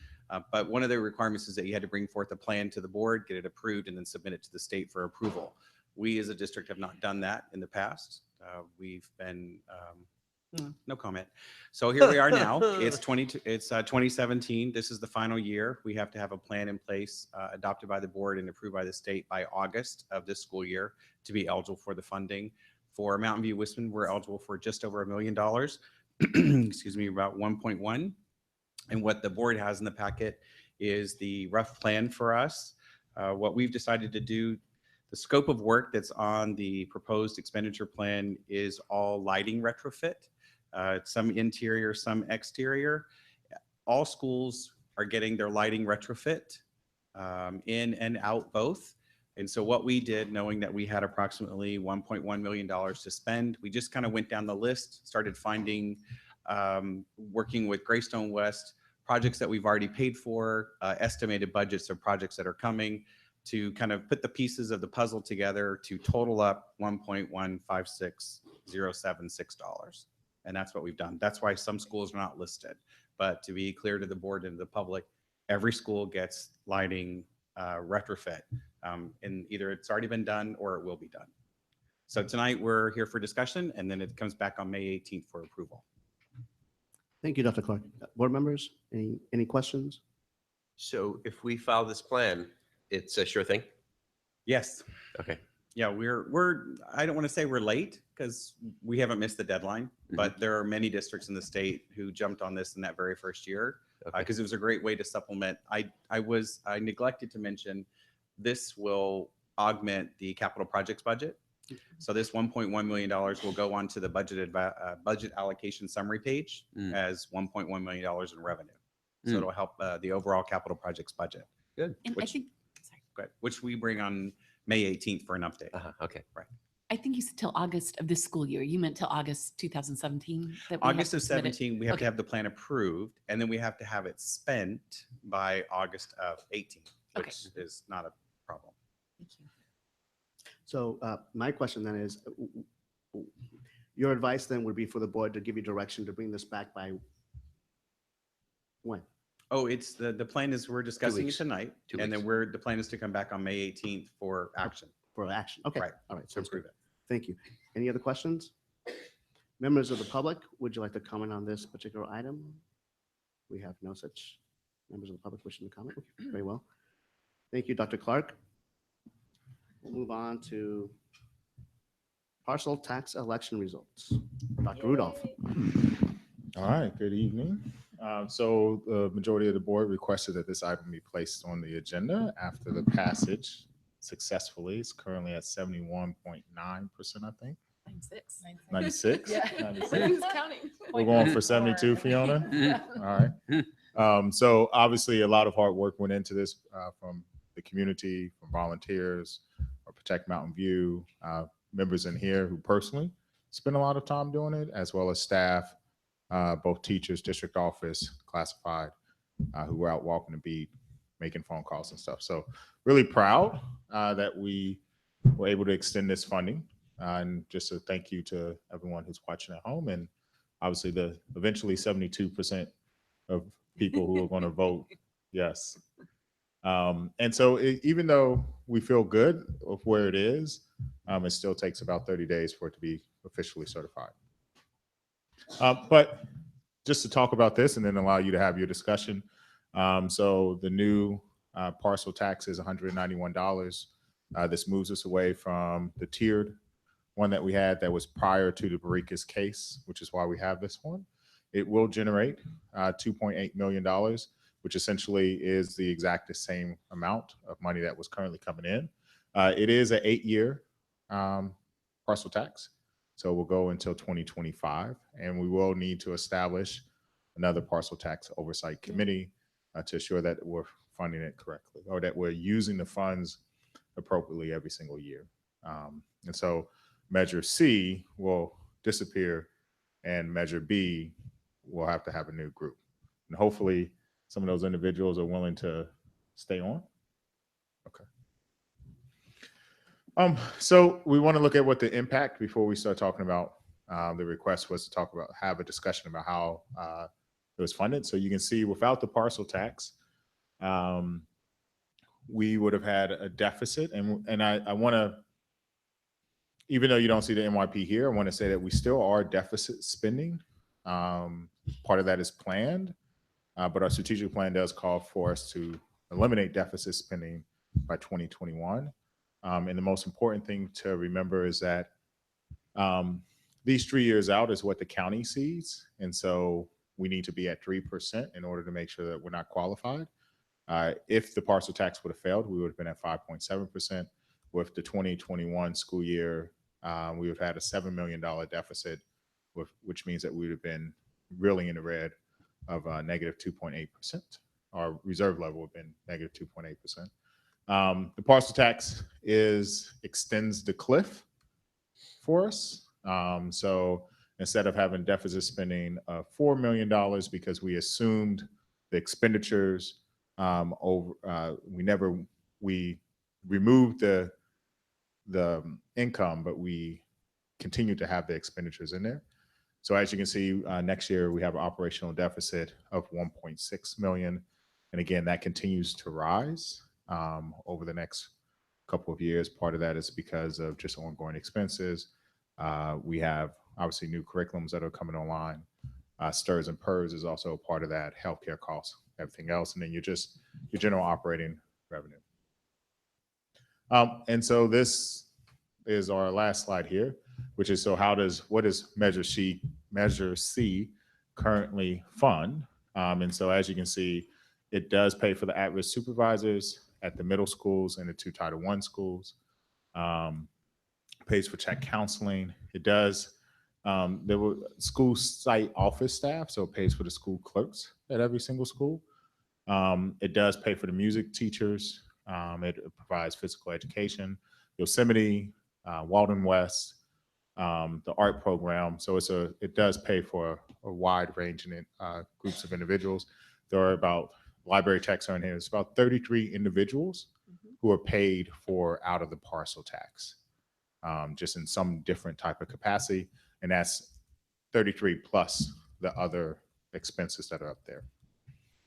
But one of the requirements is that you had to bring forth a plan to the board, get it approved, and then submit it to the state for approval. We as a district have not done that in the past. We've been, no comment. So here we are now. It's 2017. This is the final year. We have to have a plan in place adopted by the board and approved by the state by August of this school year to be eligible for the funding. For Mountain View Wisman, we're eligible for just over $1 million. Excuse me, about 1.1. And what the board has in the packet is the rough plan for us. What we've decided to do, the scope of work that's on the proposed expenditure plan is all lighting retrofit, some interior, some exterior. All schools are getting their lighting retrofit in and out both. And so what we did, knowing that we had approximately $1.1 million to spend, we just kind of went down the list, started finding, working with Greystone West, projects that we've already paid for, estimated budgets of projects that are coming, to kind of put the pieces of the puzzle together to total up $1.156076. And that's what we've done. That's why some schools are not listed. But to be clear to the board and the public, every school gets lighting retrofit. And either it's already been done or it will be done. So tonight we're here for discussion, and then it comes back on May 18th for approval. Thank you, Dr. Clark. Board members, any questions? So if we follow this plan, it's a sure thing? Yes. Okay. Yeah, I don't want to say we're late because we haven't missed the deadline, but there are many districts in the state who jumped on this in that very first year because it was a great way to supplement. I neglected to mention this will augment the capital projects budget. So this $1.1 million will go onto the budget allocation summary page as $1.1 million in revenue. So it'll help the overall capital projects budget. Good. And I think, sorry, Good. Which we bring on May 18th for an update. Okay. Right. I think you said till August of this school year. You meant till August 2017? That we August have of to submit it? 17, we have Okay. to have the plan approved, and then we have to have it spent by August of 18, Okay. which is not a problem. Thank you. So my question then is, your advice then would be for the board to give you direction to bring this back by when? Oh, it's the plan is we're discussing it weeks. tonight, 2 and then weeks. the plan is to come back on May 18th for action. For action. Okay. Right. All right. To Sounds good. approve it. Thank you. Any other questions? Members of the public, would you like to comment on this particular item? We have no such members of the public wishing to comment. Okay, very well. Thank you, Dr. Clark. We'll move on to parcel tax election results. Dr. Rudolph. All right, good evening. So the majority of the board requested that this item be placed on the agenda after the passage successfully. It's currently at 71.9%, I think. 96. 96? Yeah. 96. Who's counting? We're going for 72, Fiona? All right. So obviously a lot of hard work went into this from the community, from volunteers, or Protect Mountain View, members in here who personally spend a lot of time doing it, as well as staff, both teachers, district office, classified, who were out walking the beat, making phone calls and stuff. So really proud that we were able to extend this funding. And just a thank you to everyone who's watching at home, and obviously the eventually 72% of people who are going to vote yes. And so even though we feel good of where it is, it still takes about 30 days for it to be officially certified. But just to talk about this and then allow you to have your discussion. So the new parcel tax is $191. This moves us away from the tiered one that we had that was prior to the Barricas case, which is why we have this one. It will generate $2.8 million, which essentially is the exact same amount of money that was currently coming in. It is an 8-year parcel tax, so we'll go until 2025, and we will need to establish another parcel tax oversight committee to ensure that we're funding it correctly, or that we're using the funds appropriately every single year. And so Measure C will disappear, and Measure B will have to have a new group. And hopefully some of those individuals are willing to stay on. Okay. So we want to look at what the impact, before we start talking about, the request was to have a discussion about how it was funded. So you can see without the parcel tax, we would have had a deficit. And I want to, even though you don't see the MYP here, I want to say that we still are deficit spending. Part of that is planned, but our strategic plan does call for us to eliminate deficit spending by 2021. And the most important thing to remember is that these 3 years out is what the county sees. And so we need to be at 3% in order to make sure that we're not qualified. If the parcel tax would have failed, we would have been at 5.7%. With the 2021 school year, we would have had a $7 million deficit, which means that we would have been really in the red of negative 2.8%. Our reserve level would have been negative 2.8%. The parcel tax extends the cliff for us. So instead of having deficit spending of $4 million because we assumed the expenditures we removed the income, but we continue to have the expenditures in there. So as you can see, next year we have an operational deficit of 1.6 million. And again, that continues to rise over the next couple of years. Part of that is because of just ongoing expenses. We have obviously new curriculums that are coming online. STIRS and PERS is also a part of that, healthcare costs, everything else. And then your general operating revenue. And so this is our last slide here, which is, so what does Measure C currently fund? And so as you can see, it does pay for the at-risk supervisors at the middle schools and the 2 Title I schools. Pays for check counseling. It does, there were school site office staff, so it pays for the school clerks at every single school. It does pay for the music teachers. It provides physical education, Yosemite, Walden West, the art program. So it does pay for a wide range in groups of individuals. There are about, library techs are in here, it's about 33 individuals who are paid for out of the parcel tax, just in some different type of capacity. And that's 33 plus the other expenses that are up there.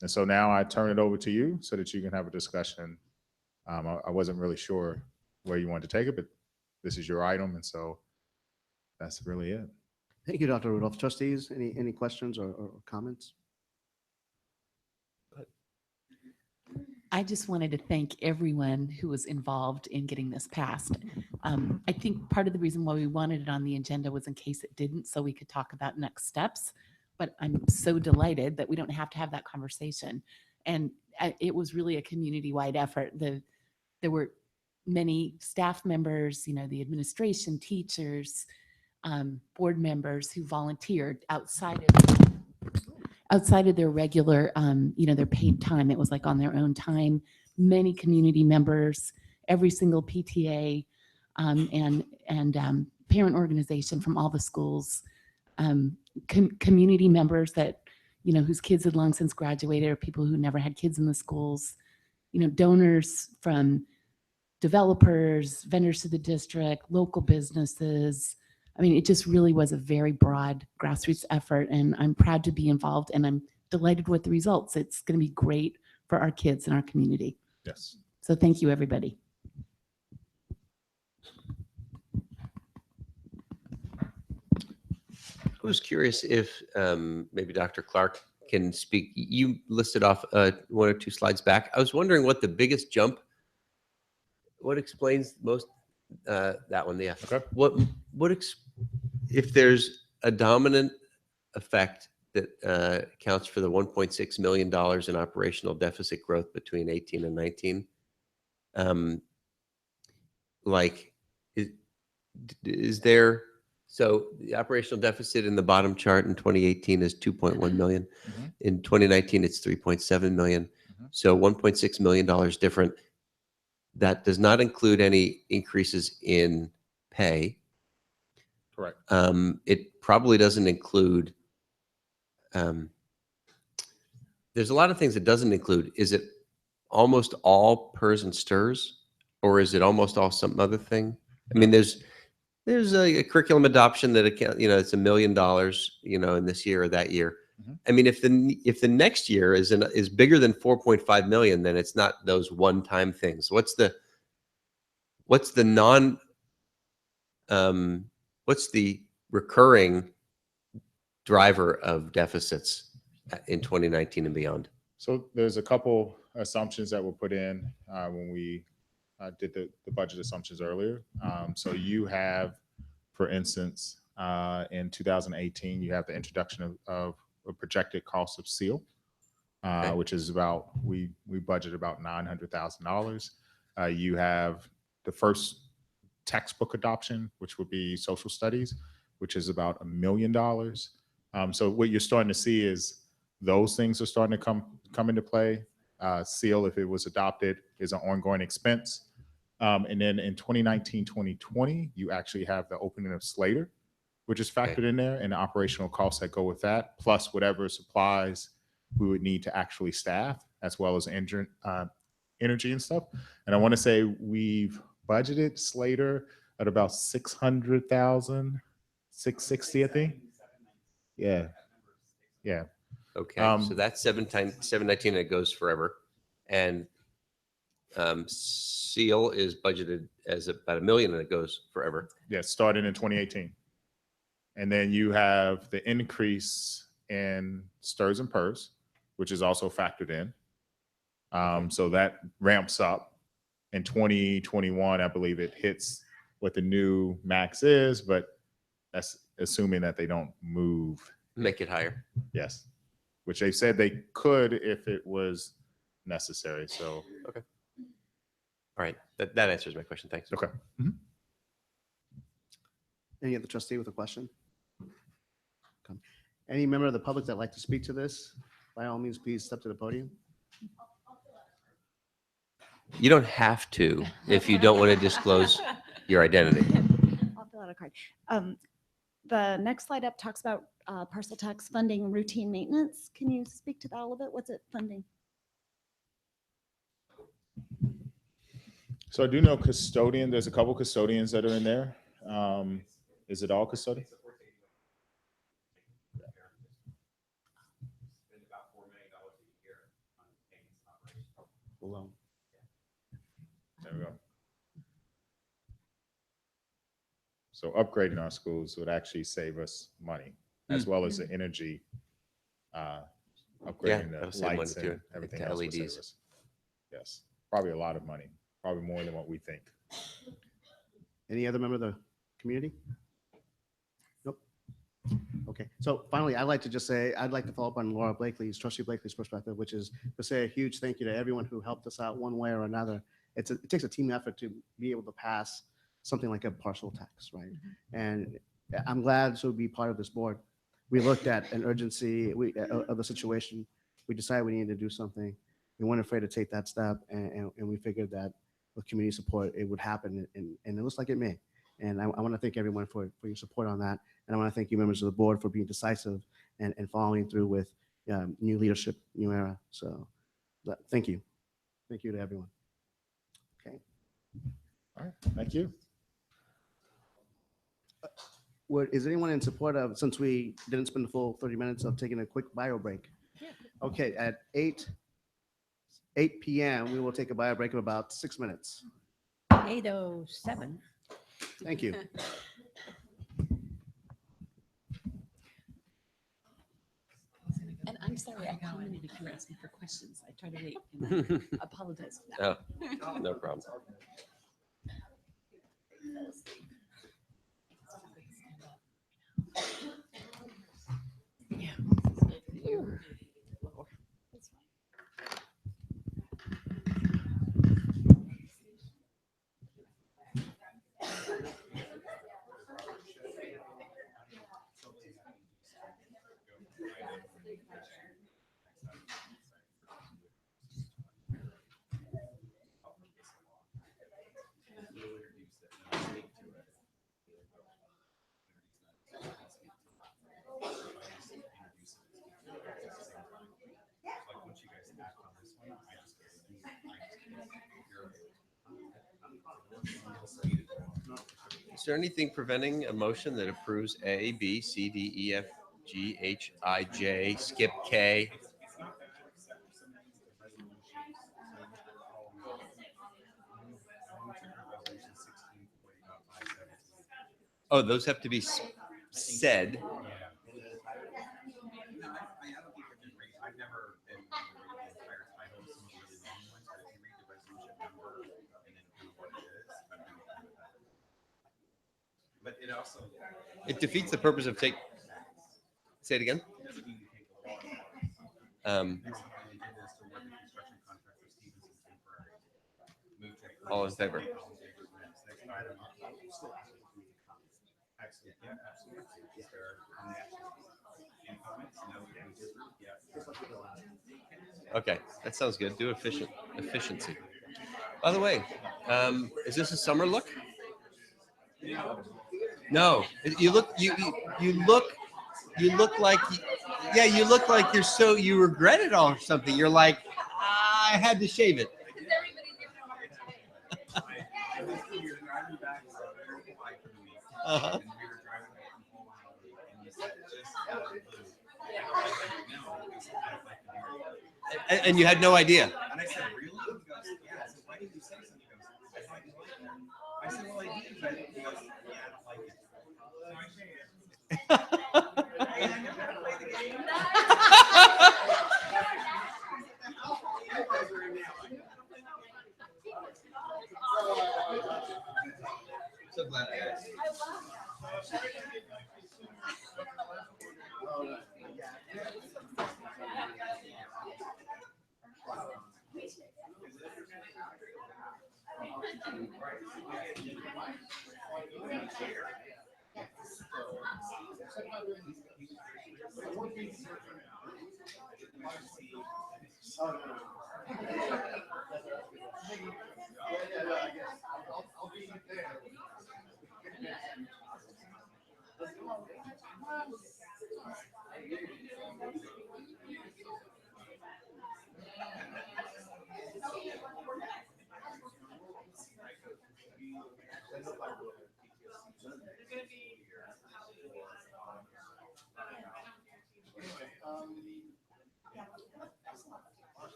And so now I turn it over to you so that you can have a discussion. I wasn't really sure where you wanted to take it, but this is your item. And so that's really it. Thank you, Dr. Rudolph. Trustees, any questions or comments? I just wanted to thank everyone who was involved in getting this passed. I think part of the reason why we wanted it on the agenda was in case it didn't, so we could talk about next steps. But I'm so delighted that we don't have to have that conversation. And it was really a community-wide effort. There were many staff members, the administration, teachers, board members who volunteered outside of their regular, their paid time. It was like on their own time. Many community members, every single PTA, and parent organization from all the schools, community members that, whose kids had long since graduated, or people who never had kids in the schools, donors from developers, vendors to the district, local businesses. I mean, it just really was a very broad grassroots effort, and I'm proud to be involved, and I'm delighted with the results. It's going to be great for our kids and our community. Yes. So thank you, everybody. I was curious if maybe Dr. Clark can speak. You listed off 1 or 2 slides back. I was wondering what the biggest jump, what explains most, that one, yeah. Okay. If there's a dominant effect that accounts for the $1.6 million in operational deficit growth between 18 and 19. Like, is there, so the operational deficit in the bottom chart in 2018 is 2.1 million. Mhm. In 2019, it's 3.7 million. Mhm. So $1.6 million different. That does not include any increases in pay. Correct. It probably doesn't include, there's a lot of things it doesn't include. Is it almost all PERS and STIRS, or is it almost all some other thing? I mean, there's a curriculum adoption that account, you know, it's $1 million, you know, in this year or that year. Mhm. I mean, if the next year is bigger than 4.5 million, then it's not those one-time things. What's the recurring driver of deficits in 2019 and beyond? So there's a couple assumptions that were put in when we did the budget assumptions earlier. So you have, for instance, in 2018, you have the introduction of a projected cost of SEAL, which is about, we budget about $900,000. You have the first textbook adoption, which would be social studies, which is about $1 million. So what you're starting to see is those things are starting to come into play. SEAL, if it was adopted, is an ongoing expense. And then in 2019, 2020, you actually have the opening of Slater, which is factored in there, and the operational costs that go with that, plus whatever supplies we would need to actually staff, as well as energy and stuff. And I want to say we've budgeted Slater at about 600,000, 660, I think. Yeah. Yeah. Okay, so that's 719 and it goes forever. And SEAL is budgeted as about $1 million and it goes forever. Yeah, starting in 2018. And then you have the increase in STIRS and PERS, which is also factored in. So that ramps up. In 2021, I believe it hits what the new max is, but that's assuming that they don't move. Make it higher. Yes, which they said they could if it was necessary. So okay, all right, that answers my question. Thanks. Okay. Mm-hmm. Any other trustee with a question? Come. Any member of the public that'd like to speak to this, by all means, please step to the podium. You don't have to if you don't want to disclose your identity. I'll fill out a card. The next slide up talks about parcel tax funding routine maintenance. Can you speak to that a little bit? What's it funding? So I do know custodian, there's a couple custodians that are in there. Is it all custodian? Alone. There we go. So upgrading our schools would actually save us money, as well as the energy, upgrading that'll the save money lights too, and everything the else would save LEDs. us. Yes, probably a lot of money, probably more than what we think. Any other member of the community? Nope. Okay, so finally, I'd like to just say, I'd like to follow up on Laura Blakely's, Trustee Blakely's perspective, which is to say a huge thank you to everyone who helped us out one way or another. It takes a team effort to be able to pass something like a parcel tax, right? And I'm glad to be part of this board. We looked at an urgency of the situation. We decided we needed to do something. We weren't afraid to take that step, and we figured that with community support, it would happen, and it looks like it may. And I want to thank everyone for your support on that. And I want to thank you, members of the board, for being decisive and following through with new leadership, new era. So thank you. Thank you to everyone. Okay. All right, thank you. Is anyone in support of, since we didn't spend the full 30 minutes, of taking a quick bio break? Okay, at 8 p.m., we will take a bio break of about 6 minutes. 8:07. Thank you. And I'm sorry, I commented if you were asking for questions. I tried to wait. And I apologize for that. Oh, no problem. Yeah. Is there anything preventing a motion that approves A, B, C, D, E, F, G, H, I, J, skip K? Oh, those have to be said. I've never been able to read the entire title of some of the really long ones, but if you read the resolution number and then kind of what it is, I'm kind of okay with that. But it also. It defeats the purpose of take. Say it again. All in favor? Okay, that sounds good. Do efficiency. By the way, is this a summer look? No, you look like yeah, you look like you regret it all or something. You're like, I had to shave it. Uh-huh. And you had no idea. And I said, really? He goes, yeah. I said, why didn't you say something? He goes, I said, well, I did. He goes, yeah, I don't like it. So I never played the game. So glad I asked.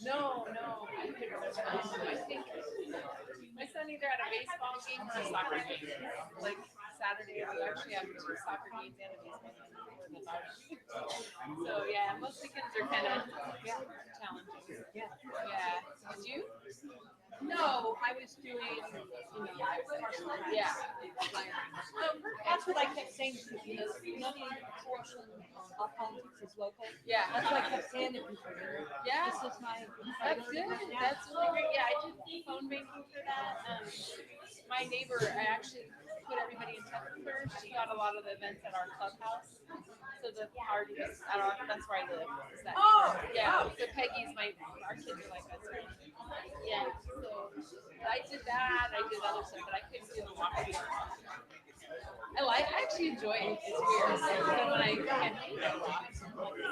No, I couldn't remember. I think my son either had a baseball game or a soccer game. Like Saturday, we actually have 2 soccer games and a baseball game for the Dodgers. So yeah, most weekends are kind of challenging. Yeah. Did you? No, I was doing. Yeah. That's what I kept saying to you, none of the portion of politics is local. Yeah. That's what I kept saying to people. Yeah. This is my. That's good. That's really great. Yeah, I did phone banking for that. My neighbor, I actually put everybody in touch with her. She got a lot of the events at our clubhouse. So the parties at our, that's where I live. Is that yeah. So Peggy's our kids are like that. Yeah. So I did that. I did other stuff, but I couldn't do the walking. I actually enjoy it. It's weird. So when I can't do it a lot, it's really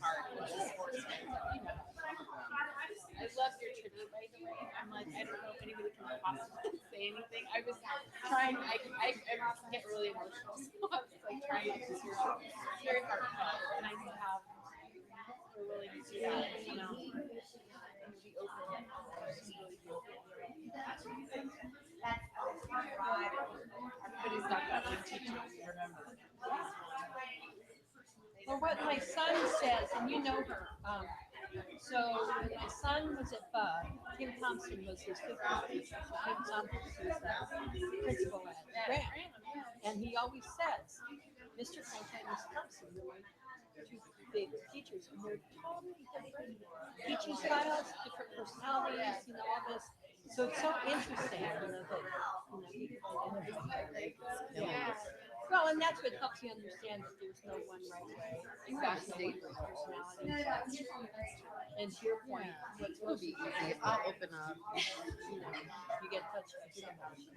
hard. It's sports, you know. I love your tribute. say anything. I was trying, I get really emotional. So I was like trying not to hear. It's very hard to tell. And I need to have the willingness to do that, you know, and be open. Just really be open. Everybody's got that one teacher, remember. Well, what my son says, and you know her, so my son was at Kim Thompson was his 50th teacher. So Kim Thompson was the principal at Grant. And he always says, Mr. Franklin and Miss Thompson were two big teachers. And they're totally different teaching styles, different personalities, you know, all this. So it's so interesting, you know, that, you know, yeah. Well, and that's what helps you understand that there's no one right way. Exactly. There's no one personality. And to your point, what's It'll be easy. If I'll open up, you get touched by somebody.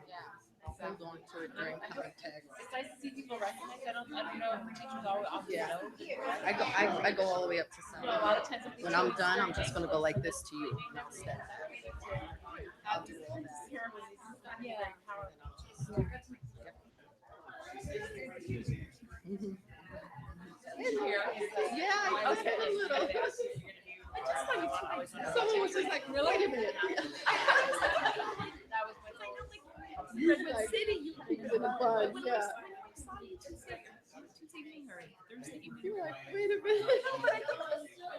I'll hold on to it during context. It's nice to see people recognize. I don't know if the teachers always often Yeah. know. I go all the way up to some. A lot of times if When I'm done, I'm just gonna go like this to you. Instead. I'll do all that. Yeah. Mhm. Yeah, okay, a little. Someone was just like, wait a minute. That was my goal. Redwood City, you think of a buzz, yeah. Tuesday evening or Thursday evening. You were like, wait a minute.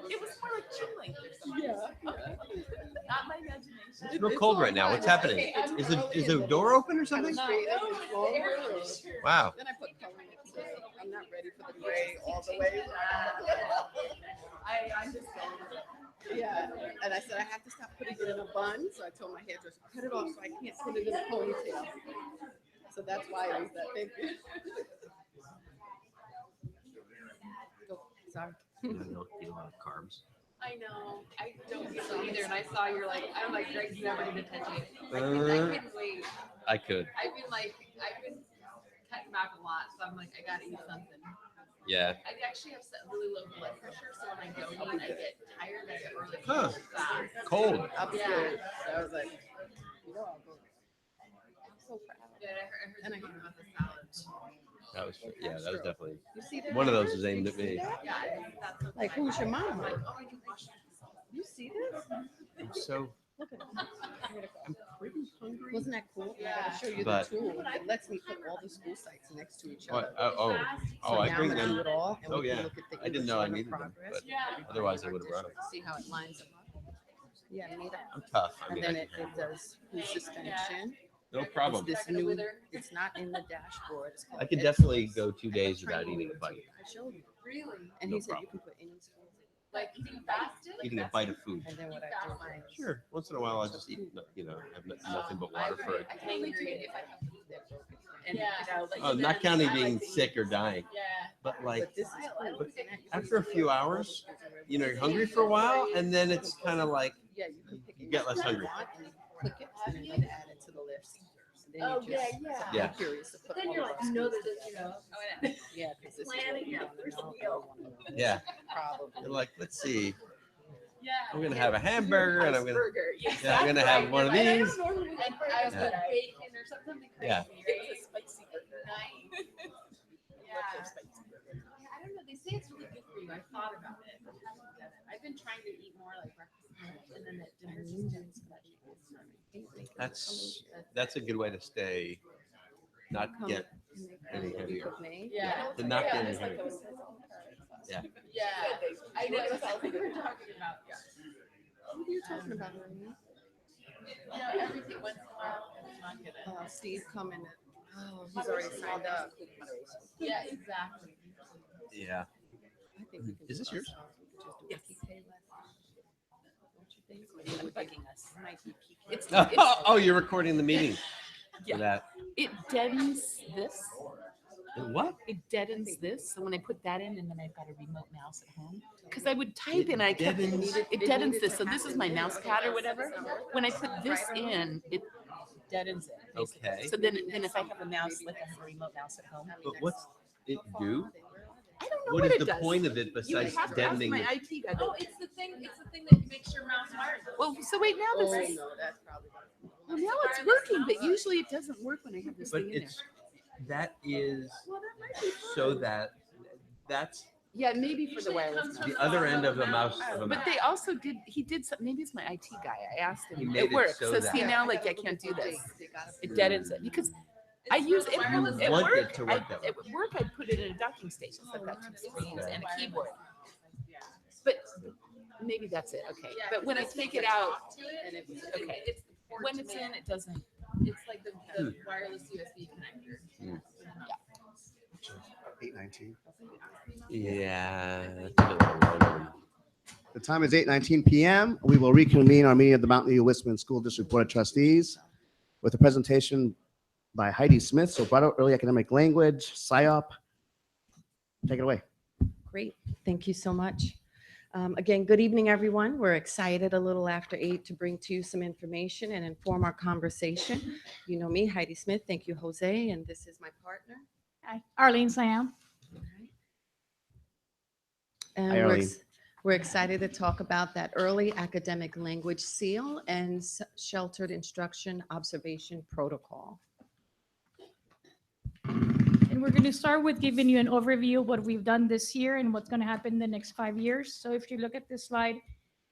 It was more like chin length or something. Yeah. Not my imagination. It's real cold right now. What's happening? Is the door open or something? Wow. Then I put color in it, so I'm not ready for the gray all the way. I'm just saying. Yeah, and I said I have to stop putting it in a bun, so I told my hairdresser, cut it off so I can't put it in a ponytail. So that's why I use that. Thank you. Oh, sorry. I don't eat a lot of carbs. I know. I don't get it either. And I saw you're like, I'm like, Greg's never gonna touch it. I couldn't wait. I could. I've been cutting back a lot, so I'm like, I gotta eat something. Yeah. I actually have really low blood pressure, so when I don't eat, I get tired. I get really Huh. fast. Cold. I'll be good. So I was like, I'm so proud. Yeah, I heard you talking about the salad. That was, yeah, that was definitely, You see that? one of those was aimed at me. Yeah, that's what Like, who's your mom? like, oh, I can wash it. You see this? I'm so, Look at I'm pretty hungry. Wasn't that cool? I gotta show you But- the tool. It lets me put all the school sites next to each Oh, other. oh, So I now bring I'm gonna do them. it all, and Oh, we can yeah. look at the I didn't English know I learner needed them, progress. but Yeah. otherwise I would have run them. See how it lines them up. Yeah, neat. I'm tough. I And mean, then I it can- does who's suspension. no problem. It's this new, it's not in the dashboard. It's called I could Ed definitely Voice. go 2 days without Training eating a bite. I showed you. Really? And No he said you problem. can put any school. Like eating fasted? Eating a bite of food. And then what I do is. Sure. Once in a while, I just eat, have nothing but water for it. I can only do it if I have to eat that broken. And Yeah. you know, like, Oh, not counting I being like to eat- sick or dying, Yeah. but like, But this is cool. but after a few hours, you're hungry for a while, and then it's kind of like, Yeah, you can pick you any get less school you hungry. want, and you click it, and then you add it to the list. And then Oh, you just, yeah. Yeah. I'm curious to put Then all you're of like, our you know, schools there's, together. Yeah, because this is what Planning, you yeah, want to there's the know. wheel. I wanna know. yeah. Probably. You're like, let's see, Yeah. I'm gonna have a hamburger, and I'm gonna, Burger. yeah, I'm gonna have one of And I these. don't normally like burgers, Yeah. but bacon or something crazy, Yeah. right? It's a spicy burger. Nice. Yeah. I don't know. They say it's really good for you. I thought about it. but I haven't done it. I've been trying to eat more like breakfast and lunch, and then at dinner. That's a good way to stay, not get any heavier. Yeah. To not get any Just like heavier. those- Yeah. Yeah. I know that's what we were talking about. Yeah. What are you talking about, Ernie? You know, everything once in a while, it's not gonna. Steve coming. Oh, he's already signed up. Yeah, exactly. Yeah. I think we can Is do this yours? ourselves. We could just do Yes. a PK lesson. Don't you think? Or I'm would bugging it- us. it might be PK. It's, Oh, you're recording the meeting Yeah. for that. it deadens this. What? It deadens this. So when I put that in, and then I've got a remote mouse at home, because I would type and I kept deadens- it deadens this. So this is my mouse pad or whatever. When I put this in, it deadens it. basically. Okay. So then if I have a mouse, like I have a remote mouse at home, But what's it do? I don't know What what, is it the does. point of it You besides have to ask deadening? my the- IT guy. Oh, it's the thing that makes your mouse fire. Well, so wait now Oh, this is no, that's probably. Well, now it's working, but usually it doesn't work when I have this But thing in there. it's, that is Well, that might be so fun. that's Yeah, maybe for the wireless. the other end of the mouse. Of a But mouse. they also he did some, maybe it's my IT guy. I asked He him. made It it works. so So that- see now, like I can't do this. It deadens it because I use it. You At want it work, to work that way. at work, I put it in a docking station. So I've got 2 screens and a keyboard. But maybe that's it. Okay. But when I take it out, and it's okay. When it's in, it doesn't. It's like the wireless USB connector. Hmm. Yeah. 8:19. Yeah. That's a little long. The time is 8:19 p.m. We will reconvene our meeting of the Mountain View Westminster School District Board of Trustees with a presentation by Heidi Smith, Sobrato Early Academic Language, SIOP. Take it away. Great. Thank you so much. Again, good evening, everyone. We're excited a little after 8 to bring to you some information and inform our conversation. You know me, Heidi Smith. Thank you, Jose. And this is my partner. Hi, Arlene Sam. And Hi, Arlene. we're excited to talk about that early academic language seal and sheltered instruction observation protocol. And we're going to start with giving you an overview of what we've done this year and what's going to happen in the next 5 years. So if you look at this slide,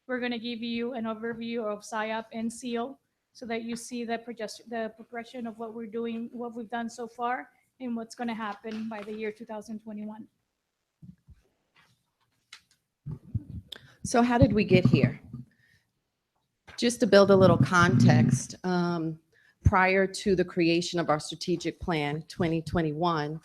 we're going to give you an overview of SIOP and SEAL so that you see the progression of what we're doing, what we've done so far, and what's going to happen by the year 2021. So how did we get here? Just to build a little context, prior to the creation of our strategic plan 2021,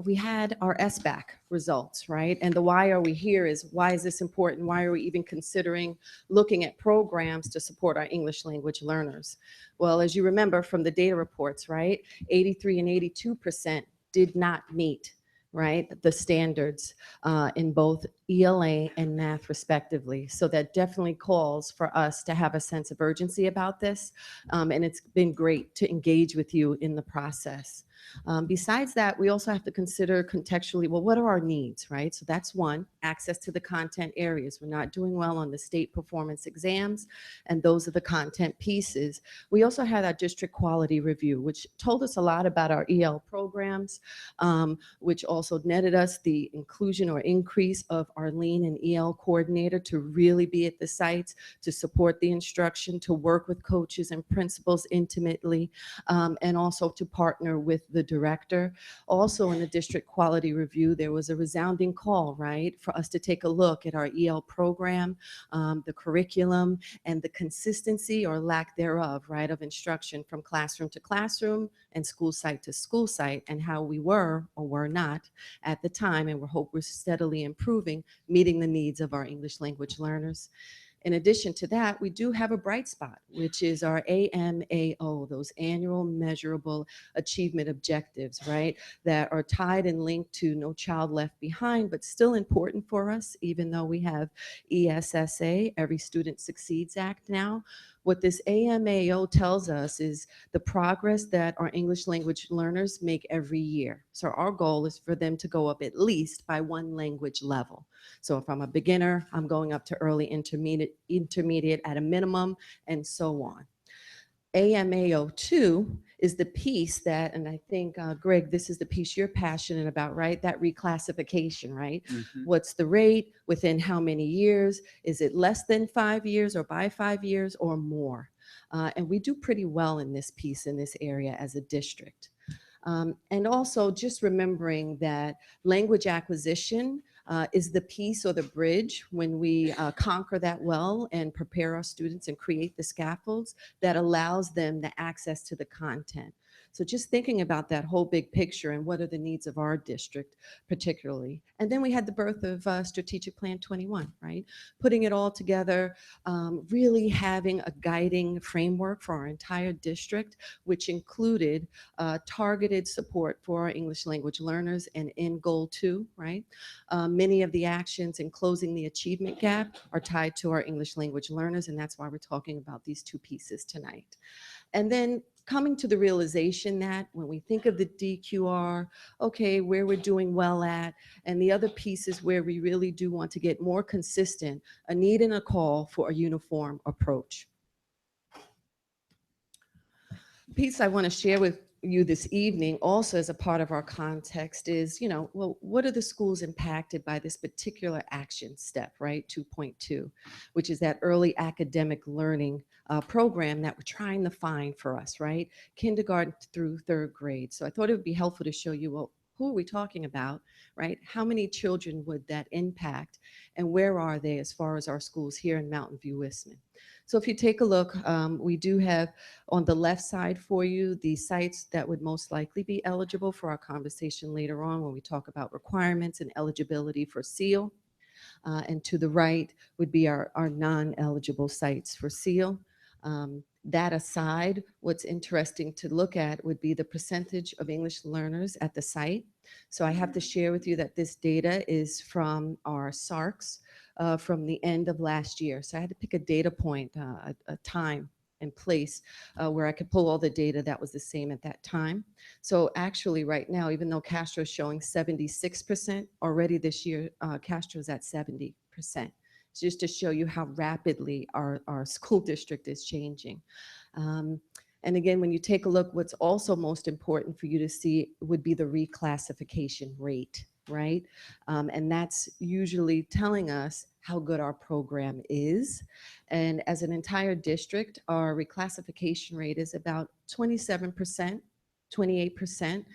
we had our SBAC results, right? And the why are we here is why is this important? Why are we even considering looking at programs to support our English language learners? Well, as you remember from the data reports, right? 83 and 82% did not meet, right, the standards in both ELA and math respectively. So that definitely calls for us to have a sense of urgency about this. And it's been great to engage with you in the process. Besides that, we also have to consider contextually, well, what are our needs, right? So that's one, access to the content areas. We're not doing well on the state performance exams, and those are the content pieces. We also had our district quality review, which told us a lot about our EL programs, which also netted us the inclusion or increase of our lean and EL coordinator to really be at the sites, to support the instruction, to work with coaches and principals intimately, and also to partner with the director. Also in the district quality review, there was a resounding call, right, for us to take a look at our EL program, the curriculum, and the consistency or lack thereof, right, of instruction from classroom to classroom and school site to school site, and how we were or were not at the time, and we hope we're steadily improving, meeting the needs of our English language learners. In addition to that, we do have a bright spot, which is our AMAO, those annual measurable achievement objectives, right, that are tied and linked to No Child Left Behind, but still important for us, even though we have ESSA, Every Student Succeeds Act now. What this AMAO tells us is the progress that our English language learners make every year. So our goal is for them to go up at least by one language level. So if I'm a beginner, I'm going up to early intermediate at a minimum, and so on. AMAO 2 is the piece that, and I think, Greg, this is the piece you're passionate about, right? That reclassification, right? Mhm. What's the rate? Within how many years? Is it less than 5 years or by 5 years or more? And we do pretty well in this piece, in this area as a district. And also just remembering that language acquisition is the piece or the bridge when we conquer that well and prepare our students and create the scaffolds that allows them the access to the content. So just thinking about that whole big picture and what are the needs of our district particularly. And then we had the birth of Strategic Plan 21, right? Putting it all together, really having a guiding framework for our entire district, which included targeted support for our English language learners and in Goal 2, right? Many of the actions in closing the achievement gap are tied to our English language learners, and that's why we're talking about these two pieces tonight. And then coming to the realization that when we think of the DQR, okay, where we're doing well at, and the other pieces where we really do want to get more consistent, a need and a call for a uniform approach. piece I want to share with you this evening, also as a part of our context, is, well, what are the schools impacted by this particular action step, right? 2.2, which is that early academic learning program that we're trying to find for us, right? Kindergarten through third grade. So I thought it would be helpful to show you, well, who are we talking about, right? How many children would that impact, and where are they as far as our schools here in Mountain View Wisman? So if you take a look, we do have on the left side for you the sites that would most likely be eligible for our conversation later on when we talk about requirements and eligibility for SEAL. And to the right would be our non-eligible sites for SEAL. That aside, what's interesting to look at would be the percentage of English learners at the site. So I have to share with you that this data is from our SARCs from the end of last year. So I had to pick a data point, a time and place where I could pull all the data that was the same at that time. So actually right now, even though Castro is showing 76%, already this year, Castro is at 70%. Just to show you how rapidly our school district is changing. And again, when you take a look, what's also most important for you to see would be the reclassification rate, right? And that's usually telling us how good our program is. And as an entire district, our reclassification rate is about 27%. 28%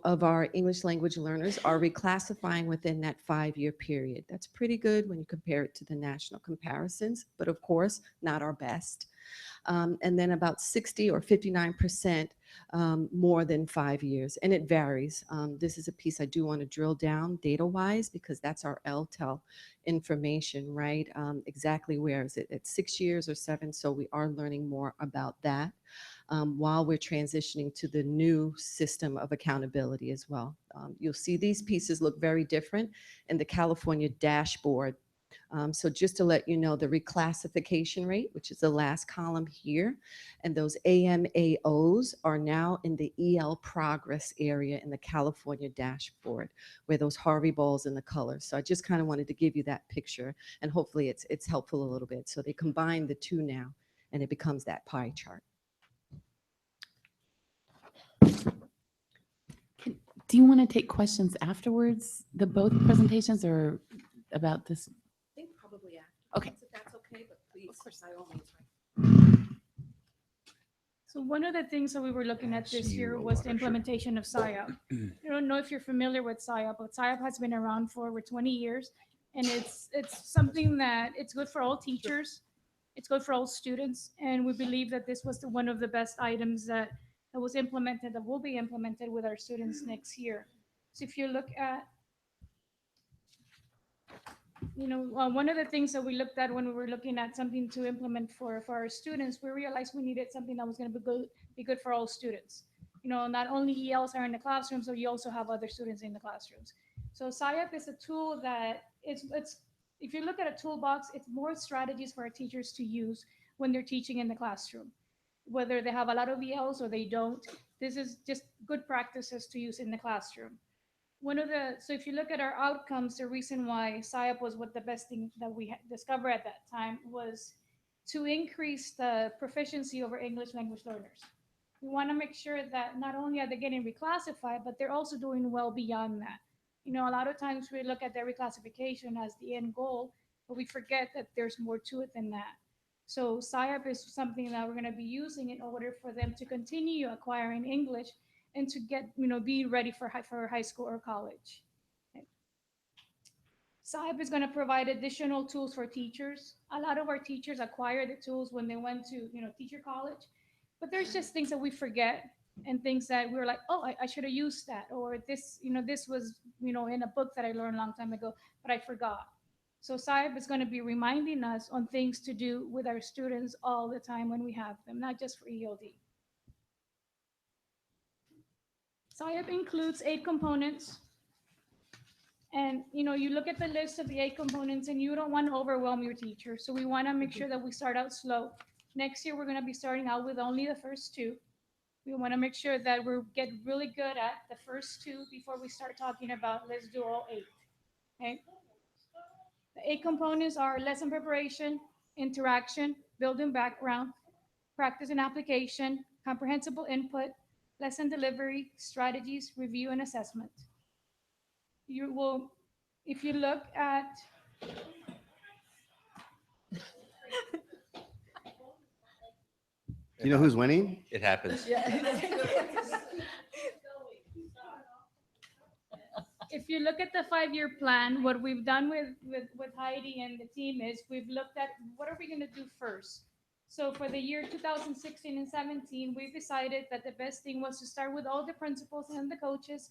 of English language learners are reclassifying within that 5-year period. That's pretty good when you compare it to the national comparisons, but of course, not our best. And then about 60 or 59% more than 5 years, and it varies. This is a piece I do want to drill down data-wise because that's our LTEL information, right? Exactly where is it at 6 years or 7? So we are learning more about that. While we're transitioning to the new system of accountability as well. You'll see these pieces look very different in the California dashboard. So just to let you know, the reclassification rate, which is the last column here, and those AMAOs are now in the EL progress area in the California dashboard, where those Harvey balls in the colors. So I just kind of wanted to give you that picture, and hopefully it's helpful a little bit. So they combine the two now, and it becomes that pie chart. Do you want to take questions afterwards, both presentations, or about this? I think probably after. Okay. If that's okay, but please, by all means. So one of the things that we were looking at this year was the implementation of SIOP. I don't know if you're familiar with SIOP, but SIOP has been around for over 20 years. And it's something that it's good for all teachers. It's good for all students. And we believe that this was one of the best items that was implemented, that will be implemented with our students next year. So if you look at, one of the things that we looked at when we were looking at something to implement for our students, we realized we needed something that was going to be good for all students. Not only ELs are in the classrooms, so you also have other students in the classrooms. So SIOP is a tool that it's if you look at a toolbox, it's more strategies for our teachers to use when they're teaching in the classroom. Whether they have a lot of ELs or they don't, this is just good practices to use in the classroom. So if you look at our outcomes, the reason why SIOP was the best thing that we discovered at that time was to increase the proficiency over English language learners. We want to make sure that not only are they getting reclassified, but they're also doing well beyond that. A lot of times we look at their reclassification as the end goal, but we forget that there's more to it than that. So SIOP is something that we're going to be using in order for them to continue acquiring English and to get, be ready for high school or college. Okay. SIOP is going to provide additional tools for teachers. A lot of our teachers acquire the tools when they went to, teacher college, but there's just things that we forget and things that we were like, oh, I should have used that, or this, this was, in a book that I learned a long time ago, but I forgot. So SIOP is going to be reminding us on things to do with our students all the time when we have them, not just for ELD. SIOP includes 8 components. And, you look at the list of the 8 components and you don't want to overwhelm your teacher. So we want to make sure that we start out slow. Next year, we're going to be starting out with only the first 2. We want to make sure that we get really good at the first 2 before we start talking about let's do all 8. Okay. The 8 components are lesson preparation, interaction, building background, practice and application, comprehensible input, lesson delivery, strategies, review, and assessment. You will, if you look at You know who's winning? It happens. if you look at the 5-year plan, what we've done with Heidi and the team is we've looked at what are we going to do first. So for the year 2016 and 17, we decided that the best thing was to start with all the principals and the coaches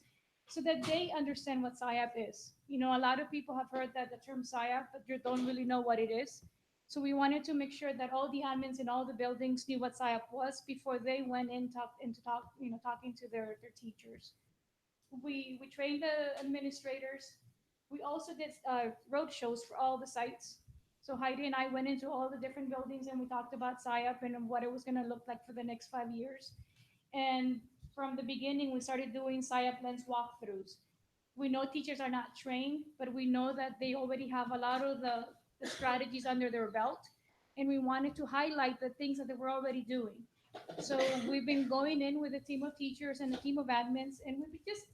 so that they understand what SIAP is. You know, a lot of people have heard that the term SIAP, but you don't really know what it is. So we wanted to make sure that all the admins in all the buildings knew what SIAP was before they went in talking to their teachers. We trained the administrators. We also did road shows for all the sites. So Heidi and I went into all the different buildings and we talked about SIAP and what it was going to look like for the next 5 years. And from the beginning, we started doing SIAP Lens walkthroughs. We know teachers are not trained, but we know that they already have a lot of the strategies under their belt. And we wanted to highlight the things that they were already doing. So we've been going in with a team of teachers and a team of admins, and we've been just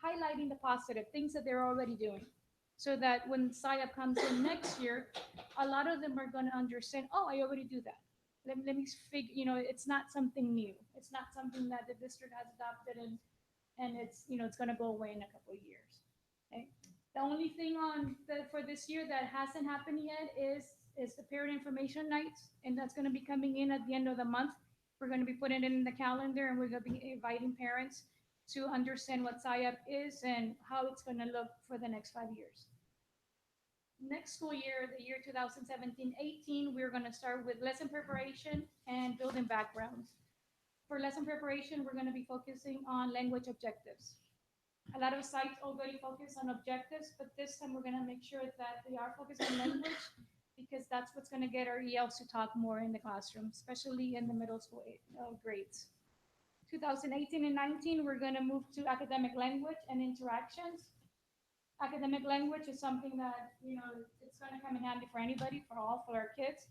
highlighting the positive things that they're already doing. So that when SIAP comes in next year, a lot of them are going to understand, oh, I already do that. Let me figure, it's not something new. It's not something that the district has adopted and it's going to go away in a couple of years. Okay. The only thing for this year that hasn't happened yet is the parent information nights, and that's going to be coming in at the end of the month. We're going to be putting it in the calendar, and we're going to be inviting parents to understand what SIAP is and how it's going to look for the next 5 years. Next school year, the year 2017-18, we're going to start with lesson preparation and building backgrounds. For lesson preparation, we're going to be focusing on language objectives. A lot of sites already focus on objectives, but this time we're going to make sure that they are focused on language because that's what's going to get our ELs to talk more in the classroom, especially in the middle school grades. 2018 and 19, we're going to move to academic language and interactions. Academic language is something that, it's going to come in handy for anybody, for our kids.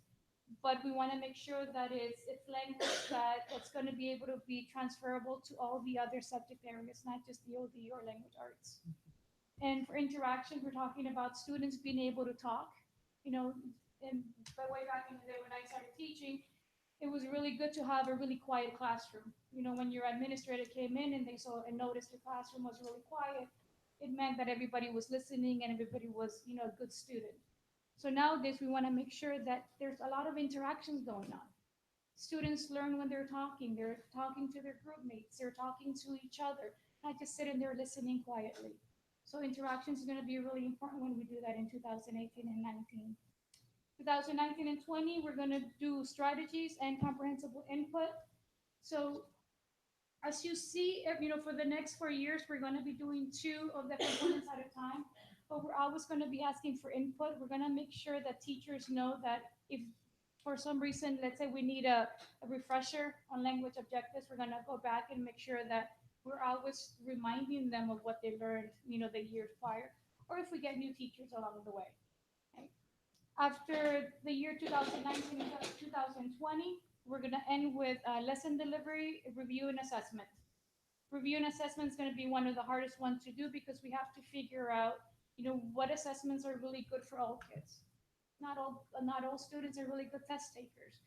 But we want to make sure that it's language that it's going to be able to be transferable to all the other subject areas, not just the OD or language arts. And for interaction, we're talking about students being able to talk. And by way back in the day when I started teaching, it was really good to have a really quiet classroom. When your administrator came in and they saw and noticed the classroom was really quiet, it meant that everybody was listening and everybody was, a good student. So nowadays we want to make sure that there's a lot of interactions going on. Students learn when they're talking to their group mates, they're talking to each other, not just sitting there listening quietly. So interactions is going to be really important when we do that in 2018 and 19. 2019 and 20, we're going to do strategies and comprehensible input. So as you see, for the next 4 years, we're going to be doing 2 of the components at a time, but we're always going to be asking for input. We're going to make sure that teachers know that if for some reason, let's say we need a refresher on language objectives, we're going to go back and make sure that we're always reminding them of what they learned, the years prior, or if we get new teachers along the way. Okay. After the year 2019 and 2020, we're going to end with lesson delivery, review, and assessment. Review and assessment is going to be one of the hardest ones to do because we have to figure out, what assessments are really good for all kids. Not all students are really good test takers.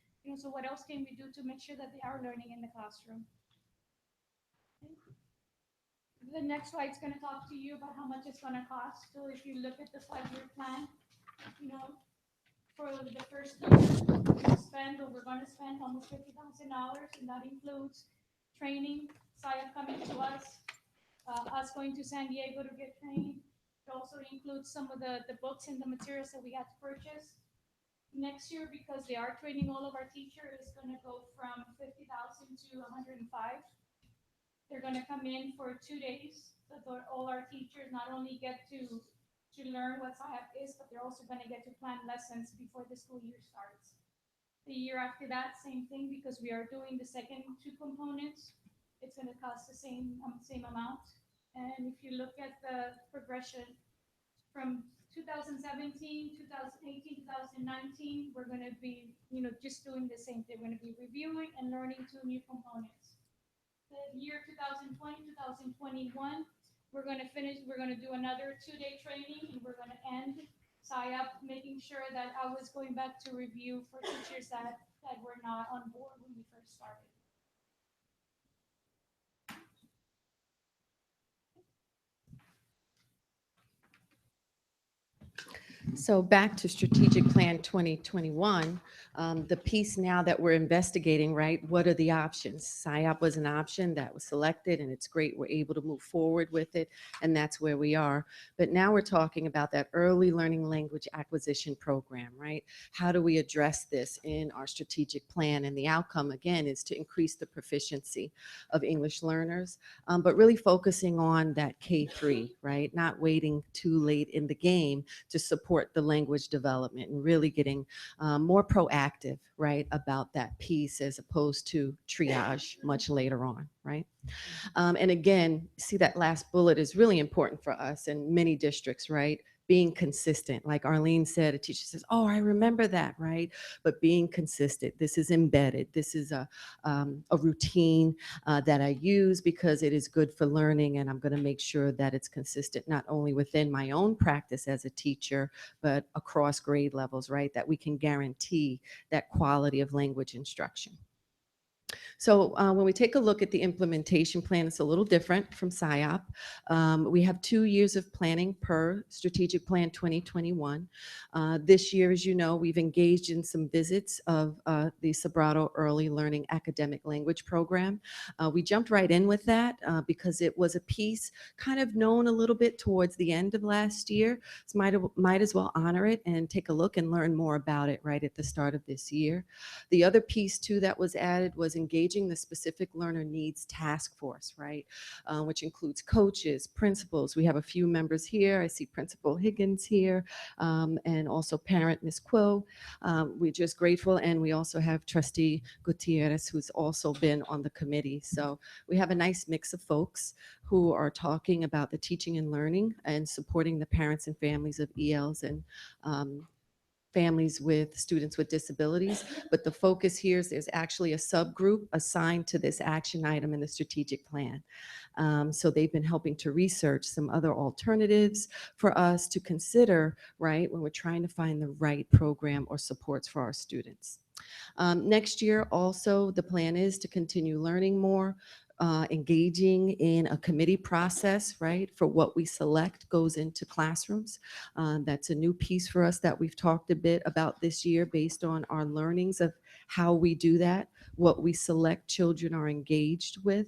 So what else can we do to make sure that they are learning in the classroom? The next slide is going to talk to you about how much it's going to cost. So if you look at the 5-year plan, for the first year, we're going to spend almost $50,000, and that includes training, SIAP coming to us going to San Diego to get trained. It also includes some of the books and the materials that we had to purchase. Next year, because they are training all of our teachers, it's going to go from $50,000 to $105,000. They're going to come in for 2 days, so that all our teachers not only get to learn what SIAP is, but they're also going to get to plan lessons before the school year starts. The year after that, same thing, because we are doing the second 2 components. It's going to cost the same amount. And if you look at the progression from 2017, 2018, 2019, we're going to be, just doing the same thing. We're going to be reviewing and learning 2 new components. The year 2020, 2021, we're going to do another 2-day training, and we're going to end SIOP, making sure that I was going back to review for teachers that were not on board when we first started. So back to Strategic Plan 2021, the piece now that we're investigating, right? What are the options? SIOP was an option that was selected, and it's great. We're able to move forward with it, and that's where we are. But now we're talking about that early learning language acquisition program, right? How do we address this in our strategic plan? And the outcome, again, is to increase the proficiency of English learners, but really focusing on that K-3, right? Not waiting too late in the game to support the language development and really getting more proactive, right, about that piece as opposed to triage much later on, right? And again, see that last bullet is really important for us in many districts, right? Being consistent. Like Arlene said, a teacher says, oh, I remember that, right? But being consistent. This is embedded. This is a routine that I use because it is good for learning, and I'm going to make sure that it's consistent not only within my own practice as a teacher, but across grade levels, right? That we can guarantee that quality of language instruction. So when we take a look at the implementation plan, it's a little different from SIOP. We have 2 years of planning per Strategic Plan 2021. This year, as you know, we've engaged in some visits of the Sobrato Early Learning Academic Language Program. We jumped right in with that because it was a piece kind of known a little bit towards the end of last year. So might as well honor it and take a look and learn more about it right at the start of this year. The other piece too that was added was engaging the Specific Learner Needs Task Force, right? Which includes coaches, principals. We have a few members here. I see Principal Higgins here, and also parent Ms. Quill. We're just grateful. And we also have Trustee Gutierrez, who's also been on the committee. So we have a nice mix of folks who are talking about the teaching and learning and supporting the parents and families of ELs and families with students with disabilities. But the focus here is there's actually a subgroup assigned to this action item in the strategic plan. So they've been helping to research some other alternatives for us to consider, right, when we're trying to find the right program or supports for our students. Next year, also, the plan is to continue learning more, engaging in a committee process, right, for what we select goes into classrooms. That's a new piece for us that we've talked a bit about this year based on our learnings of how we do that, what we select children are engaged with,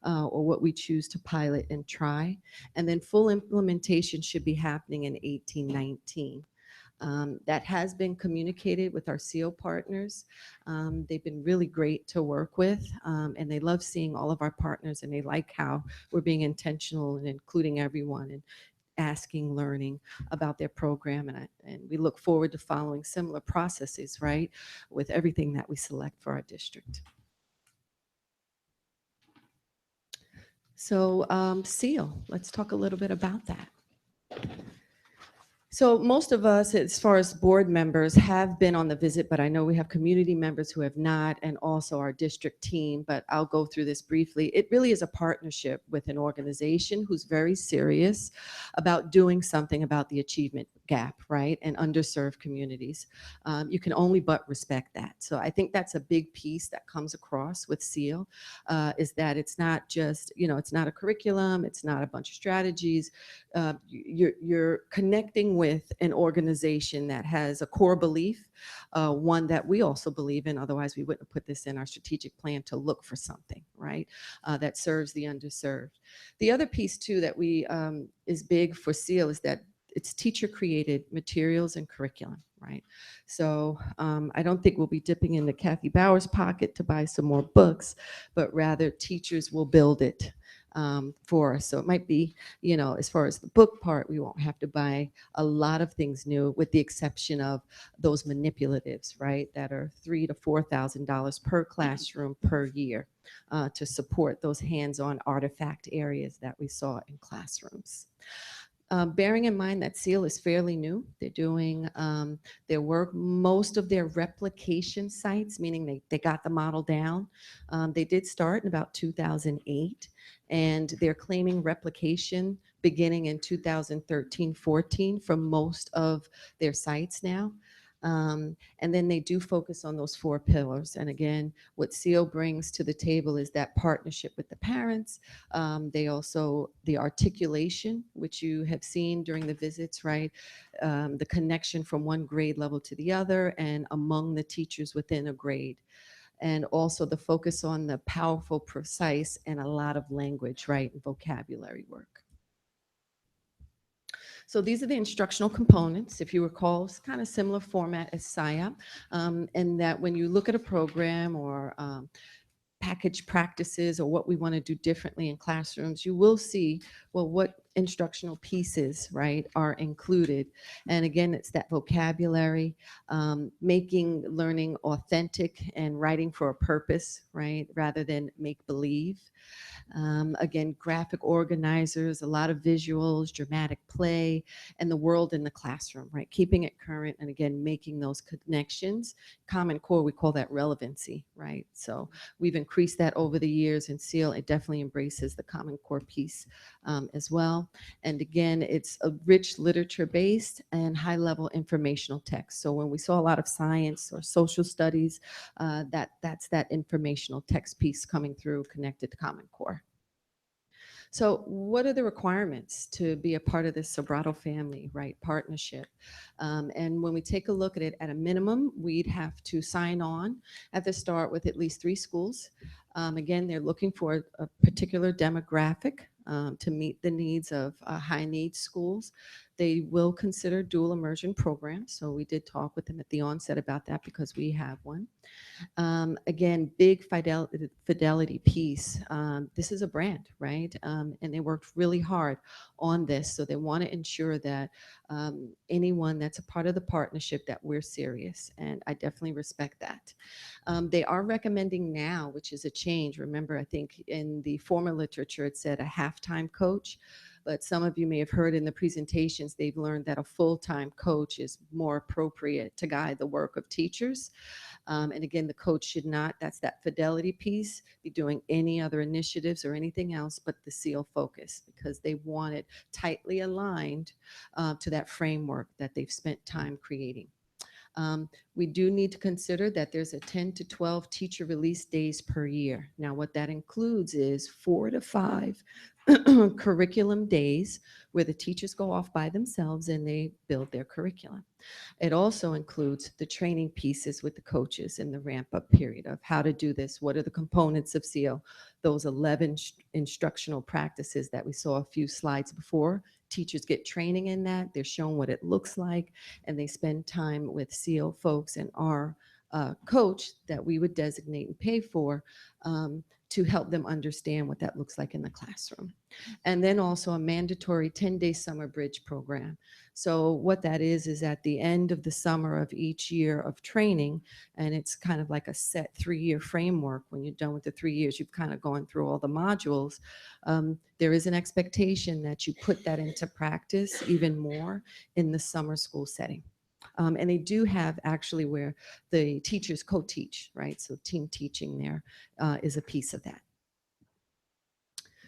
or what we choose to pilot and try. And then full implementation should be happening in 18-19. That has been communicated with our SEAL partners. They've been really great to work with, and they love seeing all of our partners, and they like how we're being intentional and including everyone and asking, learning about their program. And we look forward to following similar processes, right, with everything that we select for our district. So SEAL, let's talk a little bit about that. So most of us, as far as board members, have been on the visit, but I know we have community members who have not, and also our district team, but I'll go through this briefly. It really is a partnership with an organization who's very serious about doing something about the achievement gap, right, and underserved communities. You can only but respect that. So I think that's a big piece that comes across with SEAL, is that it's not just, it's not a curriculum, it's not a bunch of strategies. You're connecting with an organization that has a core belief, one that we also believe in, otherwise we wouldn't put this in our strategic plan to look for something, right, that serves the underserved. The other piece too that we is big for SEAL is that it's teacher created materials and curriculum, right? So I don't think we'll be dipping into Kathy Bauer's pocket to buy some more books, but rather teachers will build it for us. So it might be, as far as the book part, we won't have to buy a lot of things new, with the exception of those manipulatives, right, that are $3,000 to $4,000 per classroom per year to support those hands-on artifact areas that we saw in classrooms. Bearing in mind that SEAL is fairly new, they're doing their work. Most of their replication sites, meaning they got the model down, they did start in about 2008, and they're claiming replication beginning in 2013-14 for most of their sites now. And then they do focus on those 4 pillars. And again, what SEAL brings to the table is that partnership with the parents. They also, the articulation, which you have seen during the visits, right? The connection from one grade level to the other and among the teachers within a grade. And also the focus on the powerful, precise, and a lot of language, right? And vocabulary work. So these are the instructional components. If you recall, it's kind of similar format as SIOP, and that when you look at a program or package practices or what we want to do differently in classrooms, you will see, well, what instructional pieces, right, are included. And again, it's that vocabulary, making learning authentic and writing for a purpose, right, rather than make believe. Again, graphic organizers, a lot of visuals, dramatic play, and the world in the classroom, right? Keeping it current and again, making those connections. Common Core, we call that relevancy, right? So we've increased that over the years, and SEAL, it definitely embraces the Common Core piece as well. And again, it's a rich literature-based and high-level informational text. So when we saw a lot of science or social studies, that's that informational text piece coming through connected to Common Core. So what are the requirements to be a part of this Sobrato family, right, partnership? And when we take a look at it, at a minimum, we'd have to sign on at the start with at least 3 schools. Again, they're looking for a particular demographic to meet the needs of high needs schools. They will consider dual immersion programs. So we did talk with them at the onset about that because we have one. Again, big fidelity piece. This is a brand, right? And they worked really hard on this. So they want to ensure that anyone that's a part of the partnership, that we're serious. And I definitely respect that. They are recommending now, which is a change. Remember, I think in the former literature, it said a halftime coach. But some of you may have heard in the presentations, they've learned that a full-time coach is more appropriate to guide the work of teachers. And again, the coach should not, that's that fidelity piece, be doing any other initiatives or anything else but the SEAL focus, because they want it tightly aligned to that framework that they've spent time creating. We do need to consider that there's a 10 to 12 teacher release days per year. Now, what that includes is 4 to 5 curriculum days where the teachers go off by themselves and they build their curriculum. It also includes the training pieces with the coaches in the ramp-up period of how to do this, what are the components of SEAL, those 11 instructional practices that we saw a few slides before. Teachers get training in that, they're shown what it looks like, and they spend time with SEAL folks and our coach that we would designate and pay for to help them understand what that looks like in the classroom. And then also a mandatory 10-day summer bridge program. So what that is at the end of the summer of each year of training, and it's kind of like a set 3-year framework. When you're done with the 3 years, you've kind of gone through all the modules. There is an expectation that you put that into practice even more in the summer school setting. And they do have actually where the teachers co-teach, right? So team teaching there is a piece of that.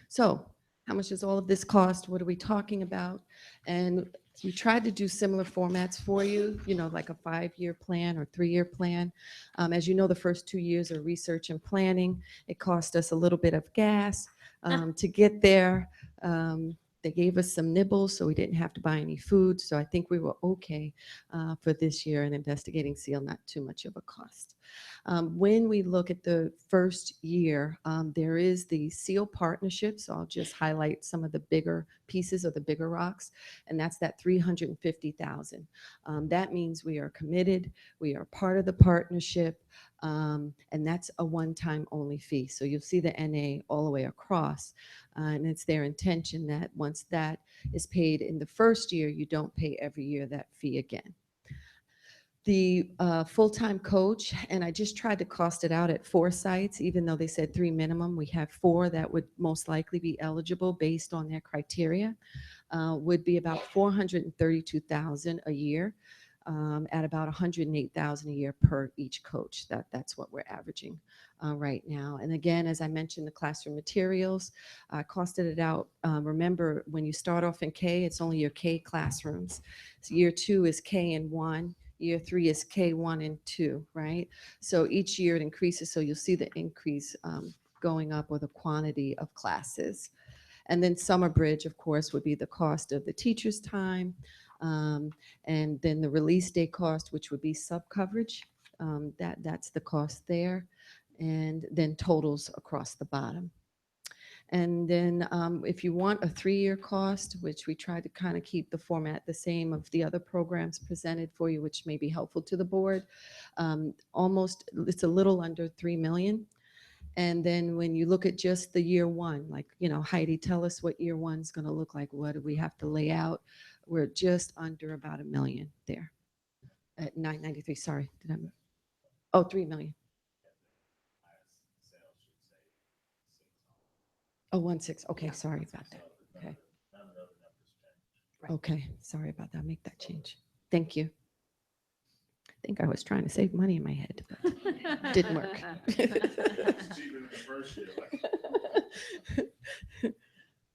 So how much does all of this cost? What are we talking about? And we tried to do similar formats for you, you know, like a 5-year plan or 3-year plan. As you know, the first 2 years are research and planning. It cost us a little bit of gas to get there. They gave us some nibbles, so we didn't have to buy any food. So I think we were okay for this year, and investigating SEAL, not too much of a cost. When we look at the first year, there is the SEAL partnership. So I'll just highlight some of the bigger pieces or the bigger rocks, and that's that $350,000. That means we are committed, we are part of the partnership, and that's a one-time only fee. So you'll see the NA all the way across, and it's their intention that once that is paid in the first year, you don't pay every year that fee again. The full-time coach, and I just tried to cost it out at 4 sites, even though they said 3 minimum. We have 4 that would most likely be eligible based on their criteria. would be about 432,000 a year, at about 108,000 a year per each coach. That's what we're averaging right now. And again, as I mentioned, the classroom materials, costed it out. Remember, when you start off in K, it's only your K classrooms. So year 2 is K and 1. Year 3 is K1 and 2, right? So each year it increases. So you'll see the increase going up, or the quantity of classes. And then Summer Bridge, of course, would be the cost of the teacher's time. And then the release day cost, which would be sub coverage. That's the cost there. And then totals across the bottom. And then if you want a 3-year cost, which we try to kind of keep the format the same of the other programs presented for you, which may be helpful to the board, it's a little under 3 million. And then when you look at just the year 1, like, Heidi, tell us what year 1 is going to look like. What do we have to lay out? We're just under about $1 million there at 993. Sorry, did I? 3 million. Oh, 1.6. Okay, sorry about that. Okay. Okay, sorry about that. Make that change. Thank you. I think I was trying to save money in my head, but didn't work.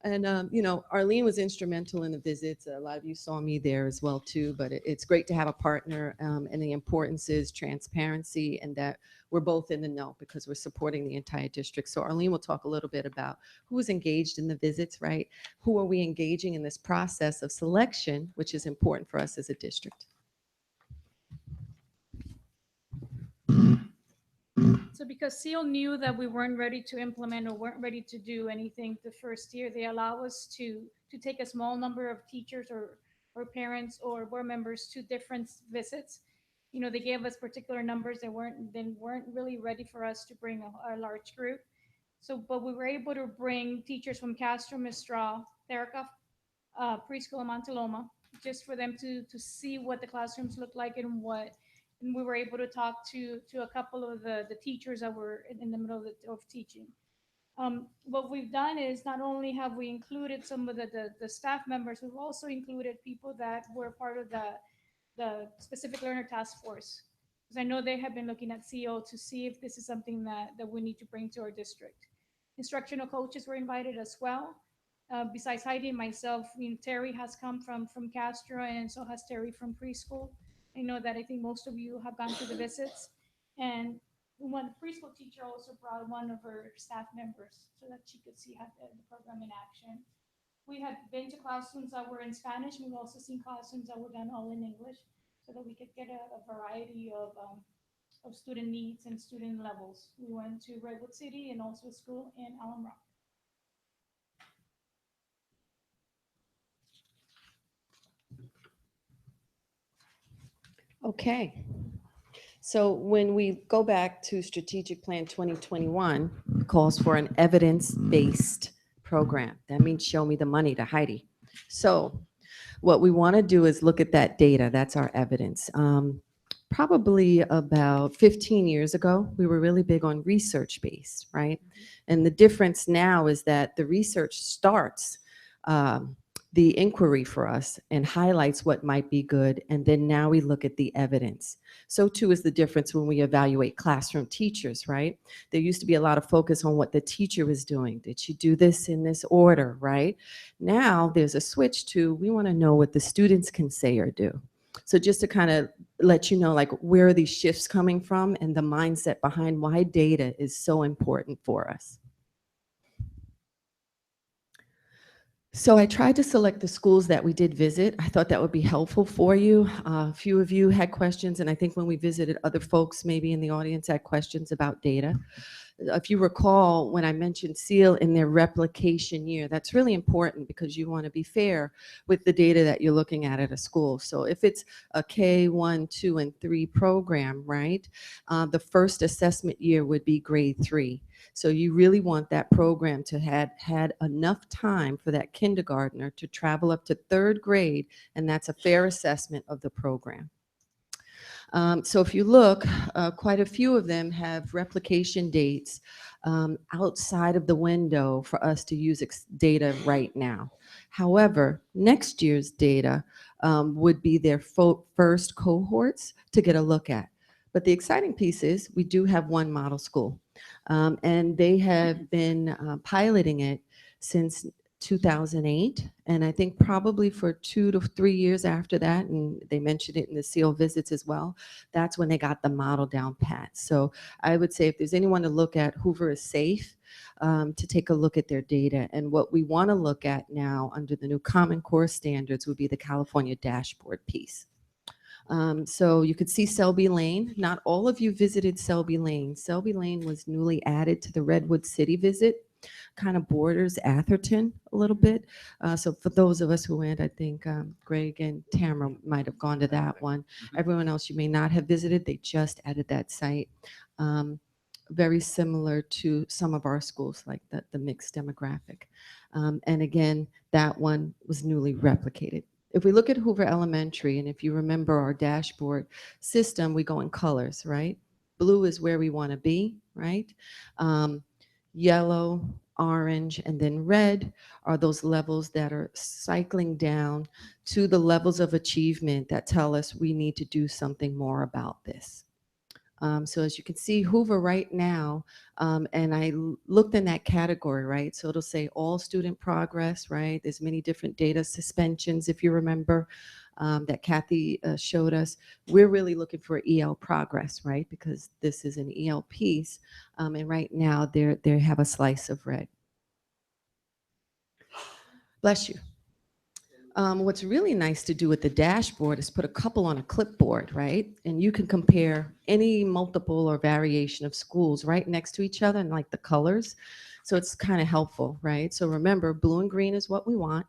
And, Arlene was instrumental in the visits. A lot of you saw me there as well, too. But it's great to have a partner. And the importance is transparency, and that we're both in the know, because we're supporting the entire district. So Arlene will talk a little bit about who was engaged in the visits, right? Who are we engaging in this process of selection, which is important for us as a district. So because SEAL knew that we weren't ready to implement or weren't ready to do anything the first year, they allow us to take a small number of teachers or parents or board members to different visits. They gave us particular numbers that weren't really ready for us to bring a large group. But we were able to bring teachers from Castro, Mistral, Therica, preschool, and Monteloma, just for them to see what the classrooms look like and we were able to talk to a couple of the teachers that were in the middle of teaching. What we've done is not only have we included some of the staff members, we've also included people that were part of the specific learner task force. Because I know they have been looking at CO to see if this is something that we need to bring to our district. Instructional coaches were invited as well. Besides Heidi and myself, Terry has come from Castro, and so has Terry from preschool. I think most of you have gone to the visits. And one preschool teacher also brought one of her staff members so that she could see the program in action. We had been to classrooms that were in Spanish. We've also seen classrooms that were done all in English, so that we could get a variety of student needs and student levels. We went to Redwood City and also a school in Alum Rock. Okay. So when we go back to Strategic Plan 2021, it calls for an evidence-based program. That means show me the money to Heidi. So what we want to do is look at that data. That's our evidence. Probably about 15 years ago, we were really big on research-based, right? And the difference now is that the research starts the inquiry for us and highlights what might be good, and then now we look at the evidence. So too is the difference when we evaluate classroom teachers, right? There used to be a lot of focus on what the teacher was doing. Did she do this in this order, right? Now there's a switch to, we want to know what the students can say or do. So just to kind of let you know, like, where are these shifts coming from and the mindset behind why data is so important for us. So I tried to select the schools that we did visit. I thought that would be helpful for you. A few of you had questions, and I think when we visited, other folks maybe in the audience had questions about data. If you recall, when I mentioned SEAL in their replication year, that's really important because you want to be fair with the data that you're looking at a school. So if it's a K1, 2, and 3 program, right, the first assessment year would be grade 3. So you really want that program to have had enough time for that kindergartner to travel up to 3rd grade, and that's a fair assessment of the program. So if you look, quite a few of them have replication dates outside of the window for us to use data right now. However, next year's data would be their first cohorts to get a look at. But the exciting piece is we do have one model school, and they have been piloting it since 2008, and I think probably for 2 to 3 years after that, and they mentioned it in the seal visits as well, that's when they got the model down pat. So I would say if there's anyone to look at, Hoover is safe to take a look at their data. And what we want to look at now under the new Common Core standards would be the California dashboard piece. So you could see Selby Lane. Not all of you visited Selby Lane. Selby Lane was newly added to the Redwood City visit, kind of borders Atherton a little bit. So for those of us who went, I think Greg and Tamara might have gone to that one. Everyone else you may not have visited. They just added that site. Very similar to some of our schools, like the mixed demographic. And again, that one was newly replicated. If we look at Hoover Elementary, and if you remember our dashboard system, we go in colors, right? Blue is where we want to be, right? Yellow, orange, and then red are those levels that are cycling down to the levels of achievement that tell us we need to do something more about this. So as you can see, Hoover right now, and I looked in that category, right? So it'll say all student progress, right? There's many different data suspensions, if you remember, that Kathy showed us. We're really looking for EL progress, right? Because this is an EL piece, and right now they have a slice of red. Bless you. What's really nice to do with the dashboard is put a couple on a clipboard, right? And you can compare any multiple or variation of schools right next to each other and like the colors. So it's kind of helpful, right? So remember, blue and green is what we want.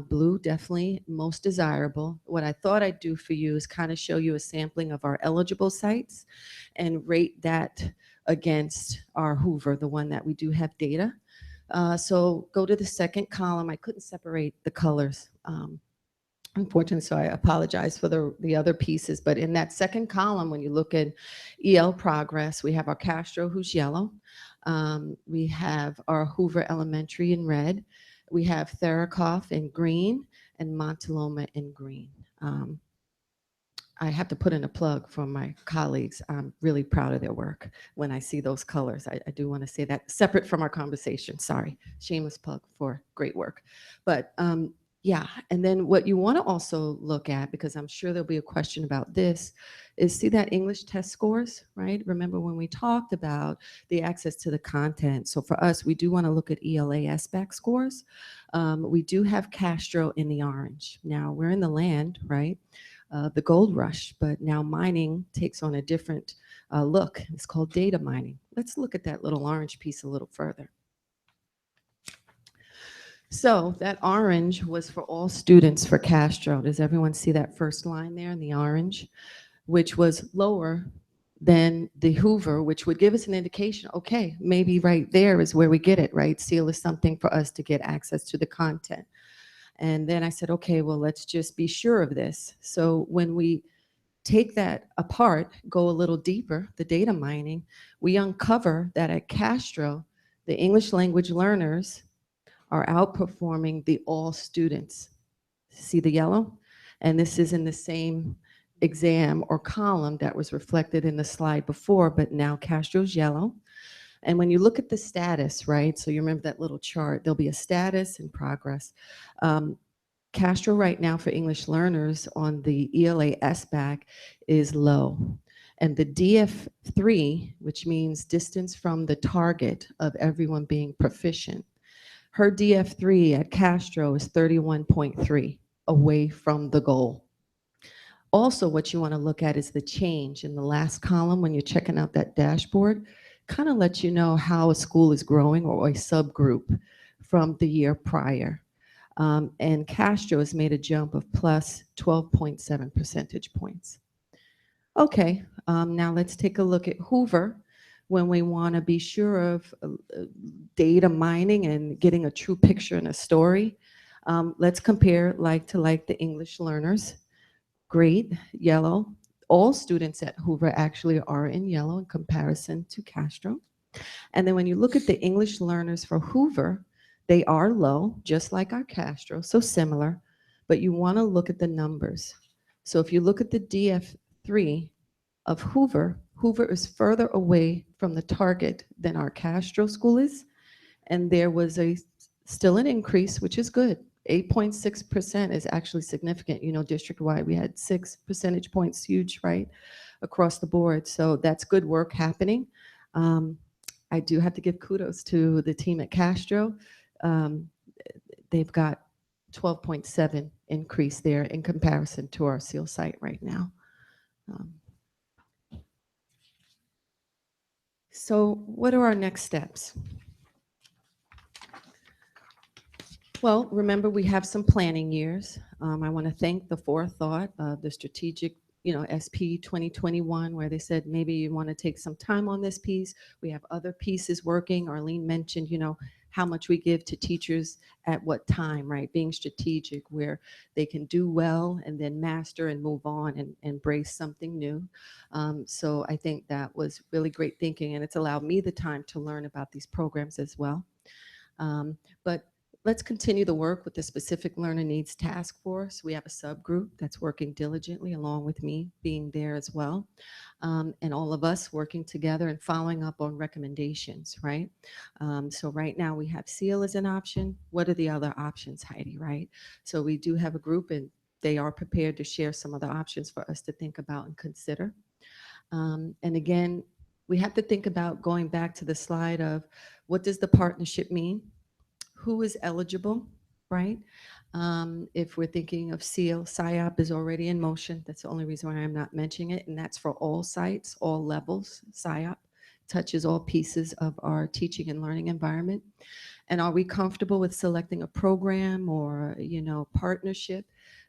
Blue, definitely most desirable. What I thought I'd do for you is kind of show you a sampling of our eligible sites and rate that against our Hoover, the one that we do have data. So go to the second column. I couldn't separate the colors, unfortunately, so I apologize for the other pieces. But in that second column, when you look at EL progress, we have our Castro, who's yellow. We have our Hoover Elementary in red. We have Therakoff in green and Montaloma in green. I have to put in a plug for my colleagues. I'm really proud of their work when I see those colors. I do want to say that separate from our conversation. Sorry, shameless plug for great work. But yeah, and then what you want to also look at, because I'm sure there'll be a question about this, is see that English test scores, right? Remember when we talked about the access to the content. So for us, we do want to look at ELA SBAC scores. We do have Castro in the orange. Now we're in the land, right? The gold rush, but now mining takes on a different look. It's called data mining. Let's look at that little orange piece a little further. So that orange was for all students for Castro. Does everyone see that first line there in the orange, which was lower than the Hoover, which would give us an indication, okay, maybe right there is where we get it, right? SEAL is something for us to get access to the content. And then I said, okay, well, let's just be sure of this. So when we take that apart, go a little deeper, the data mining, we uncover that at Castro, the English language learners are outperforming the all students. See the yellow? And this is in the same exam or column that was reflected in the slide before, but now Castro's yellow. And when you look at the status, right, so you remember that little chart, there'll be a status and progress. Castro right now for English learners on the ELA SBAC is low. And the DF3, which means distance from the target of everyone being proficient, her DF3 at Castro is 31.3, away from the goal. Also, what you want to look at is the change in the last column when you're checking out that dashboard. Kind of lets you know how a school is growing or a subgroup from the year prior. And Castro has made a jump of plus 12.7 percentage points. Okay, now let's take a look at Hoover when we want to be sure of data mining and getting a true picture and a story. Let's compare like to like the English learners. Great, yellow. all students at Hoover actually are in yellow in comparison to Castro. And then when you look at the English learners for Hoover, they are low, just like our Castro, so similar, but you want to look at the numbers. So if you look at the DF3 of Hoover, Hoover is further away from the target than our Castro school is. And there was still an increase, which is good. 8.6% is actually significant. You know, district-wide, we had 6 percentage points, huge, right, across the board. So that's good work happening. I do have to give kudos to the team at Castro. They've got 12.7 increase there in comparison to our Seal site right now. So what are our next steps? Well, remember, we have some planning years. I want to thank the forethought of the strategic, SP 2021, where they said maybe you want to take some time on this piece. We have other pieces working. Arlene mentioned, how much we give to teachers at what time, right? Being strategic, where they can do well and then master and move on and embrace something new. So I think that was really great thinking, and it's allowed me the time to learn about these programs as well. But let's continue the work with the Specific Learner Needs Task Force. We have a subgroup that's working diligently along with me being there as well. And all of us working together and following up on recommendations, right? So right now we have SEAL as an option. What are the other options, Heidi, right? So we do have a group, and they are prepared to share some of the options for us to think about and consider. And again, we have to think about going back to the slide of what does the partnership mean? Who is eligible, right? If we're thinking of SEAL, SIOP is already in motion. That's the only reason why I'm not mentioning it. And that's for all sites, all levels. SIOP touches all pieces of our teaching and learning environment. And are we comfortable with selecting a program or, partnership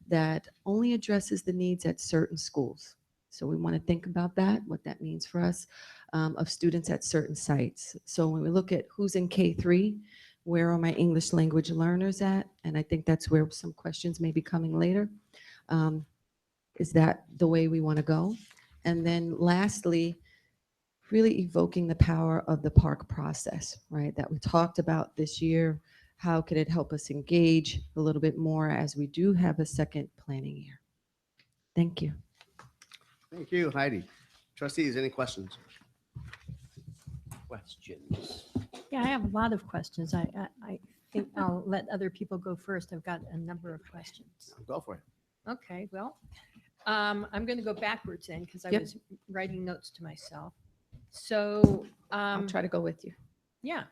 that only addresses the needs at certain schools? So we want to think about that, what that means for us, of students at certain sites. So when we look at who's in K3, where are my English language learners at? And I think that's where some questions may be coming later. Is that the way we want to go? And then lastly, really evoking the power of the PARC process, right? That we talked about this year. How could it help us engage a little bit more as we do have a second planning year? Thank you. Thank you, Heidi. Trustees, any questions? Questions? Yeah, I have a lot of questions. I think I'll let other people go first. I've got a number of questions. Go for it. Okay, well, I'm going to go backwards then because I Yep. was writing notes to myself. So I'll try to go with you. yeah.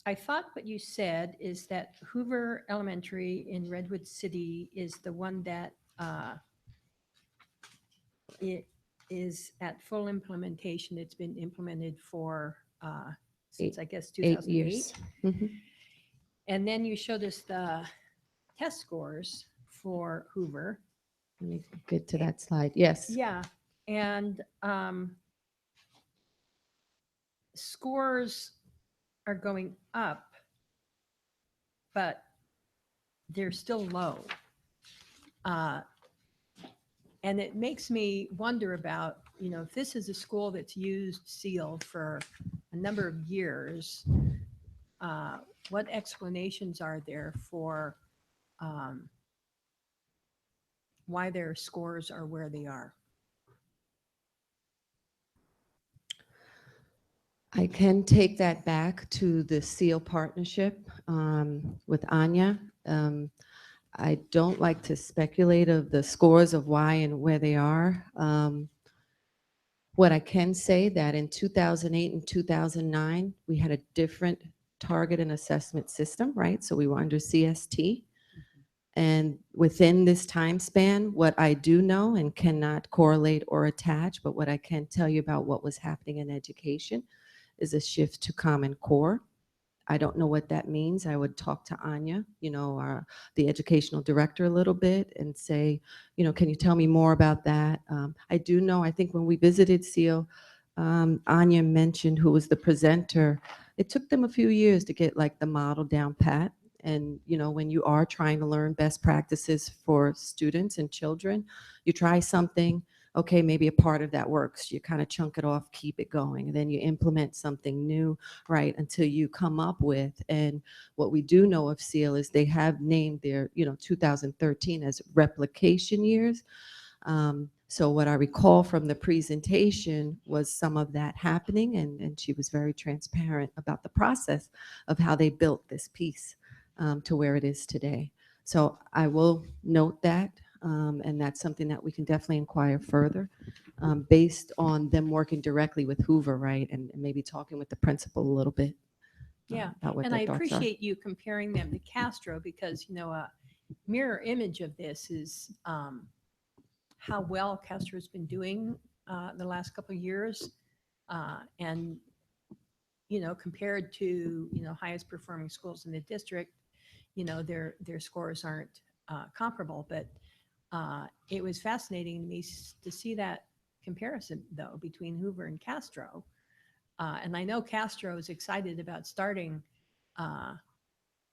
I thought what you said is that Hoover Elementary in Redwood City is the one that it is at full implementation. It's been implemented for since I guess 8 2008. years. Mhm. And then you showed us the test scores for Hoover. Let me get to that slide. Yes. Yeah, and scores are going up, but they're still low. And it makes me wonder about, if this is a school that's used SEAL for a number of years, what explanations are there for why their scores are where they are? I can take that back to the SEAL partnership with Anya. I don't like to speculate of the scores of why and where they are. What I can say that in 2008 and 2009, we had a different target and assessment system, right? So we were under CST. And within this time span, what I do know and cannot correlate or attach, but what I can tell you about what was happening in education is a shift to Common Core. I don't know what that means. I would talk to Anya, the educational director, a little bit and say, can you tell me more about that? I do know, I think when we visited SEAL, Anya mentioned who was the presenter. It took them a few years to get like the model down pat. And, you know, when you are trying to learn best practices for students and children, you try something, okay, maybe a part of that works. You kind of chunk it off, keep it going, and then you implement something new, right, until you come up with. And what we do know of SEAL is they have named their, 2013 as replication years. So what I recall from the presentation was some of that happening, and she was very transparent about the process of how they built this piece to where it is today. So I will note that. And that's something that we can definitely inquire further based on them working directly with Hoover, right? And maybe talking with the principal a little bit. Yeah, About what and their I thoughts are. appreciate you comparing them to Castro because, a mirror image of this is how well Castro's been doing the last couple of years. And, compared to, highest performing schools in the district, their scores aren't comparable. But it was fascinating to me to see that comparison, though, between Hoover and Castro. And I know Castro is excited about starting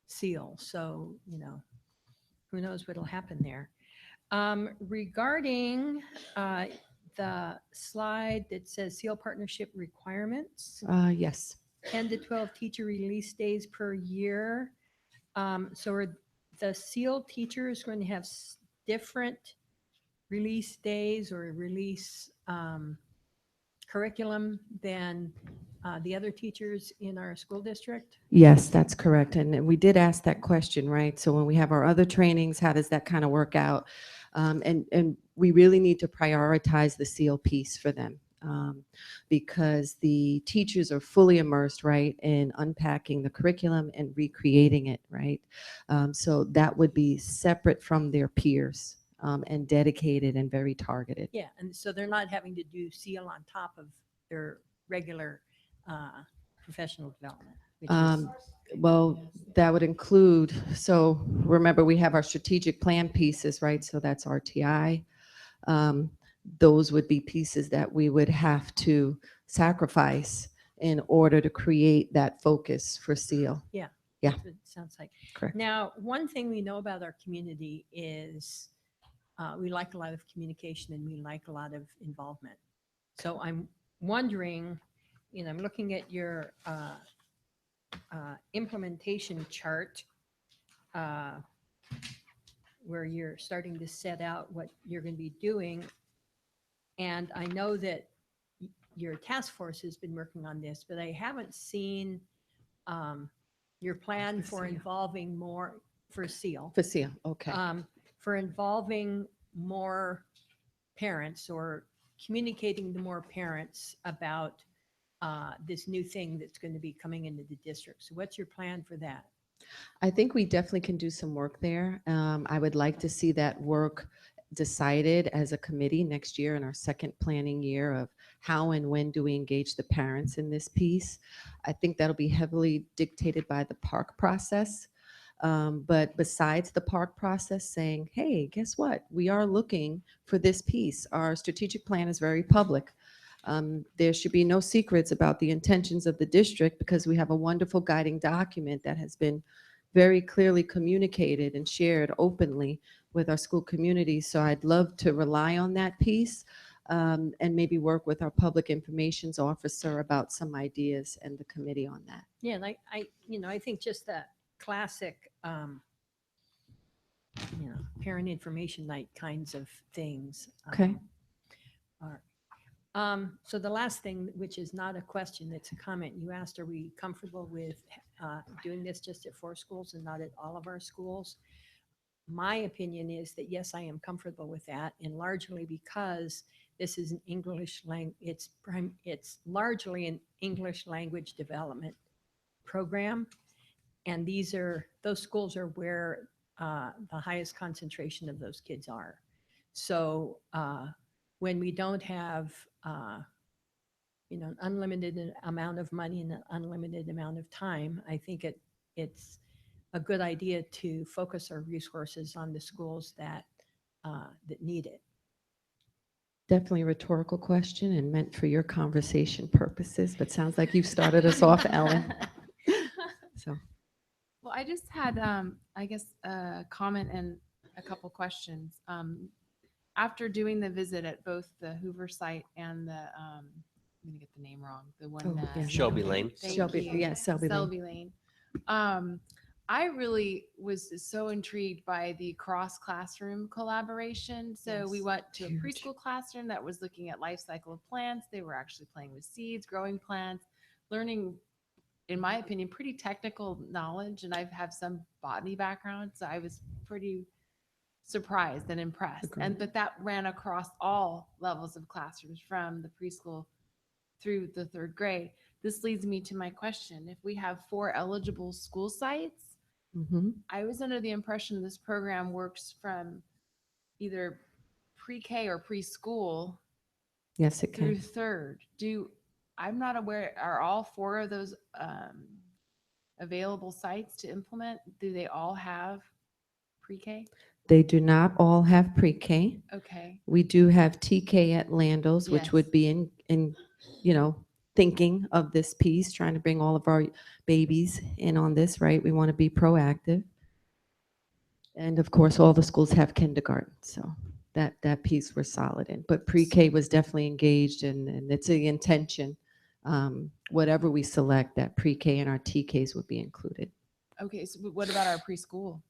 SEAL. So, who knows what'll happen there. Regarding the slide that says SEAL partnership requirements, Yes. 10 to 12 teacher release days per year. So are the SEAL teachers going to have different release days or release curriculum than the other teachers in our school district? Yes, that's correct. And we did ask that question, right? So when we have our other trainings, how does that kind of work out? And we really need to prioritize the SEAL piece for them because the teachers are fully immersed, right, in unpacking the curriculum and recreating it, right? So that would be separate from their peers and dedicated and very targeted. Yeah, and so they're not having to do SEAL on top of their regular professional development. Which is, Well, that would include, so remember we have our strategic plan pieces, right? So that's RTI. Those would be pieces that we would have to sacrifice in order to create that focus for SEAL. yeah. Yeah. That's what it sounds like. Correct. Now, one thing we know about our community is we like a lot of communication and we like a lot of involvement. So I'm wondering, I'm looking at your implementation chart where you're starting to set out what you're going to be doing. And I know that your task force has been working on this, but I haven't seen your plan for involving more for SEAL. For SEAL, okay. For involving more parents or communicating to more parents about this new thing that's going to be coming into the district. So what's your plan for that? I think we definitely can do some work there. I would like to see that work decided as a committee next year in our second planning year of how and when do we engage the parents in this piece. I think that'll be heavily dictated by the PARC process. But besides the PARC process saying, hey, guess what? We are looking for this piece. Our strategic plan is very public. There should be no secrets about the intentions of the district because we have a wonderful guiding document that has been very clearly communicated and shared openly with our school community. So I'd love to rely on that piece and maybe work with our public informations officer about some ideas and the committee on that. Yeah, and I think just that classic, parent information night kinds of things. Okay. So the last thing, which is not a question, it's a comment you asked, are we comfortable with doing this just at 4 schools and not at all of our schools? My opinion is that yes, I am comfortable with that, and largely because this is an English language, it's largely an English language development program, and those schools are where the highest concentration of those kids are. So when we don't have an unlimited amount of money and an unlimited amount of time, I think it's a good idea to focus our resources on the schools that need it. Definitely a rhetorical question and meant for your conversation purposes, but sounds like you've started us off, Ellen. So, Well, I just had, I guess, a comment and a couple questions. After doing the visit at both the Hoover site and the, I'm gonna get the name wrong, the one Oh, that. yeah. Shelby Lane. Thank Shelby, you. yeah, Selby Lane. Selby Lane. I really was so intrigued by the cross classroom collaboration. So we Yes, went to a huge. preschool classroom that was looking at life cycle of plants. They were actually playing with seeds, growing plants, learning, in my opinion, pretty technical knowledge. And I have some botany background, so I was pretty surprised and impressed. And but that ran across all levels of classrooms from the preschool through the third grade. This leads me to my question. If we have 4 eligible school sites, Mhm. I was under the impression this program works from either pre-K or preschool Yes, it through can. third. I'm not aware, are all 4 of those available sites to implement? Do they all have pre-K? They do not all have pre-K. Okay. We do have TK at Landos, which Yes. would be in, thinking of this piece, trying to bring all of our babies in on this, right? We want to be proactive. And of course, all the schools have kindergarten, so that piece we're solid in. But pre-K was definitely engaged, and it's the intention. Whatever we select, that pre-K and our TKs would be included. Okay, so what about our preschool?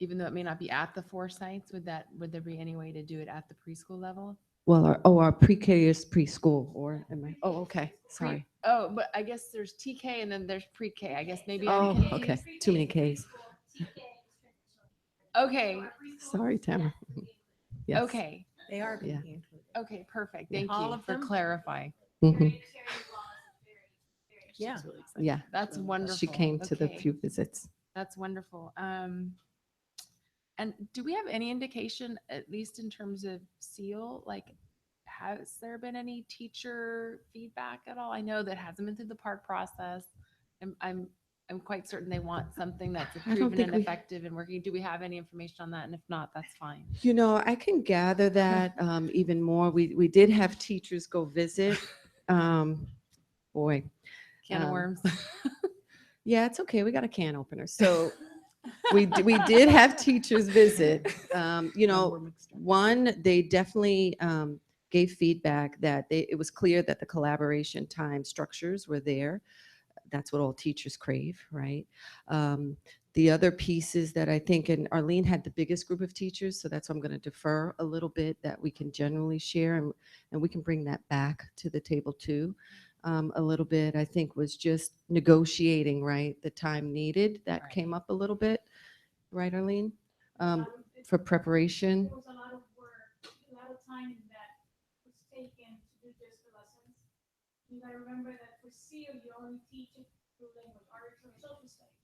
Even though it may not be at the 4 sites, would there be any way to do it at the preschool level? Well, our pre-K is preschool, or am I? Oh, okay, sorry. Oh, but I guess there's TK and then there's pre-K. I guess maybe Oh, I'm okay, confused. too many Ks. Okay, Sorry, Tamara. Yes. okay, They are being Yeah. included. okay, perfect. Yeah. Thank All you of for them? clarifying. Mhm. Yeah. Yeah, That's wonderful. she came to the Okay. few visits. That's wonderful. And do we have any indication, at least in terms of SEAL, like, has there been any teacher feedback at all? I know that hasn't been through the PARC process. I'm quite certain they want something that's don't proven think and we- effective and working. Do we have any information on that? And if not, that's fine. I can gather that even more. We did have teachers go visit. Boy. Can of Um, worms. Yeah, it's okay. We got a can opener. So we did have teachers visit. One, they definitely gave feedback that it was clear that the collaboration time structures were there. That's what all teachers crave, right? The other pieces that I think, and Arlene had the biggest group of teachers, so that's why I'm going to defer a little bit that we can generally share, and we can bring that back to the table too. A little bit, I think, was just negotiating, right? The time needed that Right. came up a little bit, right, Arlene? For preparation. There was a lot of work, a lot of time that was taken to do just the lessons. You gotta remember that for SEAL, you only teach it through language, arts, or social studies.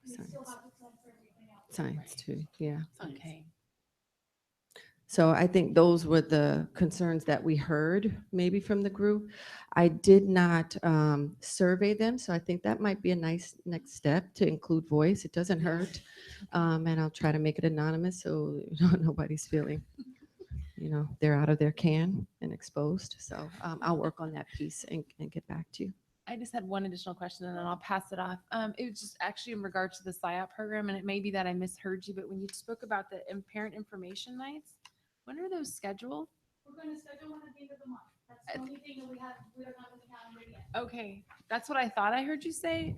You still Science. have to plan for everything else. Science too, yeah. Okay. So I think those were the concerns that we heard maybe from the group. I did not survey them, so I think that might be a nice next step to include voice. It doesn't hurt. And I'll try to make it anonymous so nobody's feeling, they're out of their can and exposed. So I'll work on that piece and get back to you. I just had one additional question and then I'll pass it off. It was just actually in regards to the SIOP program, and it may be that I misheard you, but when you spoke about the parent information nights, when are those scheduled? We're gonna schedule one at the end of the month. That's the only thing that we don't have on the calendar yet. Okay, that's what I thought I heard you say.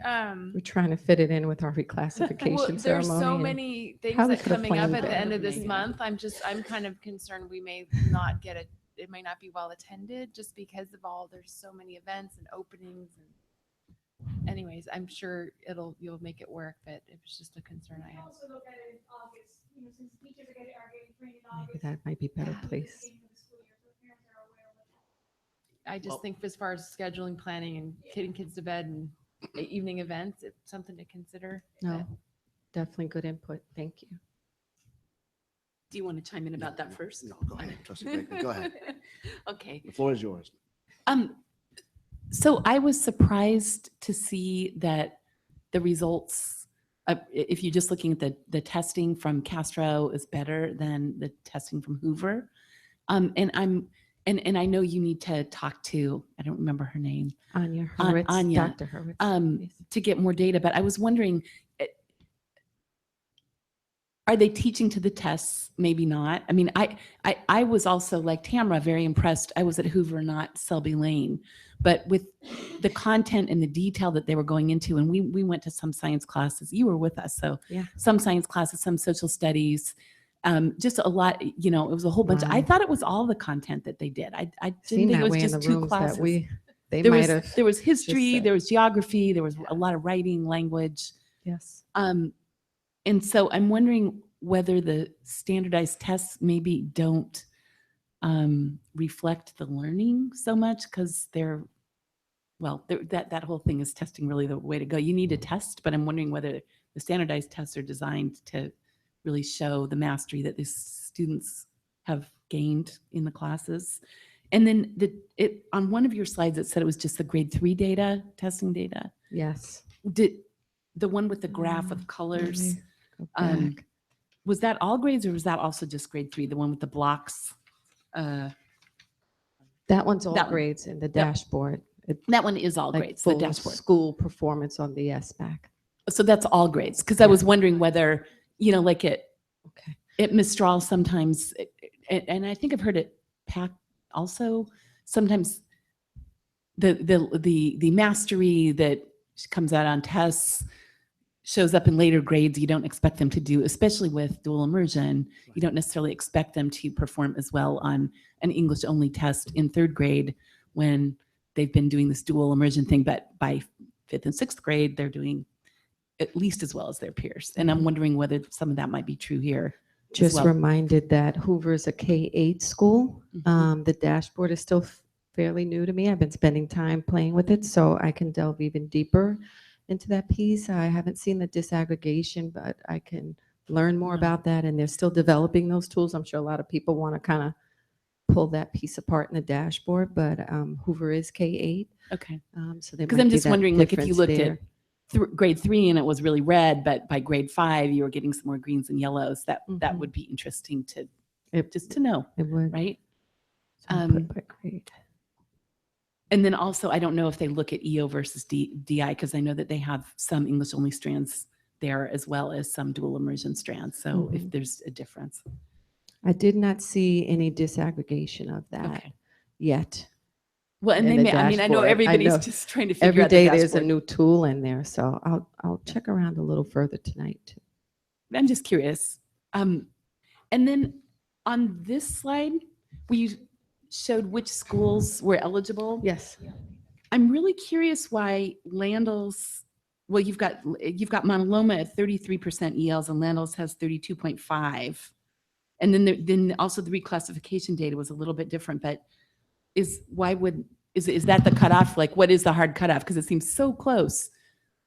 We're trying to fit it in with our reclassification Well, ceremony. there's so and many things probably that could've coming up planned at the better. end of this month. I'm kind of concerned we may not get it may not be well attended just because of there's so many events and openings and anyways, I'm sure you'll make it work, but it was just a concern I We had. also look at it in August, since teachers are getting trained in Maybe August. that might be better Yeah. place. beginning of the school year, so parents are aware of what I just think as far as scheduling, planning and getting kids to bed and evening events, it's something to consider. No, definitely good input. Thank you. Do you want to chime in about that first? No, go ahead. Trustee Baker, go ahead. Okay. The floor is yours. So I was surprised to see that the results, if you're just looking at the testing from Castro is better than the testing from Hoover. And and I know you need to talk to, I don't remember her name, Anya An- Hurwitz, Anya, Dr. Hurwitz. Yes. to get more data, but I was wondering, are they teaching to the tests? Maybe not. I mean, I was also like Tamara, very impressed. I was at Hoover, not Selby Lane, but with the content and the detail that they were going into, and we went to some science classes. You were with us, so Yeah. some science classes, some social studies, just a lot. You know, it was a whole bunch. I Wow. thought it was all the content that they did. I didn't Seen think that it was way in just the two rooms classes. that they there might was have there was just history, said. there was geography, there was a lot of writing, language. Yes. And so I'm wondering whether the standardized tests maybe don't reflect the learning so much because that whole thing is testing really the way to go. You need a test, but I'm wondering whether the standardized tests are designed to really show the mastery that these students have gained in the classes. And then on one of your slides, it said it was just the grade 3 data, testing data. Yes. Did the one with the graph with colors, Go back. was that all grades or was that also just grade 3, the one with the blocks? That one's all that one. grades in the Yep. dashboard. That one is all Like grades, the full dashboard. school performance on the SBAC. So that's all grades. Because I was wondering whether, like at Mistral sometimes, and I think I've heard it PAC also, sometimes the mastery that comes out on tests shows up in later grades. You don't expect them to do, especially with dual immersion. You don't necessarily expect them to perform as well on an English only test in 3rd grade when they've been doing this dual immersion thing, but by 5th and 6th grade, they're doing at least as well as their peers. And I'm wondering whether some of that might be true here. as Just well. reminded that Hoover is a K-8 school. The dashboard is still fairly new to me. I've been spending time playing with it, so I can delve even deeper into that piece. I haven't seen the disaggregation, but I can learn more about that. And they're still developing those tools. I'm sure a lot of people want to kind of pull that piece apart in the dashboard, but Hoover is K-8. Okay. So there Because might I'm be just that wondering, like, if you difference looked there. at grade 3 and it was really red, but by grade 5 you were getting some more greens and yellows, that would be interesting to just to know, It would. right? So I'll put by grade. And then also, I don't know if they look at EO versus DI, because I know that they have some English only strands there as well as some dual immersion strands. So if there's a difference. I did not see any disaggregation of that yet. Well, and in they the may, I mean, I know dashboard. everybody's just trying to figure every out the day there's a dashboard. new tool in there, so I'll check around a little further tonight too. I'm just curious. And then on this slide, where you showed which schools were eligible. Yes. I'm really curious why Landals, well, you've got Mauna Loma at 33% ELs and Landals has 32.5. And then also the reclassification data was a little bit different, but is that the cutoff? Like, what is the hard cutoff? Because it seems so close.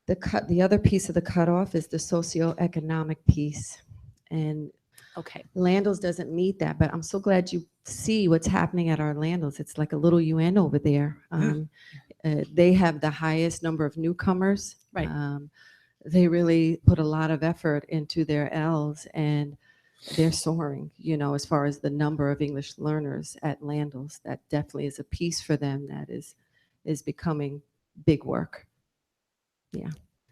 The other piece of the cutoff is the socioeconomic piece. And okay, Landals doesn't meet that, but I'm so glad you see what's happening at our Landals. It's like a little UN over there. They have the highest number of newcomers. Right. They really put a lot of effort into their L's, and they're soaring, as far as the number of English learners at Landals. That definitely is a piece for them that is becoming big work. Yeah.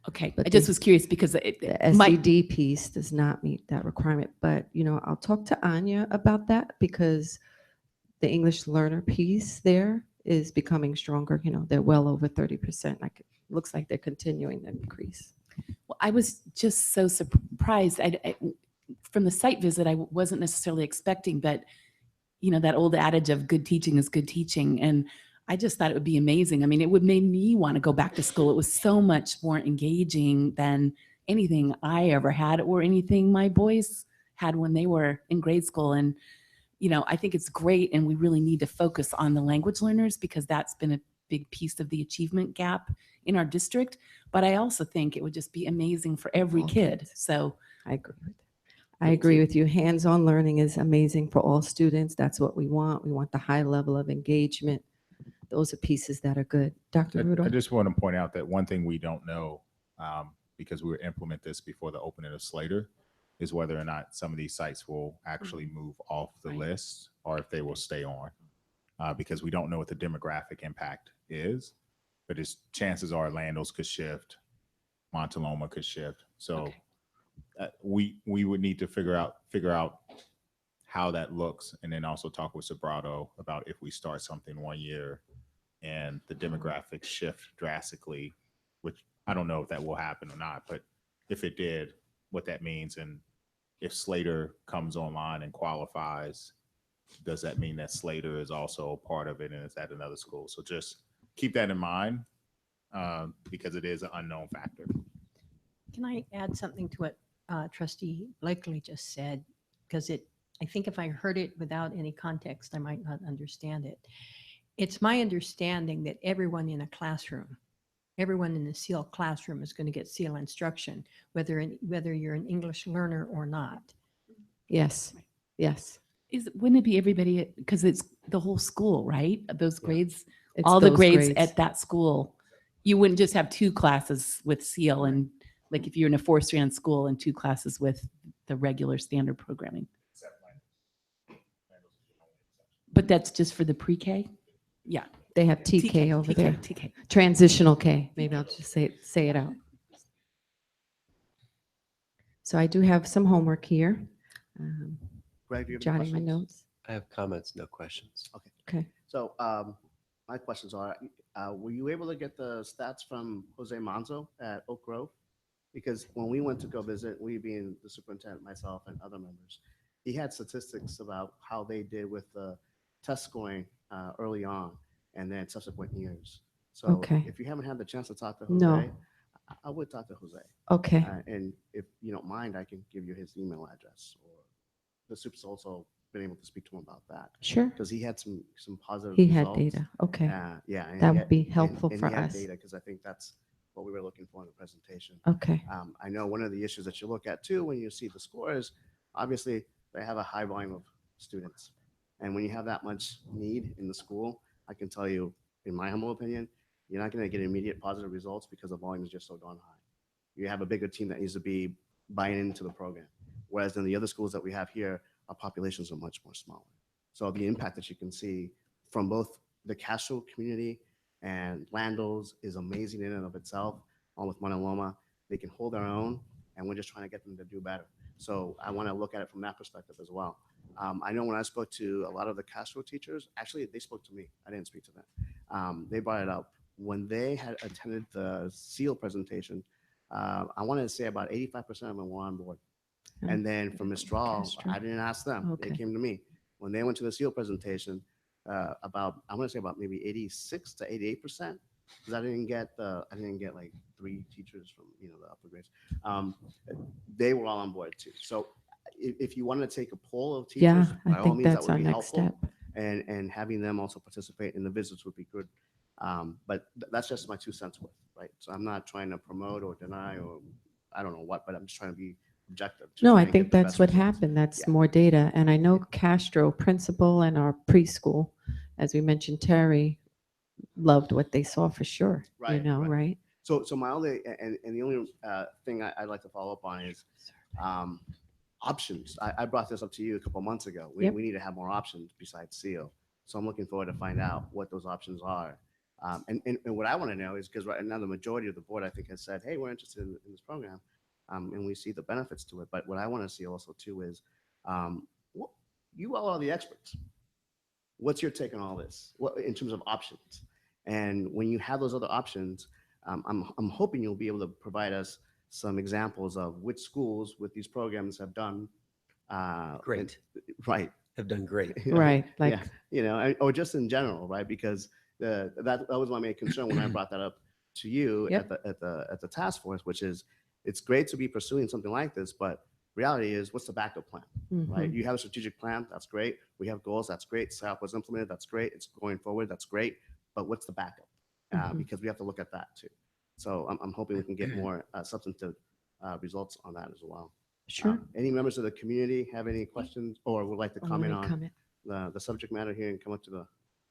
Okay. But I just the- was curious because The SED piece does not meet that requirement, but I'll talk to Anya about that because the English learner piece there is becoming stronger. They're well over 30%. Looks like they're continuing to increase. Well, I was just so surprised. From the site visit, I wasn't necessarily expecting, but that old adage of good teaching is good teaching. And I just thought it would be amazing. I mean, it would make me want to go back to school. It was so much more engaging than anything I ever had or anything my boys had when they were in grade school. And, I think it's great. And we really need to focus on the language learners because that's been a big piece of the achievement gap in our district. But I also think it would just be amazing for every kid. So I agree with that. I agree with you. Hands-on learning is amazing for all students. That's what we want. We want the high level of engagement. Those are pieces that are good. Dr. I Rudolph? just want to point out that one thing we don't know, because we will implement this before the opening of Slater, is whether or not some of these sites will actually move off the list or if they will stay on. because we don't know what the demographic impact is. But it's chances are Landos could shift, Montaloma could shift. So we would need to figure out how that looks, and then also talk with Sobrato about if we start something 1 year and the demographics shift drastically, which I don't know if that will happen or not, but if it did, what that means. And if Slater comes online and qualifies, does that mean that Slater is also part of it and is at another school? So just keep that in mind, because it is an unknown factor. Can I add something to what Trustee Blakely just said? Because I think if I heard it without any context, I might not understand it. It's my understanding that everyone in a classroom, everyone in the SEAL classroom is going to get SEAL instruction, whether you're an English learner or not. Yes, yes. Wouldn't it be everybody, because it's the whole school, right? Those grades, It's all the those grades grades. at that school. You wouldn't just have 2 classes with SEAL, and like if you're in a 4-strand school, and 2 classes with the regular standard programming. But that's just for the pre-K? Yeah. They have TK over there. TK. Transitional K. Maybe I'll just say it out. So I do have some homework here. Greg, do you have any Jotting my questions? notes. I have comments, no questions. Okay. Okay. So my questions are, were you able to get the stats from Jose Manzo at Oak Grove? Because when we went to go visit, we being the superintendent, myself and other members, he had statistics about how they did with the test scoring early on and then subsequent years. So Okay. if you haven't had the chance to talk to Jose, No. I would talk to Jose. Okay. And if you don't mind, I can give you his email address, or the super's also been able to speak to him about that. Sure. Because he had some positive He had results. data. Okay. Yeah. and That he would had- be and- helpful and for he had us. data, because I think that's what we were looking for in the presentation. Okay. I know one of the issues that you look at too, when you see the scores, obviously they have a high volume of students. And when you have that much need in the school, I can tell you, in my humble opinion, you're not going to get immediate positive results because the volume is just so darn high. You have a bigger team that needs to be buying into the program. Whereas in the other schools that we have here, our populations are much more smaller. So the impact that you can see from both the Castro community and Landos is amazing in and of itself. Along with Montaloma, they can hold their own, and we're just trying to get them to do better. So I want to look at it from that perspective as well. I know when I spoke to a lot of the Castro teachers, actually they spoke to me. I didn't speak to them. They brought it up when they had attended the SEAL presentation. I wanted to say about 85% of them were on board. And then for Mistral, Castro. I didn't ask them. They Okay. came to me. When they went to the SEAL presentation, I want to say about maybe 86 to 88%, because I didn't get like 3 teachers from the upper grades. They were all on board too. So if you wanted to take a poll of teachers, Yeah, I by all think means, that that's would our be next helpful. step. And having them also participate in the visits would be good. But that's just my 2 cents worth, right? So I'm not trying to promote or deny or I don't know what, but I'm just trying to be objective. to No, try I and think get the that's best what results. happened. That's Yeah. more data. And I know Castro principal and our preschool, as we mentioned, Terry, loved what they saw for sure. Right, Right? right. So my only and the only thing I'd like to follow up on is options. I brought this up to you a couple months ago. We, Yep. we need to have more options besides SEAL. So I'm looking forward to find out what those options are. And what I want to know is, because right now the majority of the board, I think, has said, hey, we're interested in this program, and we see the benefits to it. But what I want to see also too is, you all are the experts. What's your take on all this? What in terms of options? And when you have those other options, I'm hoping you'll be able to provide us some examples of which schools with these programs have done Great. right. Have done great. Right, like- yeah, or just in general, right? Because that was my main concern when I brought that up to you Yep. at the task force, which is it's great to be pursuing something like this, but reality is, what's the backup plan, right? Mhm. You have a strategic plan, that's great. We have goals, that's great. SAP was implemented, that's great. It's going forward, that's great. But what's the backup? Mhm. Because we have to look at that too. So I'm hoping we can get more substantive results on that as well. Sure. Any members of the community have any questions or would like to Or comment wanna on comment? the subject matter here and come up to the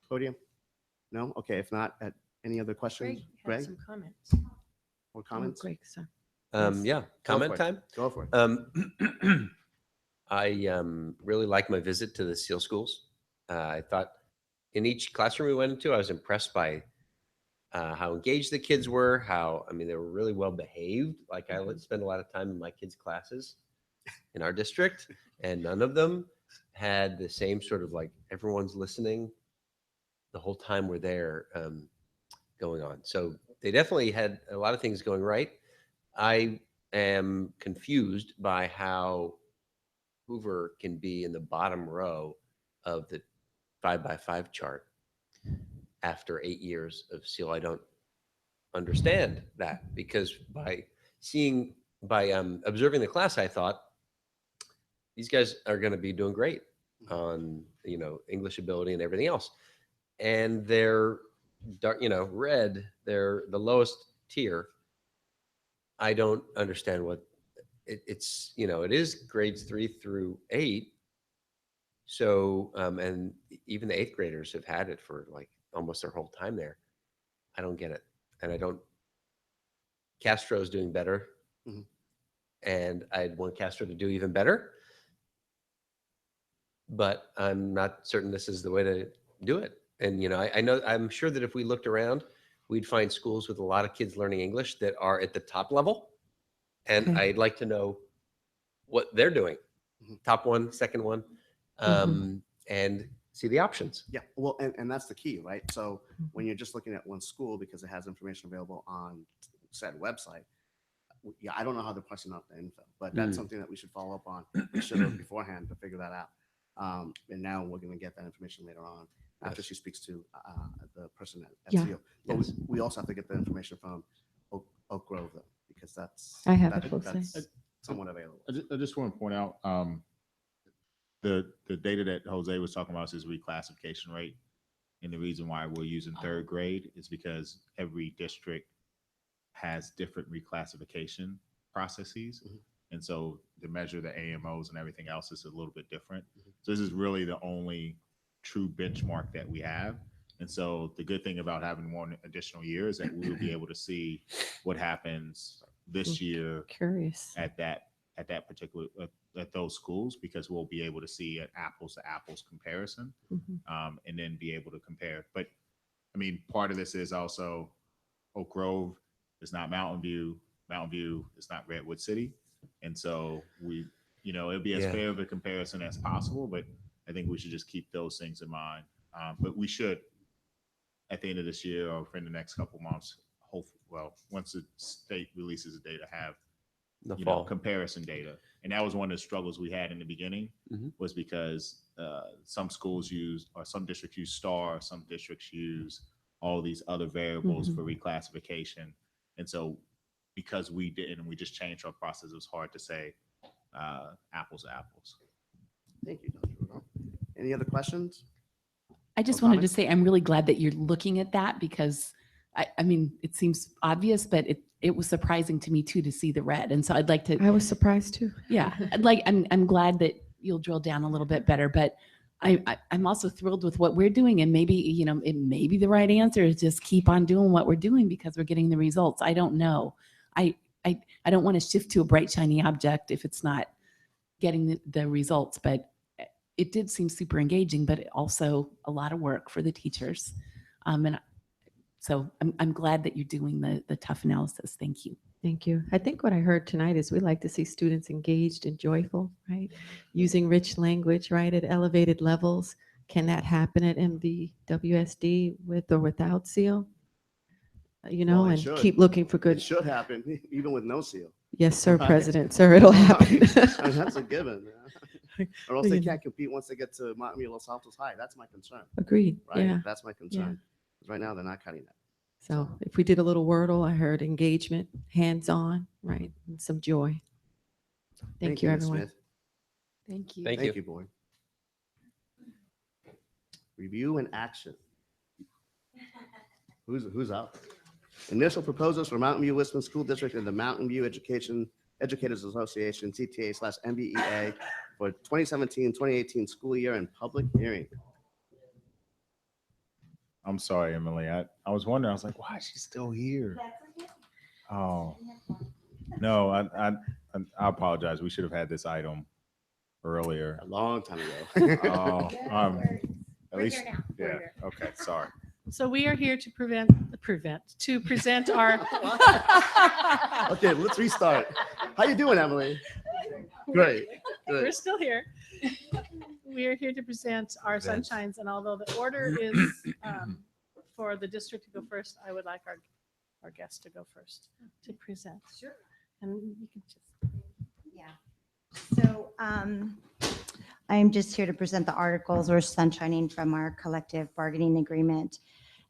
podium? No? Okay, if not, any other questions? Greg had some comments. Or comments? Greg, sir. Yeah, comment for it. time? Go for it. I really like my visit to the SEAL schools. I thought in each classroom we went into, I was impressed by how engaged the kids were. I mean, they were really well behaved. Like I would spend a lot of time in my kids' classes in our district, and none of them had the same sort of like everyone's listening the whole time we're there going on. So they definitely had a lot of things going right. I am confused by how Hoover can be in the bottom row of the 5x5 chart after 8 years of SEAL. I don't understand that, because by observing the class, I thought these guys are going to be doing great on, English ability and everything else. And they're dark, red, they're the lowest tier. I don't understand what it's, it is grades 3 through 8. So, and even the 8th graders have had it for like almost their whole time there. I don't get it. And Castro's doing better. Mhm. And I'd want Castro to do even better. But I'm not certain this is the way to do it. And, I'm sure that if we looked around, we'd find schools with a lot of kids learning English that are at the top level. And Okay. I'd like to know what they're doing. Mhm. Top one, second one, and see the options. Yeah, well, and that's the key, right? So when you're just looking at one school because it has information available on said website, yeah, I don't know how they're parsing out the info, but that's something that we should follow up on. We should have beforehand to figure that out. And now we're going to get that information later on after she speaks to the person at Yeah. SEAL. But we also have to get the information from Oak Grove, though, because I have it closely. that's somewhat available. I just want to point out, the data that Jose was talking about is reclassification rate. And the reason why we're using third grade is because every district has different reclassification processes. And so to measure the AMOs and everything else is a little bit different. So this is really the only true benchmark that we have. And so the good thing about having one additional year is that we will be able to see what happens this year Curious. at that particular at those schools, because we'll be able to see an apples to apples comparison, and then be able to compare. But I mean, part of this is also Oak Grove is not Mountain View. Mountain View is not Redwood City. And so it'll be as fair of a comparison as possible, but I think we should just keep those things in mind. But we should, at the end of this year or in the next couple months, once the state releases the data, have comparison data. And that was one of the struggles we had in the beginning, was because some schools some districts use STAR, some districts use all these other variables for reclassification. And so because we didn't, and we just changed our process, it was hard to say apples to apples. Thank you, Dr. Rudolph. Any other questions? I just Or wanted to comments? say I'm really glad that you're looking at that, because I mean, it seems obvious, but it was surprising to me too to see the red. And so I'd like to. I was surprised too. Yeah, I'm glad that you'll drill down a little bit better, but I'm also thrilled with what we're doing. And maybe, it may be the right answer is just keep on doing what we're doing because we're getting the results. I don't know. I don't want to shift to a bright, shiny object if it's not getting the results, but it did seem super engaging, but also a lot of work for the teachers. And so I'm glad that you're doing the tough analysis. Thank you. Thank you. I think what I heard tonight is we like to see students engaged and joyful, right? Using rich language, right, at elevated levels. Can that happen at MVWSD with or without SEAL? Well, it and should. keep looking for good. It should happen, even with no SEAL. Yes, sir, Right? President. Sir, it'll happen. I mean, that's a given. Or else they can't compete once they get to Mountain View, Los Altos High. That's my concern. Agreed. Right? Yeah. That's my concern. Right now, they're not cutting it. So if we did a little Wordle, I heard engagement, hands-on, right, and some joy. Thank you, Ms. everyone. Smith. Thank you. Thank you, board. Review and action. Who's up? Initial proposals for Mountain View Wisdom School District and the Mountain View Educators Association, CTA/MVEA, for 2017-2018 school year and public hearing. I'm sorry, Emily. I was wondering, I was like, why is she still here? Oh, no, I apologize. We should have had this item earlier. A long time ago. Oh, At least, yeah, okay, sorry. So we are here to to present our. Okay, let's restart. How you doing, Emily? Great. We're Good. still here. We are here to present our Events. sunshines, and although the order is for the district to go first, I would like our guest to go first to present. Sure. And you can just. Yeah. So I'm just here to present the articles or sunshining from our collective bargaining agreement.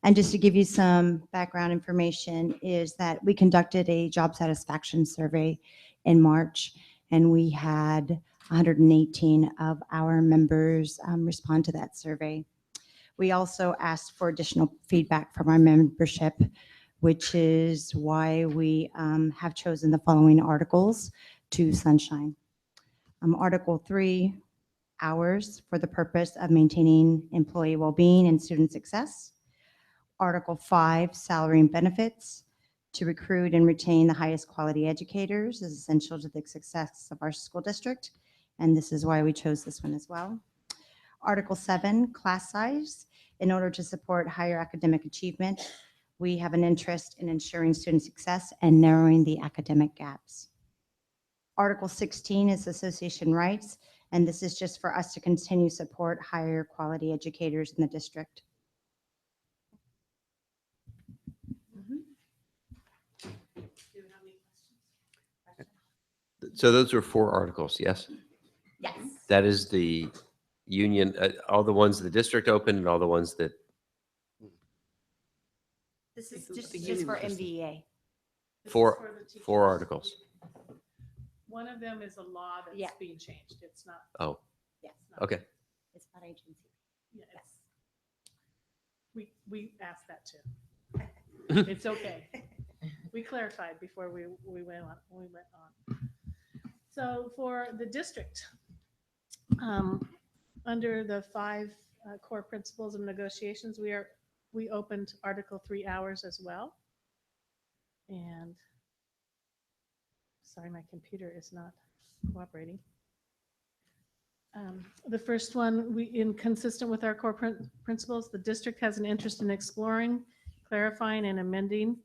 And just to give you some background information is that we conducted a job satisfaction survey in March, and we had 118 of our members respond to that survey. We also asked for additional feedback from our membership, which is why we have chosen the following articles to sunshine. Article 3, hours for the purpose of maintaining employee well-being and student success. Article 5, salary and benefits. To recruit and retain the highest quality educators is essential to the success of our school district, and this is why we chose this one as well. Article 7, class size. In order to support higher academic achievement, we have an interest in ensuring student success and narrowing the academic gaps. Article 16 is association rights, and this is just for us to continue support higher quality educators in the district. So those are 4 articles, yes? Yes. That is the union, all the ones the district opened and all the ones that, This is just for MVEA. four articles. One of them is a law that's Yeah. being changed. It's not. Oh, Yes. okay. It's about agency. Yeah, it's, we asked that too. It's okay. We clarified before we went on. So for the district, under the 5 core principles of negotiations, we opened Article 3 hours as well. And sorry, my computer is not cooperating. The first one, consistent with our core principles, the district has an interest in exploring, clarifying, and amending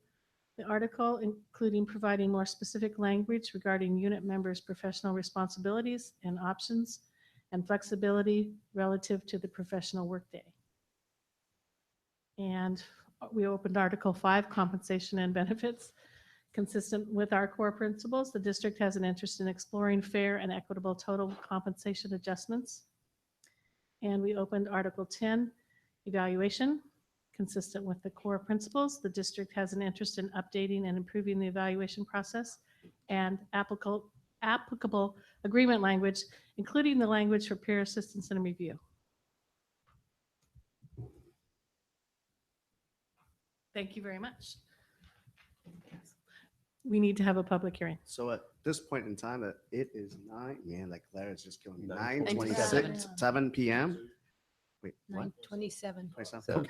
the article, including providing more specific language regarding unit members' professional responsibilities and options and flexibility relative to the professional workday. And we opened Article 5, compensation and benefits. Consistent with our core principles, the district has an interest in exploring fair and equitable total compensation adjustments. And we opened Article 10, evaluation. Consistent with the core principles, the district has an interest in updating and improving the evaluation process and applicable agreement language, including the language for peer assistance and review. Thank you very much. We need to have a public hearing. So at this point in time, it is 9, man, like Claire is just killing me. 9:27. 9:26, 7 p.m. Wait, what? 9:27. 27.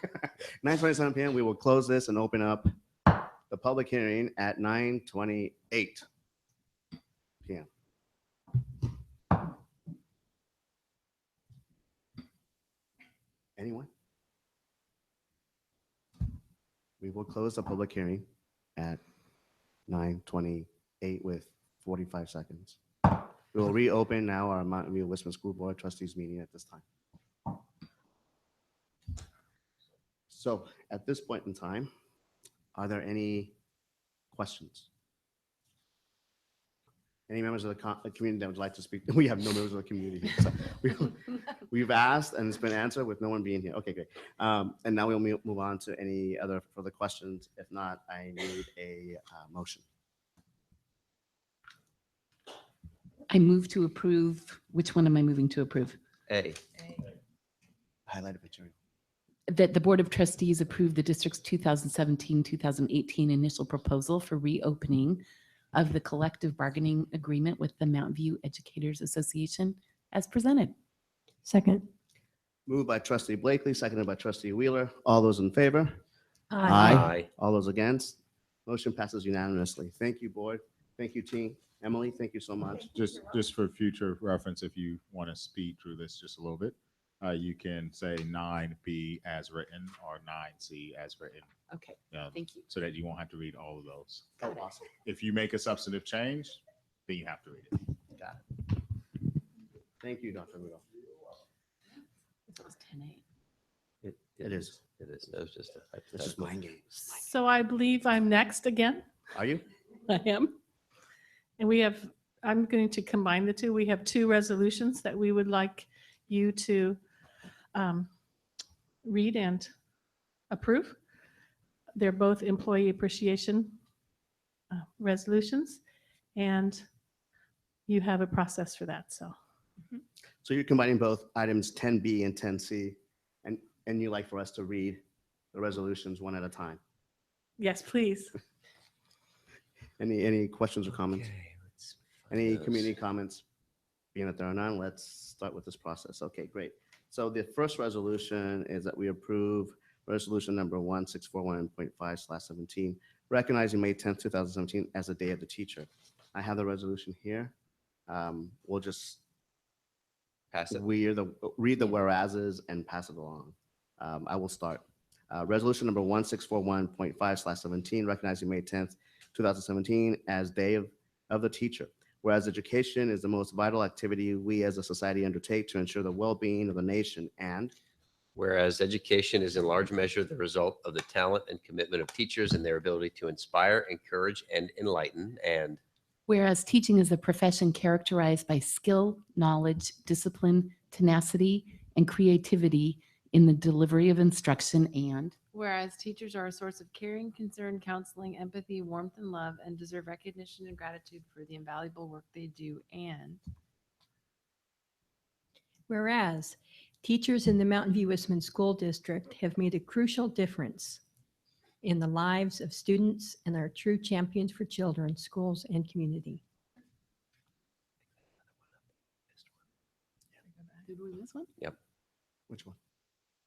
9:27 p.m. We will close this and open up the public hearing at 9:28 p.m. Anyone? We will close the public hearing at 9:28 with 45 seconds. We will reopen now our Mountain View Wisman School Board Trustees meeting at this time. So at this point in time, are there any questions? Any members of the community that would like to speak? We have no members of the community here. So we've asked and it's been answered with no one being here. Okay, great. And now we'll move on to any other further questions. If not, I need a motion. I move to approve. Which one am I moving to approve? A. Highlighted picture. That the Board of Trustees approve the district's 2017-2018 initial proposal for reopening of the collective bargaining agreement with the Mountain View Educators Association as presented. Second. Moved by trustee Blakely, seconded by trustee Wheeler. All those in favor? Aye. All those against? Motion passes unanimously. Thank you, board. Thank you, team. Emily, thank you so much. Just for future reference, if you want to speed through this just a little bit, you can say 9B as written or 9C as written. Okay, thank you. So that you won't have to read all of those. Oh, awesome. If you make a substantive change, then you have to read it. Got it. Thank you, Dr. Rudolph. It was 10-8. It is. It is. That was just a It's just hypothetical. mind games. So I believe I'm next again. Are you? I am. And I'm going to combine the two. We have two resolutions that we would like you to read and approve. They're both employee appreciation resolutions, and you have a process for that, so. So you're combining both items 10B and 10C, and you like for us to read the resolutions one at a time. Yes, please. Any questions or comments? Any those. community comments? Being that there are none, let's start with this process. Okay, great. So the first resolution is that we approve resolution number 1641.5/17, recognizing May 10th, 2017 as the Day of the Teacher. I have the resolution here. We'll just Pass it. read the whereases and pass it along. I will start. Resolution number 1641.5/17, recognizing May 10th, 2017 as Day of the Teacher. Whereas education is the most vital activity we as a society undertake to ensure the well-being of the nation, and Whereas education is in large measure the result of the talent and commitment of teachers and their ability to inspire, encourage, and enlighten. And Whereas teaching is a profession characterized by skill, knowledge, discipline, tenacity, and creativity in the delivery of instruction. And Whereas teachers are a source of caring, concern, counseling, empathy, warmth, and love, and deserve recognition and gratitude for the invaluable work they do. And Whereas teachers in the Mountain View Wisman School District have made a crucial difference in the lives of students and are true champions for children, schools, and community. did we miss one? Yep, which one?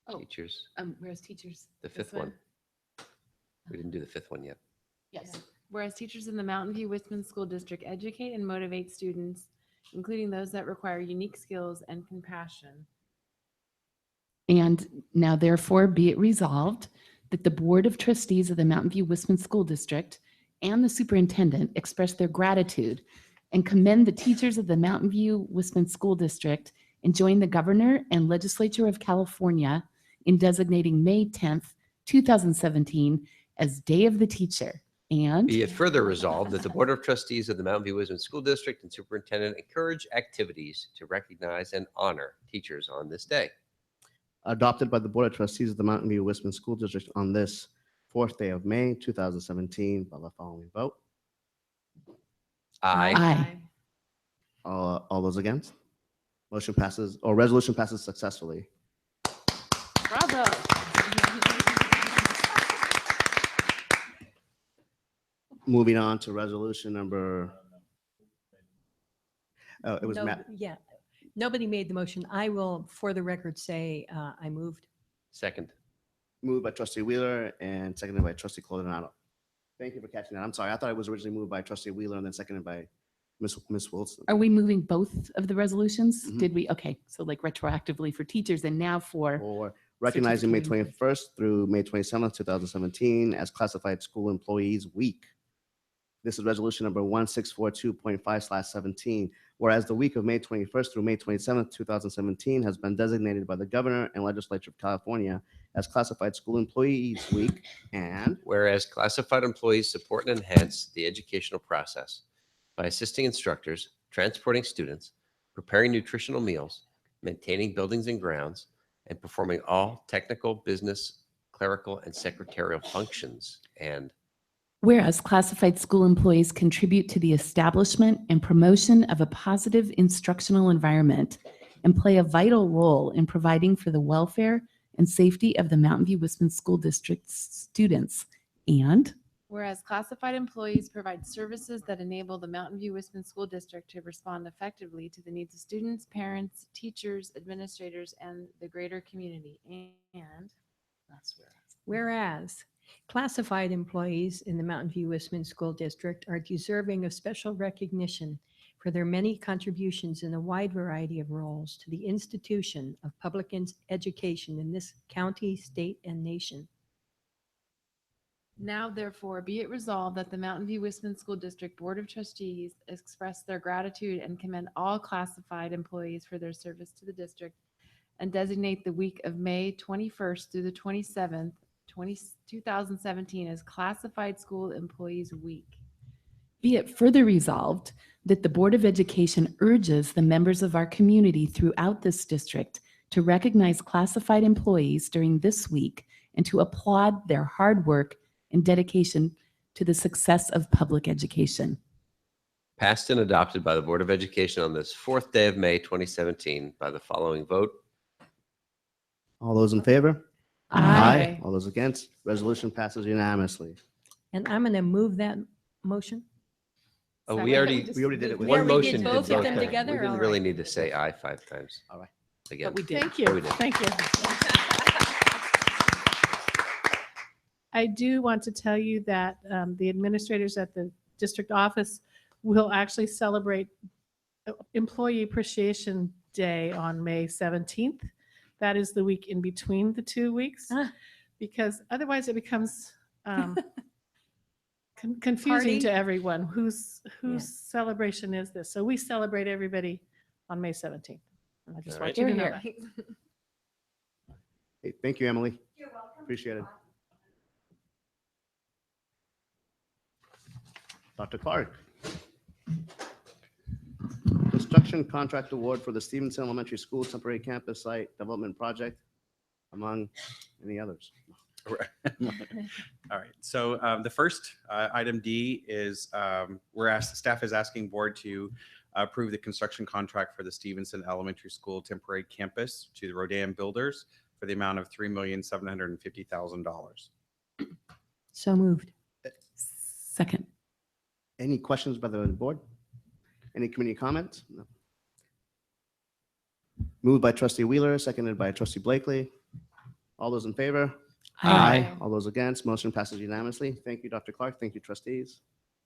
Oh, teachers, whereas teachers. the this fifth one. We didn't do the fifth one yet. yes, whereas teachers in the Mountain View Wisman School District educate and motivate students, including those that require unique skills and compassion. And now therefore be it resolved that the Board of Trustees of the Mountain View Wisman School District and the superintendent express their gratitude and commend the teachers of the Mountain View Wisman School District and join the Governor and Legislature of California in designating May 10th, 2017 as Day of the Teacher. And Be it further resolved that the Board of Trustees of the Mountain View Wisman School District and Superintendent encourage activities to recognize and honor teachers on this day. Adopted by the Board of Trustees of the Mountain View Wisman School District on this 4th day of May, 2017, by the following vote. Aye. All those against? Motion passes, or resolution passes successfully. Bravo. Moving on to resolution number. Oh, it was No, Matt. yeah, nobody made the motion. I will, for the record, say I moved. Second. Moved by trustee Wheeler and seconded by trustee Coronado. Thank you for catching that. I'm sorry. I thought it was originally moved by trustee Wheeler and then seconded by Ms. Wilson. are we moving both of the resolutions? Mhm. Did we? Okay, so like retroactively for teachers and now for Or recognizing May Certificate. 21st through May 27th, 2017 as Classified School Employees Week. This is resolution number 1642.5/17. Whereas the week of May 21st through May 27th, 2017 has been designated by the Governor and Legislature of California as Classified School Employees Week, and Whereas classified employees support and enhance the educational process by assisting instructors, transporting students, preparing nutritional meals, maintaining buildings and grounds, and performing all technical, business, clerical, and secretarial functions. And whereas classified school employees contribute to the establishment and promotion of a positive instructional environment and play a vital role in providing for the welfare and safety of the Mountain View Wisman School District's students. And Whereas classified employees provide services that enable the Mountain View Wisman School District to respond effectively to the needs of students, parents, teachers, administrators, and the greater community. And that's Whereas classified employees in the Mountain View Wisman School District are deserving of special recognition for their many contributions in a wide variety of roles to the institution of public education in this county, state, and nation. Now therefore be it resolved that the Mountain View Wisman School District Board of Trustees express their gratitude and commend all classified employees for their service to the district and designate the week of May 21st through the 27th, 2017 as Classified School Employees Week. Be it further resolved that the Board of Education urges the members of our community throughout this district to recognize classified employees during this week and to applaud their hard work and dedication to the success of public education. Passed and adopted by the Board of Education on this 4th day of May 2017 by the following vote. All those in favor? Aye. All those against? Resolution passes unanimously. And I'm going to move that motion. Oh, Second. we already did it with Yeah, one we motion. did both of them We together? didn't All really right. need to say aye 5 times. All right. Again. But we did. Thank We you. did. Thank you. I do want to tell you that the administrators at the district office will actually celebrate Employee Appreciation Day on May 17th. That is the week in between the 2 weeks, because otherwise it becomes confusing Party? to everyone. Whose Yeah. celebration is this? So we celebrate everybody on May 17th. I just All want right. you to know Here, that. Hey, thank you, Emily. You're welcome. Appreciate it. Dr. Clark. Construction contract award for the Stevenson Elementary School temporary campus site development project, among many others. All right. So the first item D is staff is asking board to approve the construction contract for the Stevenson Elementary School temporary campus to the Rodan Builders for the amount of $3,750,000. So moved. Second. Any questions by the board? Any community comments? No. Moved by trustee Wheeler, seconded by trustee Blakely. All those in favor? Aye. All those against? Motion passes unanimously. Thank you, Dr. Clark. Thank you, trustees.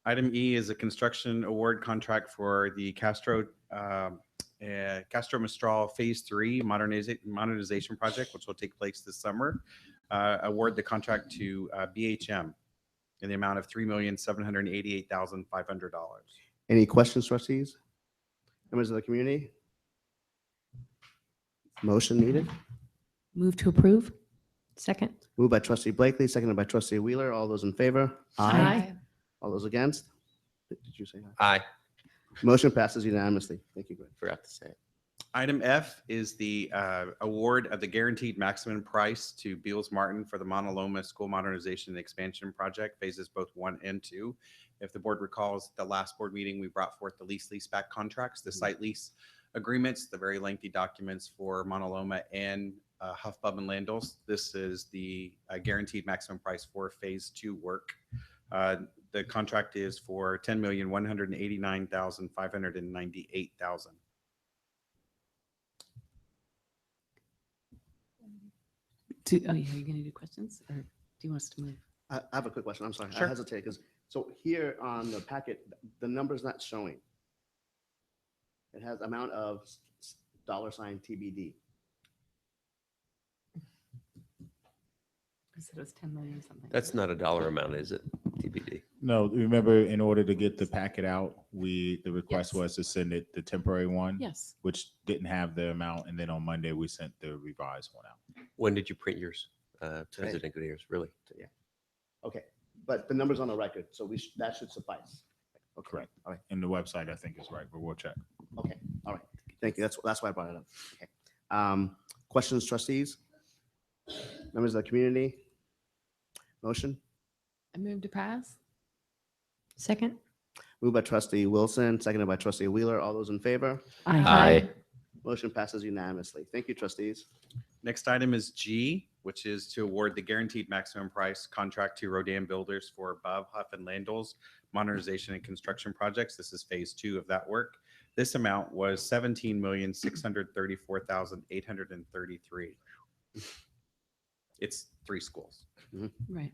Item E is a construction award contract for the Castro Mistral Phase 3 modernization project, which will take place this summer. Award the contract to BHM in the amount of $3,788,500. Any questions, trustees? Members of the community? Motion needed. Move to approve. Second. Moved by trustee Blakely, seconded by trustee Wheeler. All those in favor? Aye. All those against? Did you say aye? Aye. Motion passes unanimously. Thank you, Greg. Forgot to say it. Item F is the award of the guaranteed maximum price to Beals Martin for the Mauna Loma School Modernization and Expansion Project, phases both 1 and 2. If the board recalls, the last board meeting, we brought forth the leaseback contracts, the site lease agreements, the very lengthy documents for Mauna Loma and Huffbub and Landals. This is the guaranteed maximum price for phase 2 work. The contract is for $10,189,598,000. Oh, yeah, are you going to do questions or do you want us to move? I have a quick question. I'm sorry. Sure. I hesitate because, so here on the packet, the number's not showing. It has amount of $ TBD. I said it was 10 million something. That's not a dollar amount, is it? TBD. No, remember, in order to get the packet out, the request Yes. was to send it the temporary one, Yes. which didn't have the amount, and then on Monday, we sent the revised one out. When did you print yours? Today. President Gutierrez, really? Yeah. Okay, but the number's on the record, so that should suffice. Okay. Correct. All right. And the website, I think, is right, but we'll check. Okay. All right. Thank you. That's why I brought it up. Okay. Questions, trustees? Members of the community? Motion? I move to pass. Second. Moved by trustee Wilson, seconded by trustee Wheeler. All those in favor? Aye. Motion passes unanimously. Thank you, trustees. Next item is G, which is to award the guaranteed maximum price contract to Rodan Builders for Bob Huff and Landals modernization and construction projects. This is phase 2 of that work. This amount was $17,634,833. It's 3 schools. Right.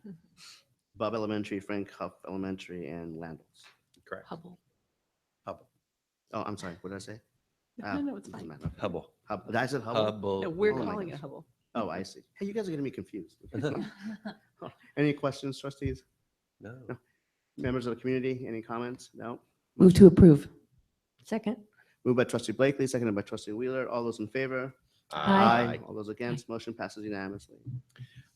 Bob Elementary, Frank Huff Elementary, and Landals. Correct. Hubble. Hubble. Oh, I'm sorry. What did I say? No, no, it's doesn't fine. matter. Hubble. Did I said Hubble? Hubble. No, we're Oh my calling it gosh. Hubble. Oh, I see. Hey, you guys are getting me confused. Any questions, trustees? No. No. Members of the community, any comments? No? Move to approve. Second. Moved by trustee Blakely, seconded by trustee Wheeler. All those in favor? Aye. All those against, motion passes unanimously.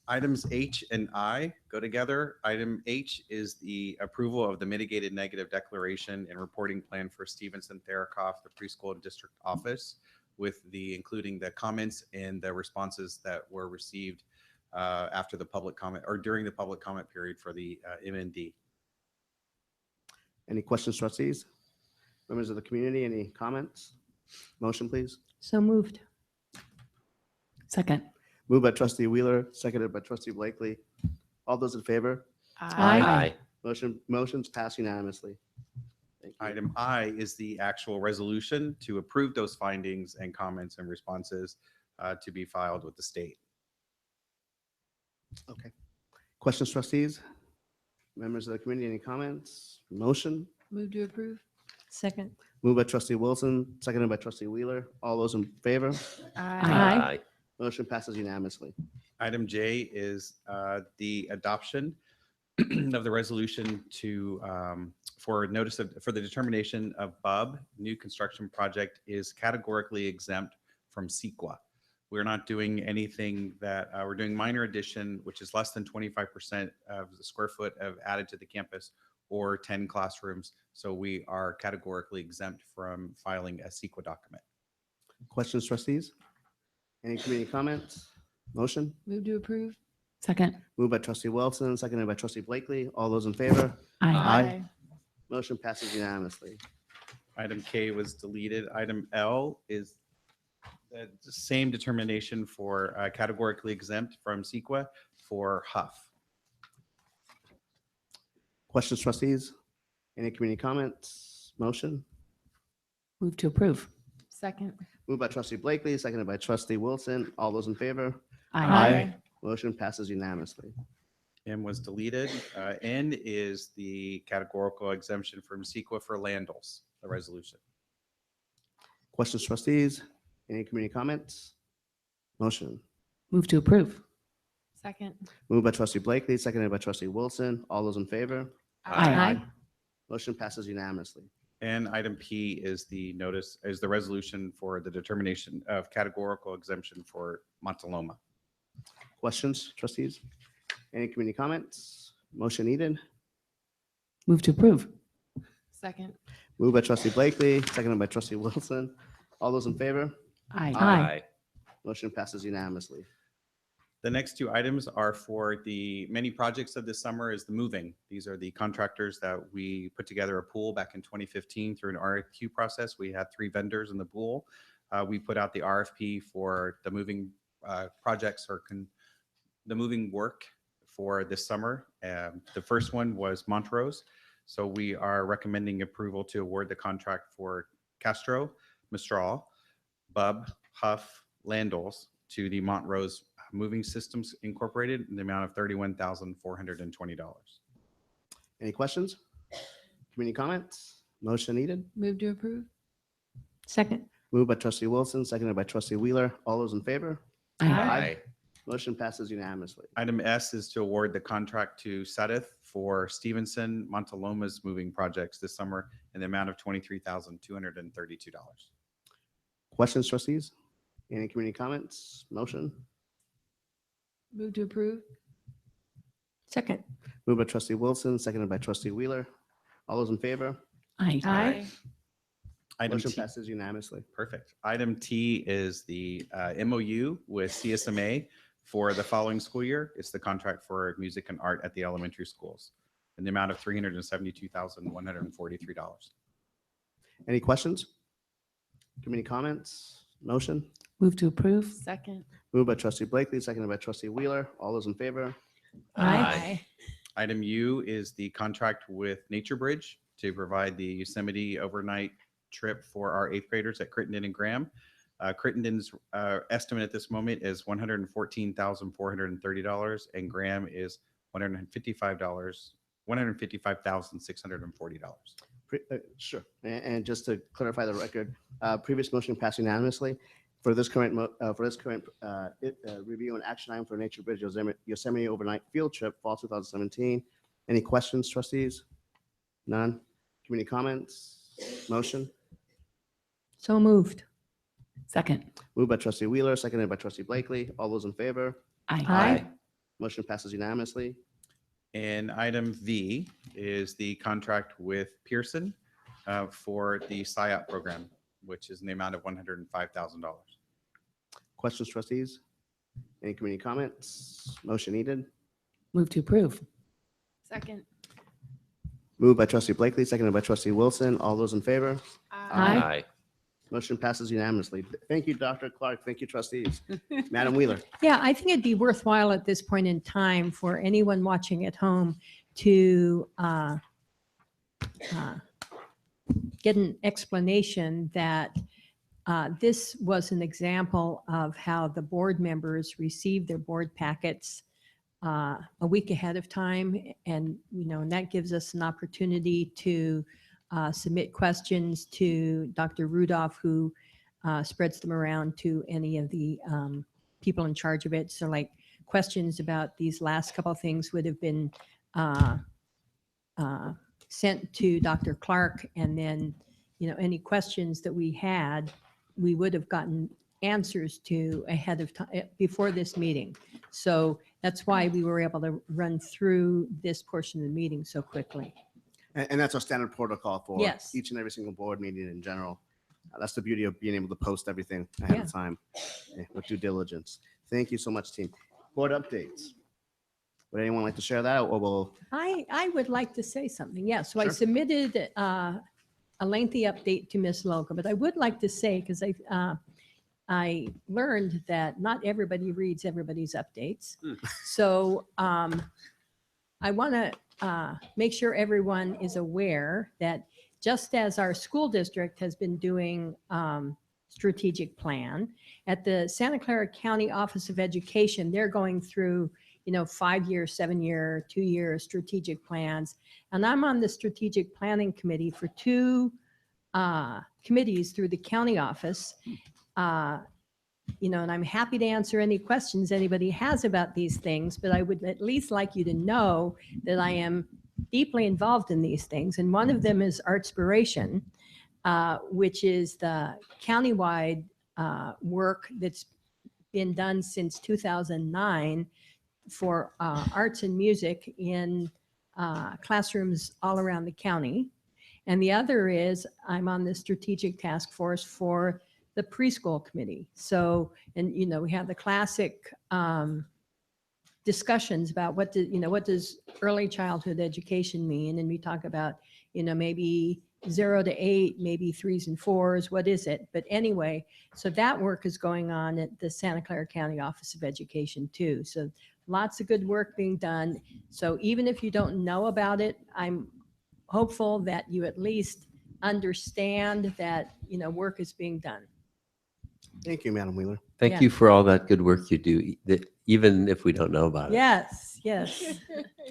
Items H and I go together. Item H is the approval of the mitigated negative declaration and reporting plan for Stevenson Therakoff, the preschool and district office, with the including the comments and the responses that were received after the public comment or during the public comment period for the MND. Any questions, trustees? Members of the community, any comments? Motion, please. So moved. Second. Moved by trustee Wheeler, seconded by trustee Blakely. All those in favor? Aye. Motions pass unanimously. Thank you. Item I is the actual resolution to approve those findings and comments and responses to be filed with the state. Okay. Questions, trustees? Members of the community, any comments? Motion? Move to approve. Second. Moved by trustee Wilson, seconded by trustee Wheeler. All those in favor? Aye. Motion passes unanimously. Item J is the adoption of the resolution to for notice of for the determination of BUB new construction project is categorically exempt from CEQA. We're not doing anything that we're doing minor addition, which is less than 25% of the square foot of added to the campus or 10 classrooms. So we are categorically exempt from filing a CEQA document. Questions, trustees? Any community comments? Motion? Move to approve. Second. Moved by trustee Wilson, seconded by trustee Blakely. All those in favor? Aye. Motion passes unanimously. Item K was deleted. Item L is the same determination for categorically exempt from CEQA for Huff. Questions, trustees? Any community comments? Motion? Move to approve. Second. Moved by trustee Blakely, seconded by trustee Wilson. All those in favor? Aye. Motion passes unanimously. M was deleted. N is the categorical exemption from CEQA for Landals, the resolution. Questions, trustees? Any community comments? Motion? Move to approve. Second. Moved by trustee Blakely, seconded by trustee Wilson. All those in favor? Aye. Motion passes unanimously. And item P is the notice, is the resolution for the determination of categorical exemption for Montaloma. Questions, trustees? Any community comments? Motion needed. Move to approve. Second. Moved by trustee Blakely, seconded by trustee Wilson. All those in favor? Aye. Motion passes unanimously. The next two items are for the many projects of this summer is the moving. These are the contractors that we put together a pool back in 2015 through an RFQ process. We had 3 vendors in the pool. We put out the RFP for the moving projects or the moving work for this summer. The first one was Montrose. So we are recommending approval to award the contract for Castro, Mistral, BUB, Huff, Landals to the Montrose Moving Systems Incorporated in the amount of $31,420. Any questions? Community comments? Motion needed. Move to approve. Second. Moved by trustee Wilson, seconded by trustee Wheeler. All those in favor? Motion passes unanimously. Item S is to award the contract to Sadith for Stevenson Montaloma's moving projects this summer in the amount of $23,232. Questions, trustees? Any community comments? Motion? Move to approve. Second. Moved by trustee Wilson, seconded by trustee Wheeler. All those in favor? Aye. Item Motion T- passes unanimously. Perfect. Item T is the MOU with CSMA for the following school year. It's the contract for music and art at the elementary schools in the amount of $372,143. Any questions? Community comments? Motion? Move to approve. Second. Moved by trustee Blakely, seconded by trustee Wheeler. All those in favor? Aye. Item U is the contract with Nature Bridge to provide the Yosemite overnight trip for our 8th graders at Crittenden and Graham. Crittenden's estimate at this moment is $114,430 and Graham is $155,640. Sure. And just to clarify the record, previous motion passed unanimously. For this current review and action item for Nature Bridge Yosemite overnight field trip, fall 2017. Any questions, trustees? None? Community comments? Motion? So moved. Second. Moved by trustee Wheeler, seconded by trustee Blakely. All those in favor? Aye. Aye. Motion passes unanimously. And item V is the contract with Pearson for the SIOP program, which is in the amount of $105,000. Questions, trustees? Any community comments? Motion needed. Move to approve. Second. Moved by trustee Blakely, seconded by trustee Wilson. All those in favor? Aye. Motion passes unanimously. Thank you, Dr. Clark. Thank you, trustees. Madam Wheeler. Yeah, I think it'd be worthwhile at this point in time for anyone watching at home to get an explanation that this was an example of how the board members received their board packets a week ahead of time. And, and that gives us an opportunity to submit questions to Dr. Rudolph, who spreads them around to any of the people in charge of it. So like questions about these last couple of things would have been sent to Dr. Clark. And then, any questions that we had, we would have gotten answers to ahead of time before this meeting. So that's why we were able to run through this portion of the meeting so quickly. And that's our standard protocol for Yes. each and every single board meeting in general. That's the beauty of being able to post everything ahead of time with due diligence. Thank you so much, team. Board updates. Would anyone like to share that, or will? I would like to say something. Yeah, so I Sure. submitted a lengthy update to Ms. Loca, but I would like to say, because I learned that not everybody reads everybody's updates. So I want to make sure everyone is aware that just as our school district has been doing strategic plan, at the Santa Clara County Office of Education, they're going through 5-year, 7-year, 2-year strategic plans. And I'm on the strategic planning committee for 2 committees through the county office. And I'm happy to answer any questions anybody has about these things, but I would at least like you to know that I am deeply involved in these things. And one of them is Artspiration, which is the countywide work that's been done since 2009 for arts and music in classrooms all around the county. And the other is I'm on the strategic task force for the preschool committee. So, and we have the classic discussions about what does early childhood education mean? And we talk about, maybe 0 to 8, maybe 3s and 4s. What is it? But anyway, so that work is going on at the Santa Clara County Office of Education too. So lots of good work being done. So even if you don't know about it, I'm hopeful that you at least understand that, work is being done. Thank you, Madam Wheeler. Thank Yeah. you for all that good work you do, that even if we don't know about it Yes, yes.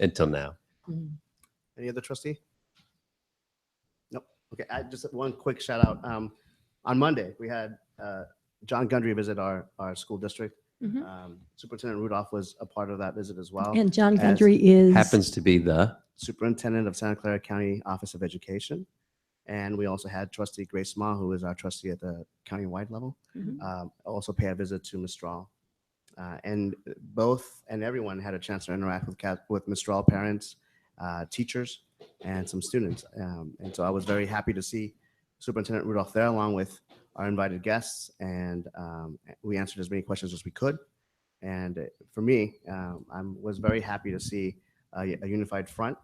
until now. Any other trustee? Nope. Okay, just one quick shout out. On Monday, we had John Gundry visit our school district. Mhm. Superintendent Rudolph was a part of that visit as well. And John as Gundry is. Happens to be the Superintendent of Santa Clara County Office of Education. And we also had trustee Grace Ma, who is our trustee at the county-wide level, Mhm. also pay a visit to Mistral. And both and everyone had a chance to interact with Mistral parents, teachers, and some students. And so I was very happy to see Superintendent Rudolph there along with our invited guests. And we answered as many questions as we could. And for me, I was very happy to see a unified front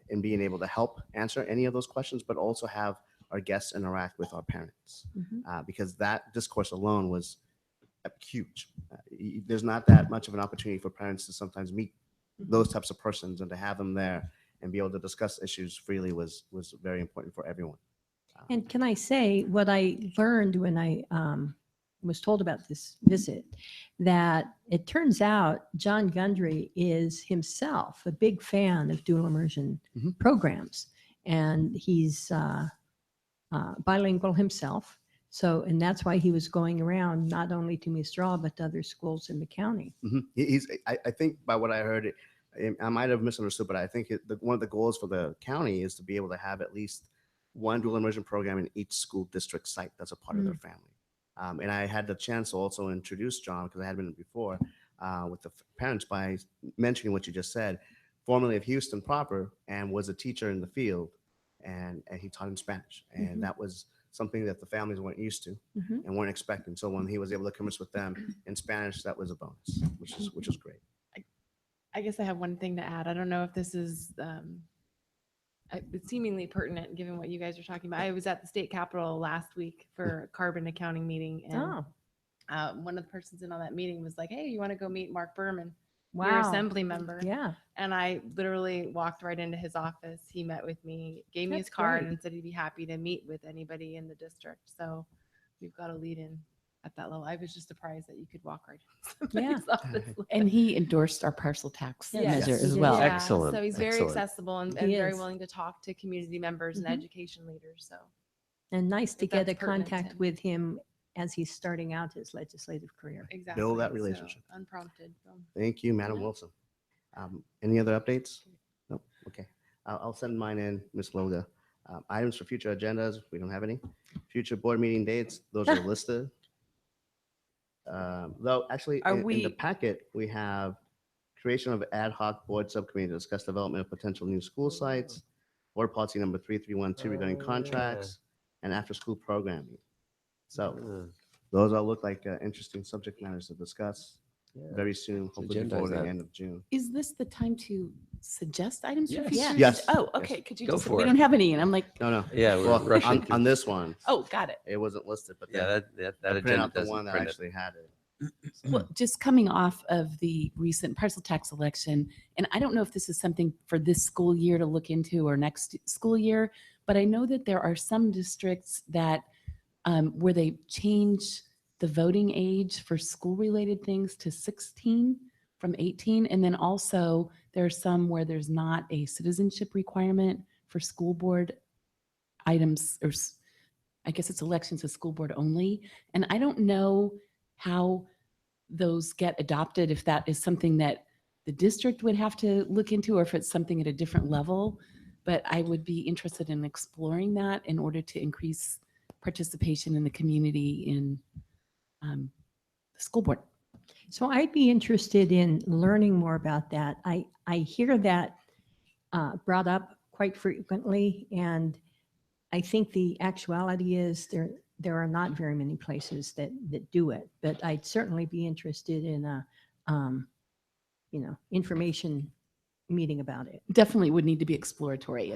in being able to help answer any of those questions, but also have our guests interact with our parents, because that discourse alone was huge. There's not that much of an opportunity for parents to sometimes meet those types of persons, and to have them there and be able to discuss issues freely was very important for everyone. And can I say what I learned when I was told about this visit, that it turns out John Gundry is himself a big fan of dual immersion programs. and he's bilingual himself. So, and that's why he was going around not only to Mistral, but to other schools in the county. I think by what I heard, I might have misunderstood, but I think one of the goals for the county is to be able to have at least one dual immersion program in each school district site that's a part of their family. And I had the chance to also introduce John, because I had been before, with the parents by mentioning what you just said, formerly of Houston proper, and was a teacher in the field, and he taught him Spanish. And that was something that the families weren't used to and weren't expecting. So when he was able to converse with them in Spanish, that was a bonus, which is great. I guess I have one thing to add. I don't know if this is it's seemingly pertinent given what you guys are talking about. I was at the state capitol last week for a carbon accounting meeting, and one of the persons in on that meeting was like, "Hey, you want to go meet Mark Berman, your Wow. assembly member?" Yeah. And I literally walked right into his office. He met with me, gave me his That's card, great. and said he'd be happy to meet with anybody in the district. So we've got a lead in at that level. I was just surprised that you could walk right into Yeah. somebody's office. And he endorsed our parcel tax Yes. measure Yes, as he well. did. Yeah, Excellent, so he's very excellent. accessible and He very is. willing to talk to community members and education leaders. So And nice to If get a that's pertinent to contact him. with him as he's starting out his legislative career. exactly. Build that so relationship. unprompted. Boom. Thank you, Madam Wilson. Any other updates? No. Okay. I'll send mine in, Ms. Loga. Items for future agendas, we don't have any. Future board meeting dates, those are listed. Though, actually, Are in the we- packet, we have creation of ad hoc board subcommittee to discuss development of potential new school sites, board policy number 3312 regarding contracts, and after-school programming. So those all look like interesting subject matters to discuss very soon, hopefully agenda before is the that? end of June. Is this the time to suggest items for Yes. future? Yes. Oh, okay. Could you Go just, for we it. don't have any, and I'm like, No. Yeah, we're Well, rushing on through. this one, oh, got it. it wasn't listed, but Yeah, then that I printed agenda out the doesn't one that print it. actually had it. Well, just coming off of the recent parcel tax election, and I don't know if this is something for this school year to look into or next school year, but I know that there are some districts that where they change the voting age for school-related things to 16 from 18. And then also there are some where there's not a citizenship requirement for school board items, or I guess it's elections of school board only. And I don't know how those get adopted, if that is something that the district would have to look into, or if it's something at a different level. But I would be interested in exploring that in order to increase participation in the community in the school board. So I'd be interested in learning more about that. I hear that brought up quite frequently, and I think the actuality is there are not very many places that do it. But I'd certainly be interested in a information meeting about it. Definitely would need to be exploratory.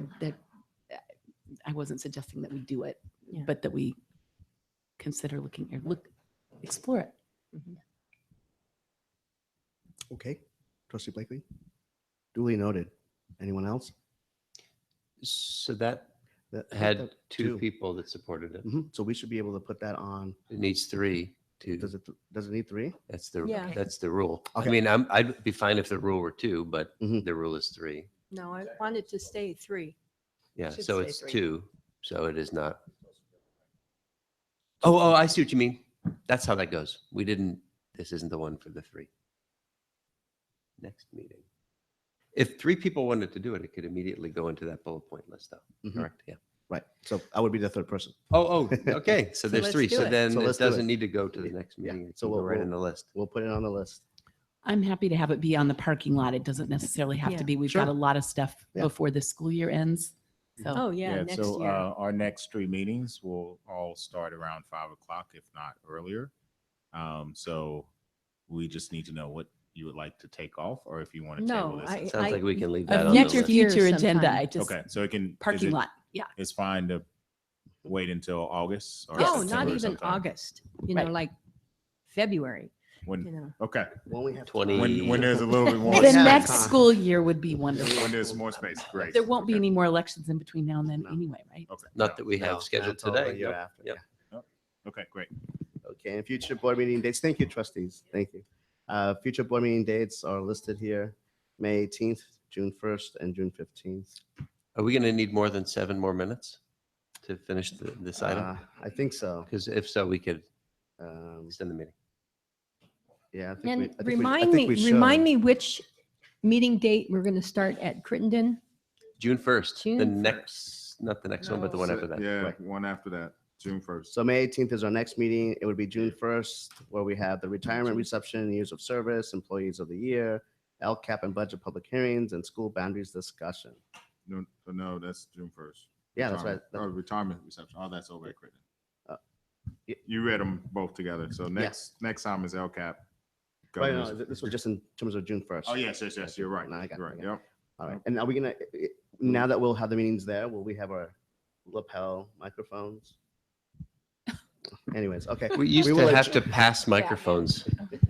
I wasn't suggesting that we do it, Yeah. but that we consider explore it. Okay, trustee Blakely. Duly noted. Anyone else? So that That had two people that supported it. So we should be able to put that on. It needs three to. Does it need three? That's the Yeah. that's the rule. Okay. I mean, I'd be fine if the rule were two, but the rule is three. No, I wanted to stay 3. Yeah, Should so say it's 3. 2, so it is not. Oh, I see what you mean. That's how that goes. This isn't the one for the 3. Next meeting. If 3 people wanted to do it, it could immediately go into that bullet point list though. Correct, yeah. Right. So I would be the third person. Oh, okay. So there's let's 3. do So it. then So it let's do it. doesn't need to go to the next meeting. It So can go we'll- right we'll- in the list. We'll put it on the list. I'm happy to have it be on the parking lot. It doesn't necessarily have Yeah. to be. We've Sure. got a lot of stuff Yeah. before the school year ends. So Oh, yeah, next So year. our next 3 meetings will all start around 5 o'clock, if not earlier. So we just need to know what you would like to take off, or if you want to table No, this. Sounds like we can leave of that on the next list. year future agenda, sometime. I just, Okay, so it can. is parking it- lot. Yeah. It's fine to wait until August or Oh, not September or even sometime? August, Right. like February, When, okay, When we have 20 time. when there's a little bit more. Well, The yeah, space. next school year would be wonderful. When there's more space, great. There won't be Okay. any more elections in between now and then No. anyway, right? Okay. Not that we No, have scheduled that's all the today. year Yep, after, yep. yeah. Okay, great. Okay, and future board meeting dates. Thank you, trustees. Thank you. Future board meeting dates are listed here: May 18th, June 1st, and June 15th. Are we going to need more than 7 more minutes to finish this item? I think so. Because if so, we could Um, extend the meeting. Yeah, I think And we- I think we- I remind think me, we remind should. me which meeting date we're going to start at Crittenden? June 1st, the June next, not the next one, but the one So, after that. Yeah, Right. one after that, June 1st. So May 18th is our next meeting. It would be June 1st, where we have the retirement reception, years of service, employees of the year, LCAP and budget public hearings, and school boundaries discussion. No, that's June 1st. Yeah, that's right. Retirement reception. Oh, that's over at Crittenden. Yeah. You read them both together. So next time is LCAP. Right, Governors. no, this was just in terms of June 1st. Oh, yes, you're right. No, I got it, You're right, I got it. yep. All right. And are we gonna, now that we'll have the meetings there, will we have our lapel microphones? Anyways, okay. We used will to let have you- to pass microphones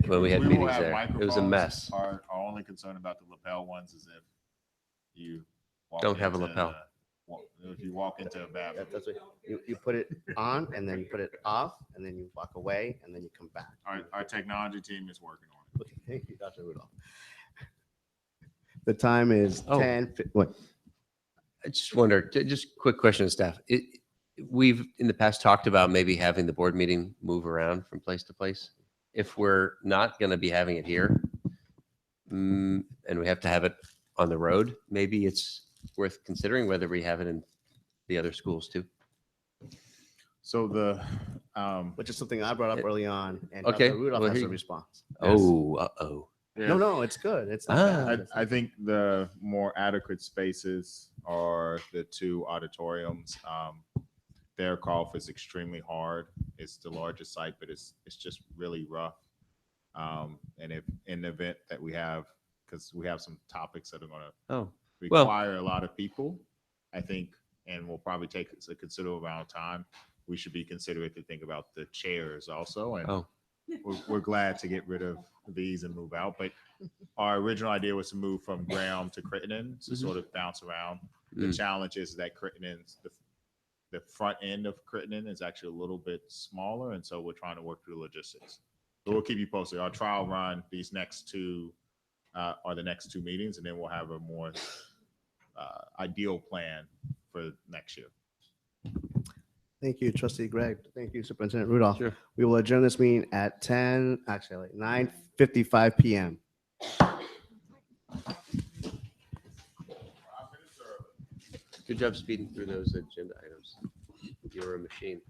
when we had We will meetings have there. It was a microphones. mess. Our only concern about the lapel ones is if you walk Don't have a into lapel. If you walk into a bathroom. That's what, you put it on and then you put it off and then you walk away and then you come back. Our technology team is working on it. Okay, thank you, Dr. Rudolph. The time is Oh. 10, what? I just wonder, just quick question to staff. We've in the past talked about maybe having the board meeting move around from place to place. If we're not going to be having it here, and we have to have it on the road, maybe it's worth considering whether we have it in the other schools too. So Which is something I brought up early on and Okay, Dr. Rudolph well, has here a you- response. Oh, uh-oh. No, it's good. It's not bad. I think the more adequate spaces are the two auditoriums. Their golf is extremely hard. It's the largest site, but it's just really rough. And if in the event that we have, because we have some topics that are going to Oh, well- require a lot of people, I think, and will probably take a considerable amount of time, we should be considerate to think about the chairs also. And Oh. we're glad to get rid of these and move out. But our original idea was to move from Graham to Crittenden to sort of bounce around. The Mm. challenge is that Crittenden's, the front end of Crittenden is actually a little bit smaller. And so we're trying to work through logistics. But we'll keep you posted. Our trial run, these next two are the next two meetings, and then we'll have a more ideal plan for next year. Thank you, Trustee Greg. Thank you, Superintendent Rudolph. Sure. We will adjourn this meeting at 9:55 PM. Good job speeding through those agenda items. You're a machine.